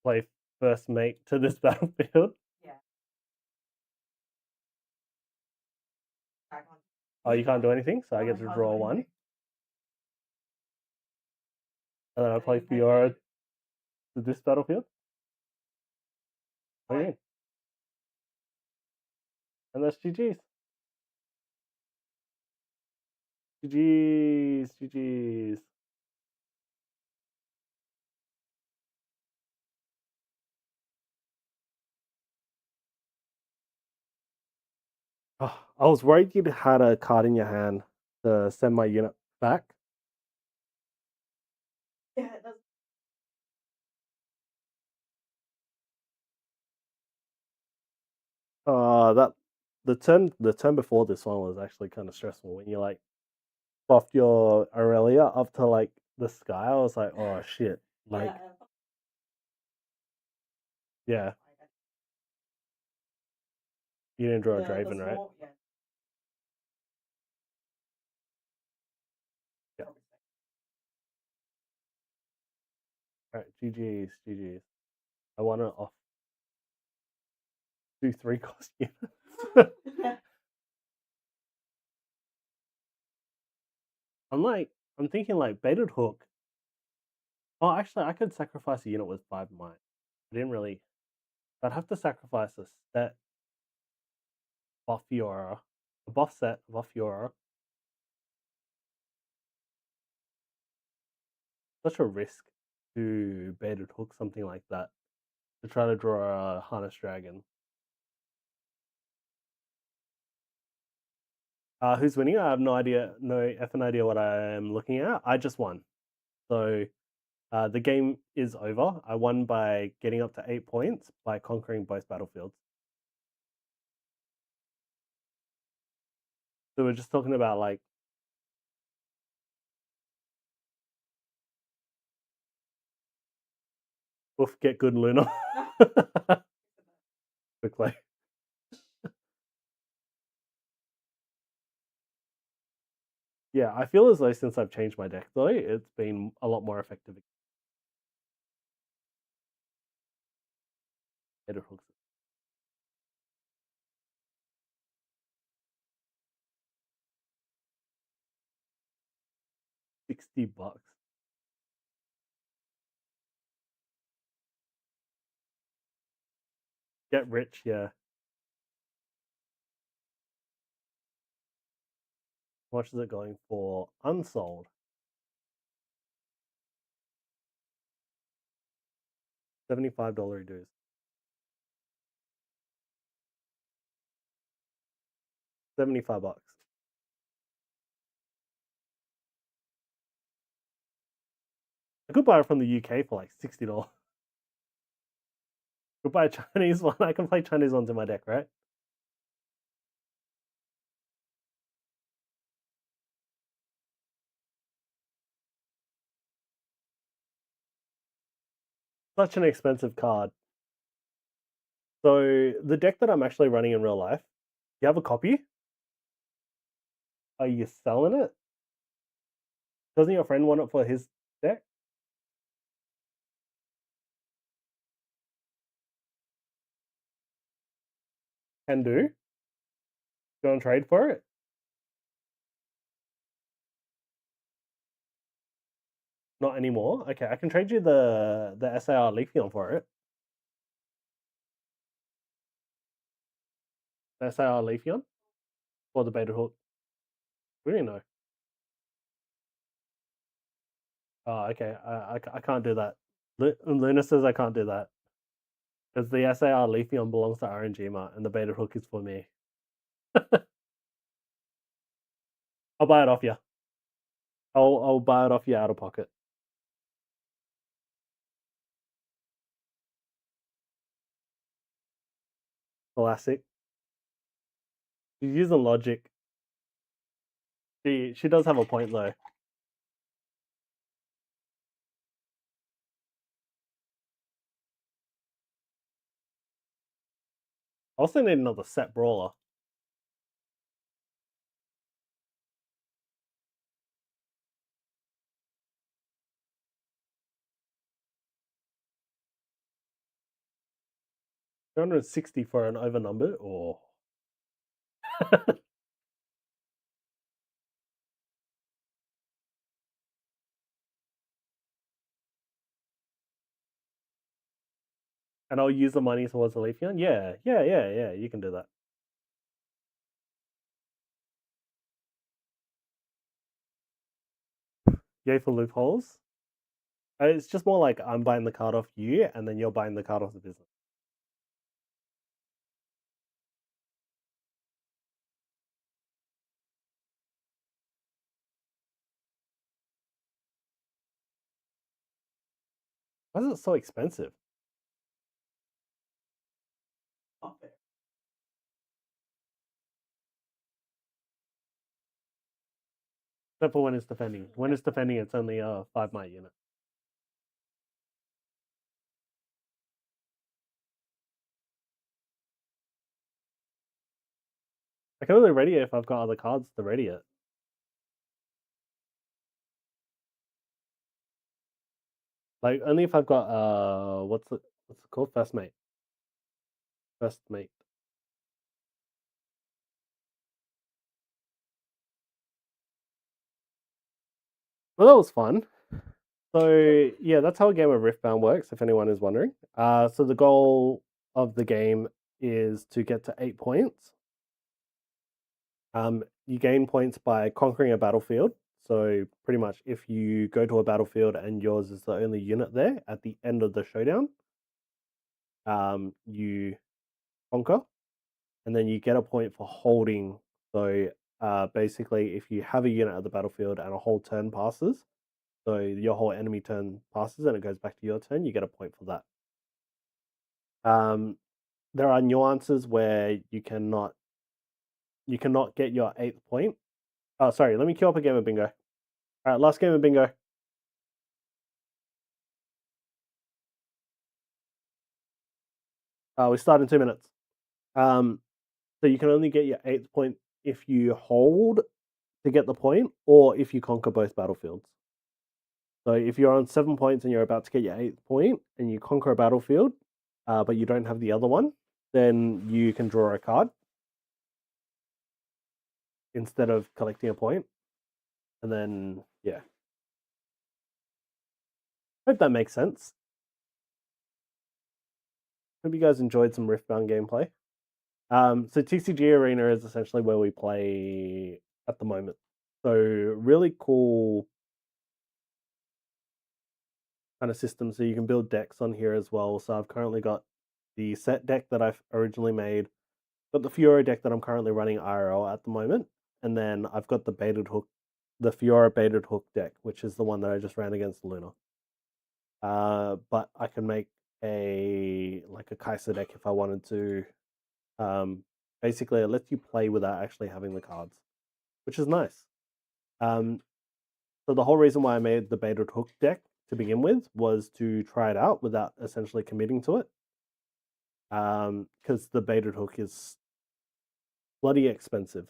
Play first mate to this battlefield. Yeah. Oh, you can't do anything, so I get to draw 1. And then I play Fiora to this battlefield. What do you mean? And that's GG's. GG's. GG's. I was worried you had a card in your hand to send my unit back. Yeah, it does. That the turn before this one was actually kind of stressful when you like buffed your Aurelia up to like the sky. I was like, oh shit. Like, yeah, you didn't draw a Draven, right? Yeah. Yeah. Alright, GG's. I want to off 2-3 cost units. I'm thinking like baited hook. Oh, actually, I could sacrifice a unit with 5 might. I didn't really. I'd have to sacrifice a set buff Fiora, a buff set buff Fiora. Such a risk to baited hook something like that to try to draw a harness dragon. Who's winning? I have no idea, no effing idea what I am looking at. I just won, so the game is over. I won by getting up to 8 points by conquering both battlefields. So we're just talking about like woof, get good Luna. Quickly. Yeah, I feel as though since I've changed my deck though, it's been a lot more effective. Baited hooks. $60. Get rich, yeah. How much is it going for unsold? $75 dues. $75. I could buy it from the UK for like $60. Could buy a Chinese one. I can play Chinese ones in my deck, right? Such an expensive card. So the deck that I'm actually running in real life, you have a copy? Are you selling it? Doesn't your friend want it for his deck? Can do. You want to trade for it? Not anymore. Okay, I can trade you the SAR Leafeon for it. The SAR Leafeon or the beta hook. We don't know. Oh, okay. I can't do that. Luna says I can't do that because the SAR Leafeon belongs to RNGesus and the beta hook is for me. I'll buy it off you. I'll buy it off you out of pocket. Classic. She's using logic. She does have a point though. I also need another set brawler. $260 for an overnumber, or and I'll use the money towards the Leafeon. Yeah. You can do that. Yay for loopholes. It's just more like I'm buying the card off you, and then you're buying the card off the business. Why is it so expensive? Not fair. Except for when it's defending. When it's defending, it's only a 5 might unit. I can only ready it if I've got other cards to ready it. Like only if I've got what's it called? First mate. First mate. Well, that was fun. So yeah, that's how a game of Riftbound works. If anyone is wondering, so the goal of the game is to get to 8 points. You gain points by conquering a battlefield. So pretty much, if you go to a battlefield and yours is the only unit there at the end of the showdown, you conquer, and then you get a point for holding. So basically, if you have a unit at the battlefield and a whole turn passes, so your whole enemy turn passes and it goes back to your turn, you get a point for that. There are nuances where you cannot get your 8th point. Oh, sorry. Let me queue up a game of bingo. All right, last game of bingo. We start in 2 minutes. So you can only get your 8th point if you hold to get the point, or if you conquer both battlefields. So if you're on 7 points and you're about to get your 8th point and you conquer a battlefield, but you don't have the other one, then you can draw a card instead of collecting a point. And then, yeah. Hope that makes sense. Hope you guys enjoyed some Riftbound gameplay. So TCG Arena is essentially where we play at the moment. So really cool kind of system. So you can build decks on here as well. So I've currently got the set deck that I've originally made, got the Fiora deck that I'm currently running IRL at the moment, and then I've got the Fiora baited hook deck, which is the one that I just ran against Luna. But I can make a Kaiser deck if I wanted to. Basically, it lets you play without actually having the cards, which is nice. So the whole reason why I made the baited hook deck to begin with was to try it out without essentially committing to it. Because the baited hook is bloody expensive.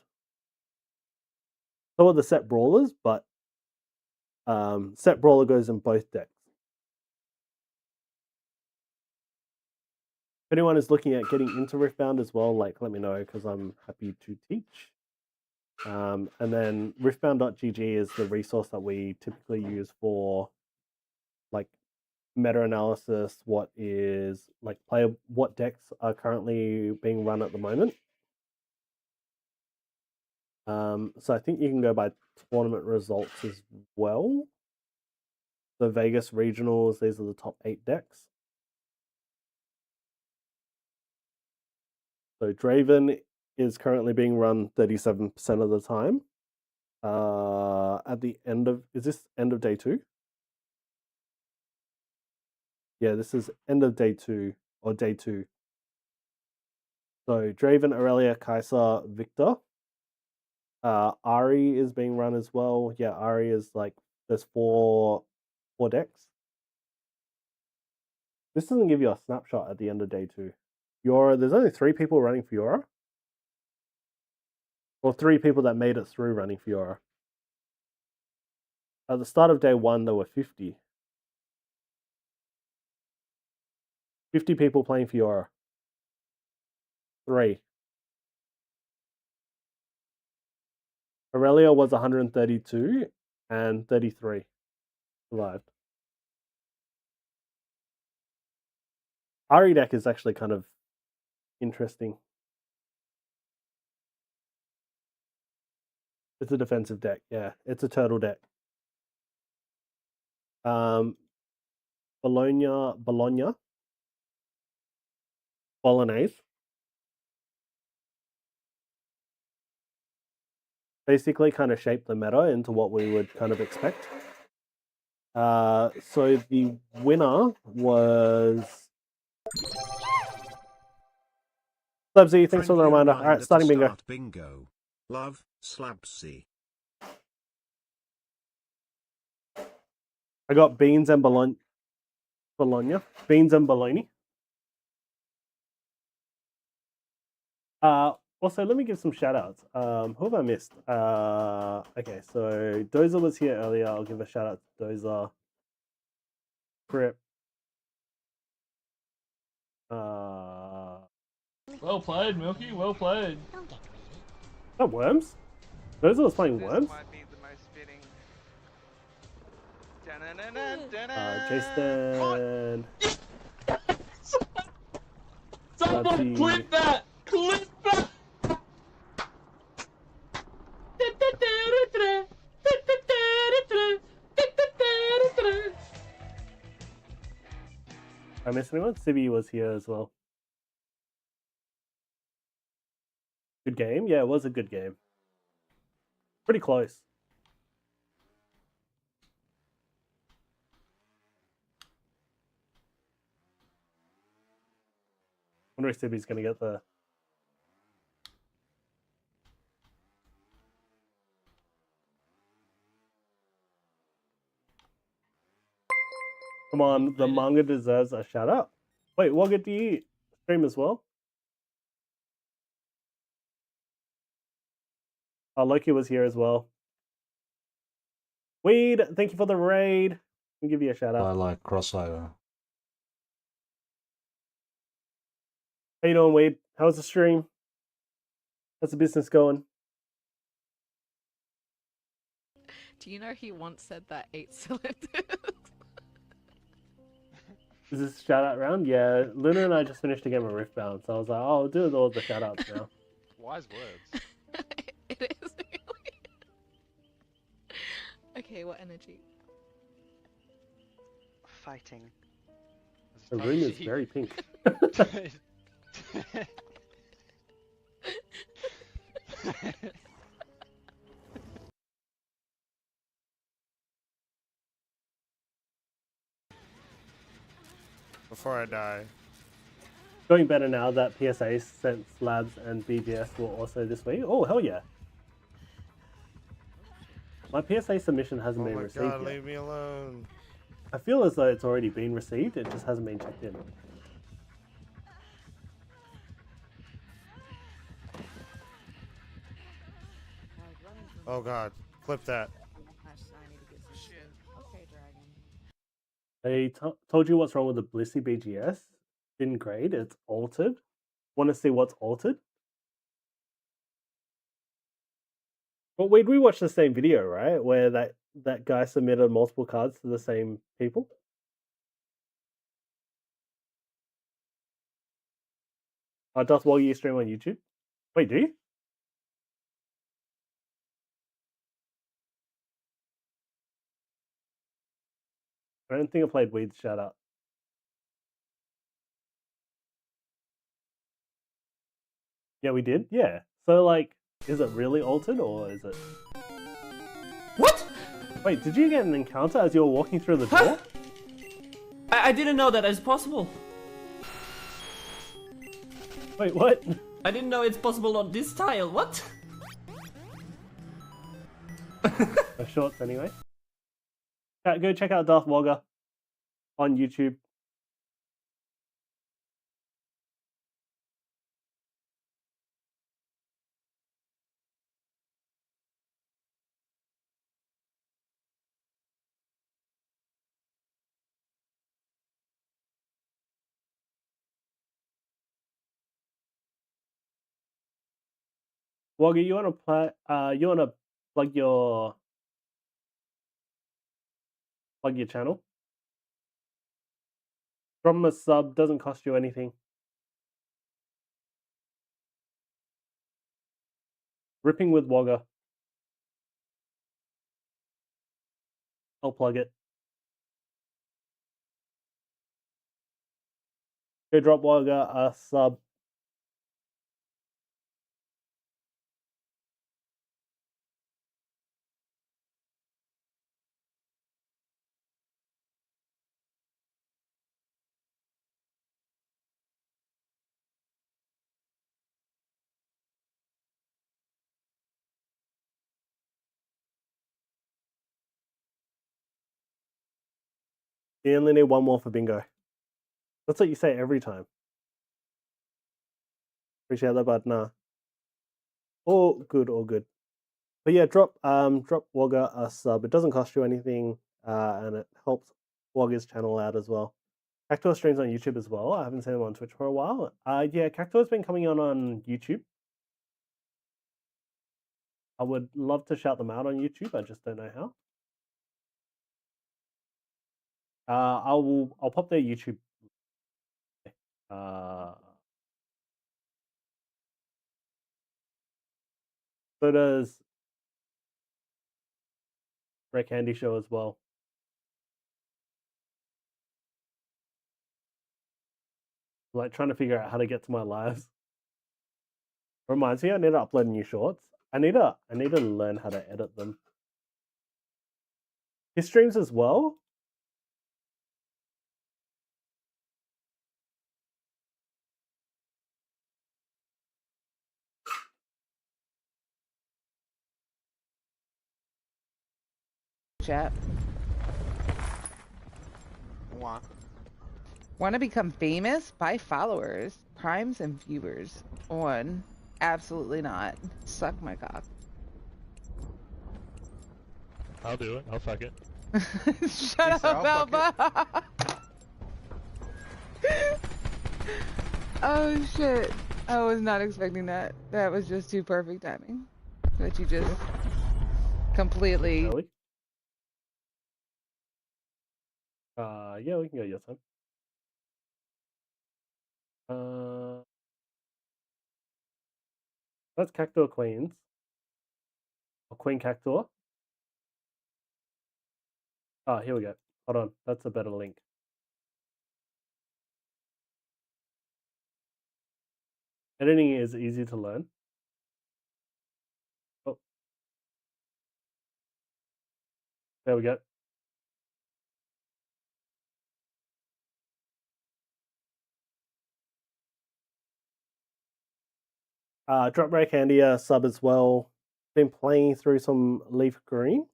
So are the set brawlers, but set brawler goes in both decks. If anyone is looking at getting into Riftbound as well, let me know because I'm happy to teach. And then riftbound.gg is the resource that we typically use for meta-analysis, what decks are currently being run at the moment. So I think you can go by tournament results as well. The Vegas regionals, these are the top 8 decks. So Draven is currently being run 37% of the time. At the end of, is this end of day 2? Yeah, this is end of day 2 or day 2. So Draven, Aurelia, Kaiser, Victor. Ari is being run as well. Yeah, Ari is there's four decks. This doesn't give you a snapshot at the end of day 2. There's only 3 people running Fiora. Or 3 people that made it through running Fiora. At the start of day 1, there were 50. 50 people playing Fiora. 3. Aurelia was 132 and 33 survived. Ari deck is actually kind of interesting. It's a defensive deck, yeah. It's a turtle deck. Bologna, Bolognese. Basically kind of shaped the meta into what we would kind of expect. So the winner was Slabsy. Thanks for the Friendly reminder. All right, reminder to starting bingo. start bingo. Love, Slabsy. I got beans and bologna. Beans and bologna. Also, let me give some shout outs. Who have I missed? Okay, so Dozer was here earlier. I'll give a shout out to Dozer. Crip. Well played, Milky. Well played. Oh, Worms? Dozer was playing Worms? This might be the most fitting. Jason. Someone clip that! Clip that! I missed anyone? Sibby was here as well. Good game? Yeah, it was a good game. Pretty close. I wonder if Sibby's going to get the... Come on, the manga deserves a shout out. Wait, Wogga, do you stream as well? Loki was here as well. Weed, thank you for the raid. I'll give you a shout out. I like crossover. How you doing, Weed? How's the stream? How's the business going? Do you know he once said that 8 cylinders? Is this a shout out round? Yeah, Luna and I just finished a game of Riftbound, so I was like, oh, I'll do all the shout outs now. Wise words. It is really. Okay, what energy? Fighting. The room is very pink. Before I die. Going better now that PSA sent Slabs and BGS were also this week. Oh, hell yeah. My PSA submission hasn't been received Oh my god, yet. leave me alone. I feel as though it's already been received, it just hasn't been checked in. Oh god, clip that. I told you what's wrong with the Blissey BGS. Didn't grade, it's altered. Want to see what's altered? Well, we watched the same video, right? Where that guy submitted multiple cards to the same people. Doth Woggy you stream on YouTube? Wait, do you? I don't think I played Weed's shout out. Yeah, we did? Yeah. So, like, is it really altered or is it... What? Wait, did you get an encounter as you were walking through the door? I didn't know that is possible. Wait, what? I didn't know it's possible on this tile. What? Shorts anyway. Go check out Darth Wogger on YouTube. Wogger, you wanna plug your channel? Drop him a sub, doesn't cost you anything. Ripping with Wogger. I'll plug it. Go drop Wogger a sub. You only need one more for bingo. That's what you say every time. Appreciate that, but nah. All good, all good. But yeah, drop Wogger a sub. It doesn't cost you anything, and it helps Wogger's channel out as well. Cactor streams on YouTube as well. I haven't seen him on Twitch for a while. Yeah, Cactor's been coming on YouTube. I would love to shout them out on YouTube. I just don't know how. I'll pop their YouTube. So does Red Candy Show as well. Like trying to figure out how to get to my lives. Reminds me, I need to upload new shorts. I need to learn how to edit them. His streams as well. Chat. What? Want to become famous? Buy followers, primes, and viewers. On. Absolutely not. Suck my cock. I'll do it. I'll fuck it. Shut up, Alba! Oh shit. I was not expecting that. That was just too perfect timing. That you just completely... Really? Yeah, we can go your time. That's Cactor Queens. Or Queen Cactor. Here we go. Hold on. That's a better link. Editing is easy to learn. Oh. There we go. Drop Ray Candy a sub as well. Been playing through some Leaf Green.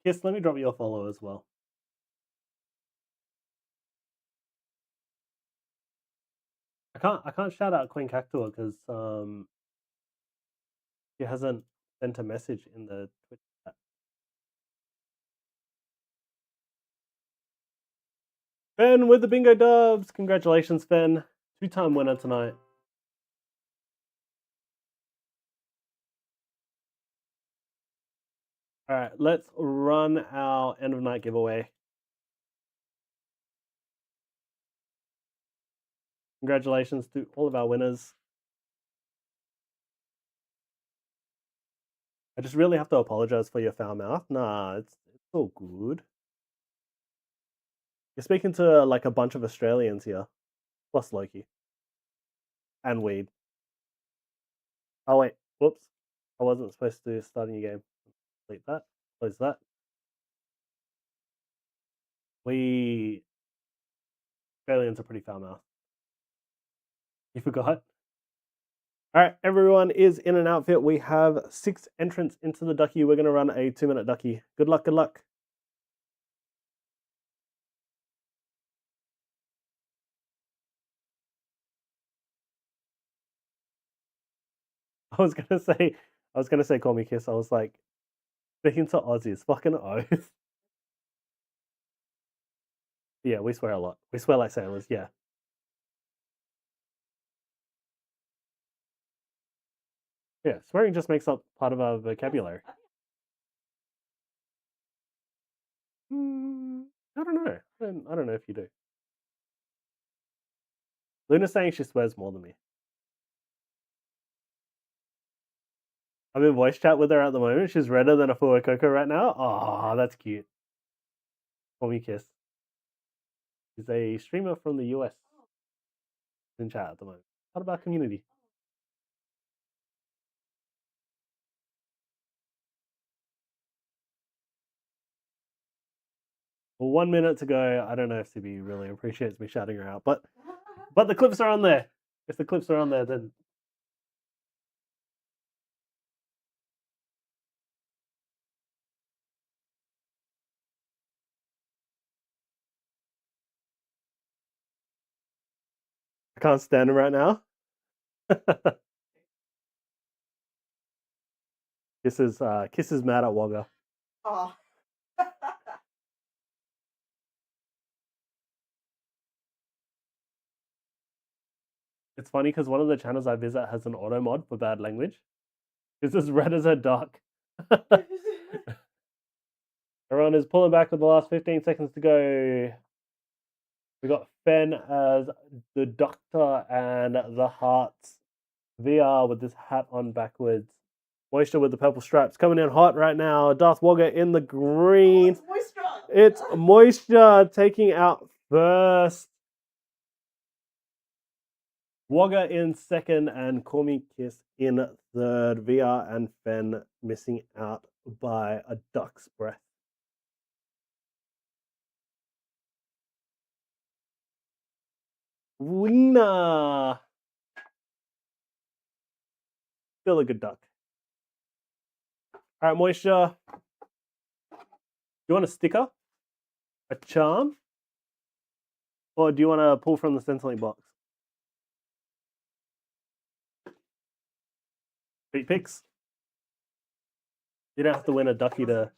Kiss, let me drop you a follow as well. I can't shout out Queen Cactor because she hasn't sent a message in the Twitch chat. Ben with the bingo dubs. Congratulations, Ben. 2-time winner tonight. All right, let's run our end of night giveaway. Congratulations to all of our winners. I just really have to apologize for your foul mouth. Nah, it's all good. You're speaking to like a bunch of Australians here, plus Loki and weed. Oh wait, whoops! I wasn't supposed to start a new game. Delete that. Close that. We Australians are pretty foul mouth. You forgot? Alright, everyone is in an outfit. We have 6 entrants into the ducky. We're going to run a 2-minute ducky. Good luck, good luck. I was gonna say call me Kiss. I was like, speaking to Aussies, fucking oath. Yeah, we swear a lot. We swear like sailors, yeah. Yeah, swearing just makes up part of our vocabulary. I don't know. I don't know if you do. Luna's saying she swears more than me. I'm in voice chat with her at the moment. She's redder than a Fuwa Coco right now. Oh, that's cute. Call me Kiss. She's a streamer from the US. In chat at the moment. Part of our community. Well, 1 minute to go. I don't know if CB really appreciates me shouting her out, but the clips are on there. If the clips are on there, then I can't stand him right now. Kiss is mad at Wogger. Oh. It's funny because one of the channels I visit has an auto mod for bad language. It's as red as a duck. Everyone is pulling back with the last 15 seconds to go. We got Fen as the Doctor and the Hearts VR with this hat on backwards. Moisture with the purple stripes coming in hot right now. Darth Wogger in the green. Oh, it's Moisture. It's Moisture taking out first. Wogger in second and Call Me Kiss in third. VR and Fen missing out by a duck's breath. Wiener. Still a good duck. All right, Moisture. You want a sticker? A charm? Or do you want to pull from the Centrelink box? Beat picks? You don't have to win a ducky to...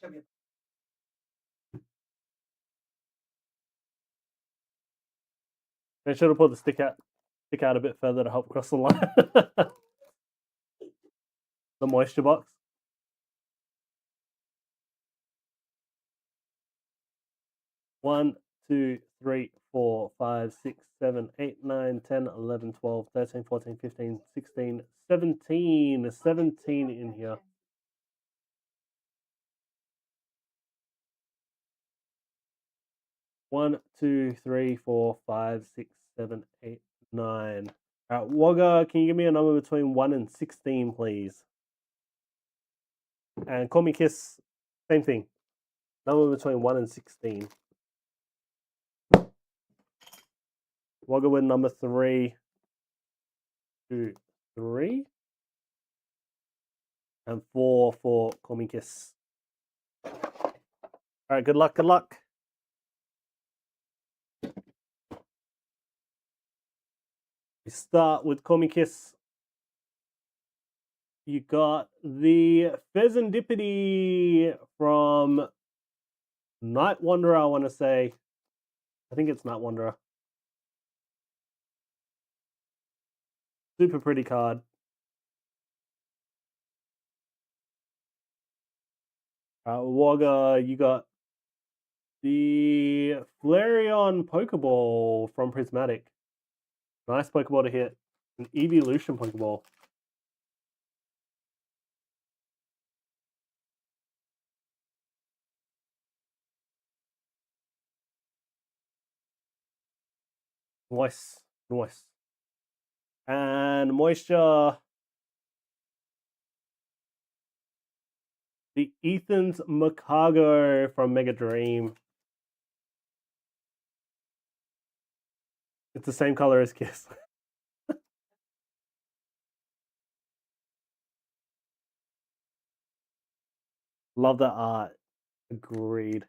I should have pulled the stick out a bit further to help cross the line. The Moisture box. One, 2, 3, 4, 5, 6, 7, 8, 9, 10, 11, 12, 13, 14, 15, 16, 17. 17 in here. One, 2, 3, 4, 5, 6, 7, 8, 9. All right, Wogger, can you give me a number between 1 and 16, please? And Call Me Kiss, same thing. Number between 1 and 16. Wogger with number 3, 2, 3. And 4 for Call Me Kiss. All right, good luck, good luck. We start with Call Me Kiss. You got the Pheasantipity from Night Wanderer, I want to say. I think it's Night Wanderer. Super pretty card. Wogger, you got the Flareon Pokeball from Prismatic. Nice Pokeball to hit. An Evolution Pokeball. Nice. Nice. And Moisture. The Ethan's Macago from Mega Dream. It's the same color as Kiss. Love the art. Agreed.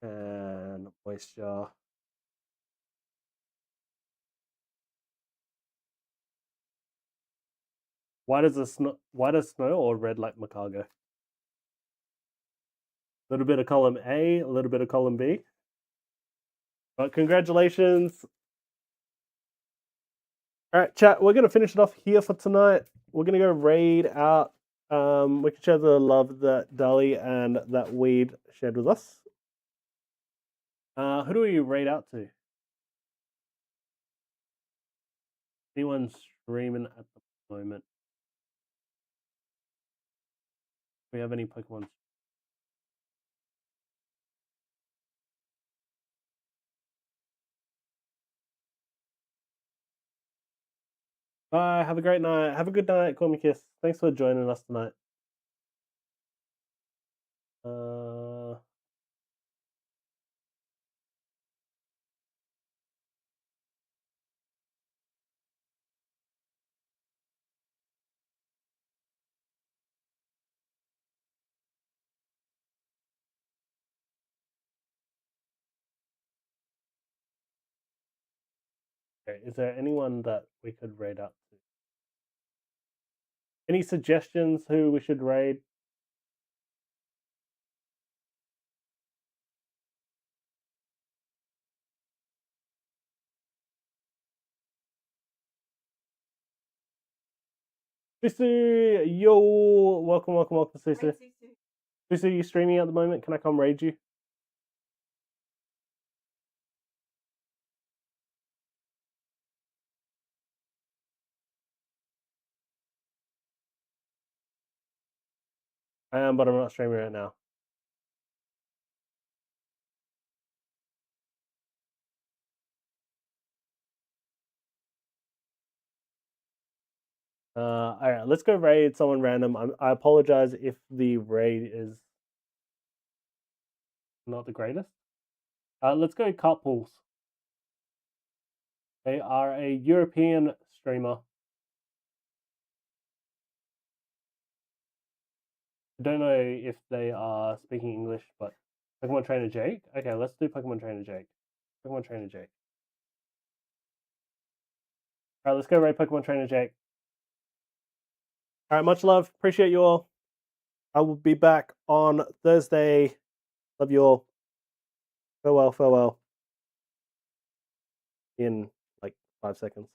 And Moisture. White as snow or red like Macago? A little bit of column A, a little bit of column B. But congratulations. All right, chat, we're going to finish it off here for tonight. We're going to go raid out. We can share the love that Dali and that Weed shared with us. Who do we raid out to? Anyone streaming at the moment? Do we have any Pokemon? Bye. Have a great night. Have a good night, Call Me Kiss. Thanks for joining us tonight. Okay, is there anyone that we could raid up to? Any suggestions who we should raid? Susu, yo, welcome, Susu. Susu, you streaming at the moment? Can I come raid you? I am, but I'm not streaming right now. All right, let's go raid someone random. I apologize if the raid is not the greatest. Let's go couples. They are a European streamer. I don't know if they are speaking English, but Pokemon Trainer Jake. Okay, let's do Pokemon Trainer Jake. Pokemon Trainer Jake. All right, let's go raid Pokemon Trainer Jake. All right, much love. Appreciate you all. I will be back on Thursday. Love you all. Farewell, farewell. In like 5 seconds.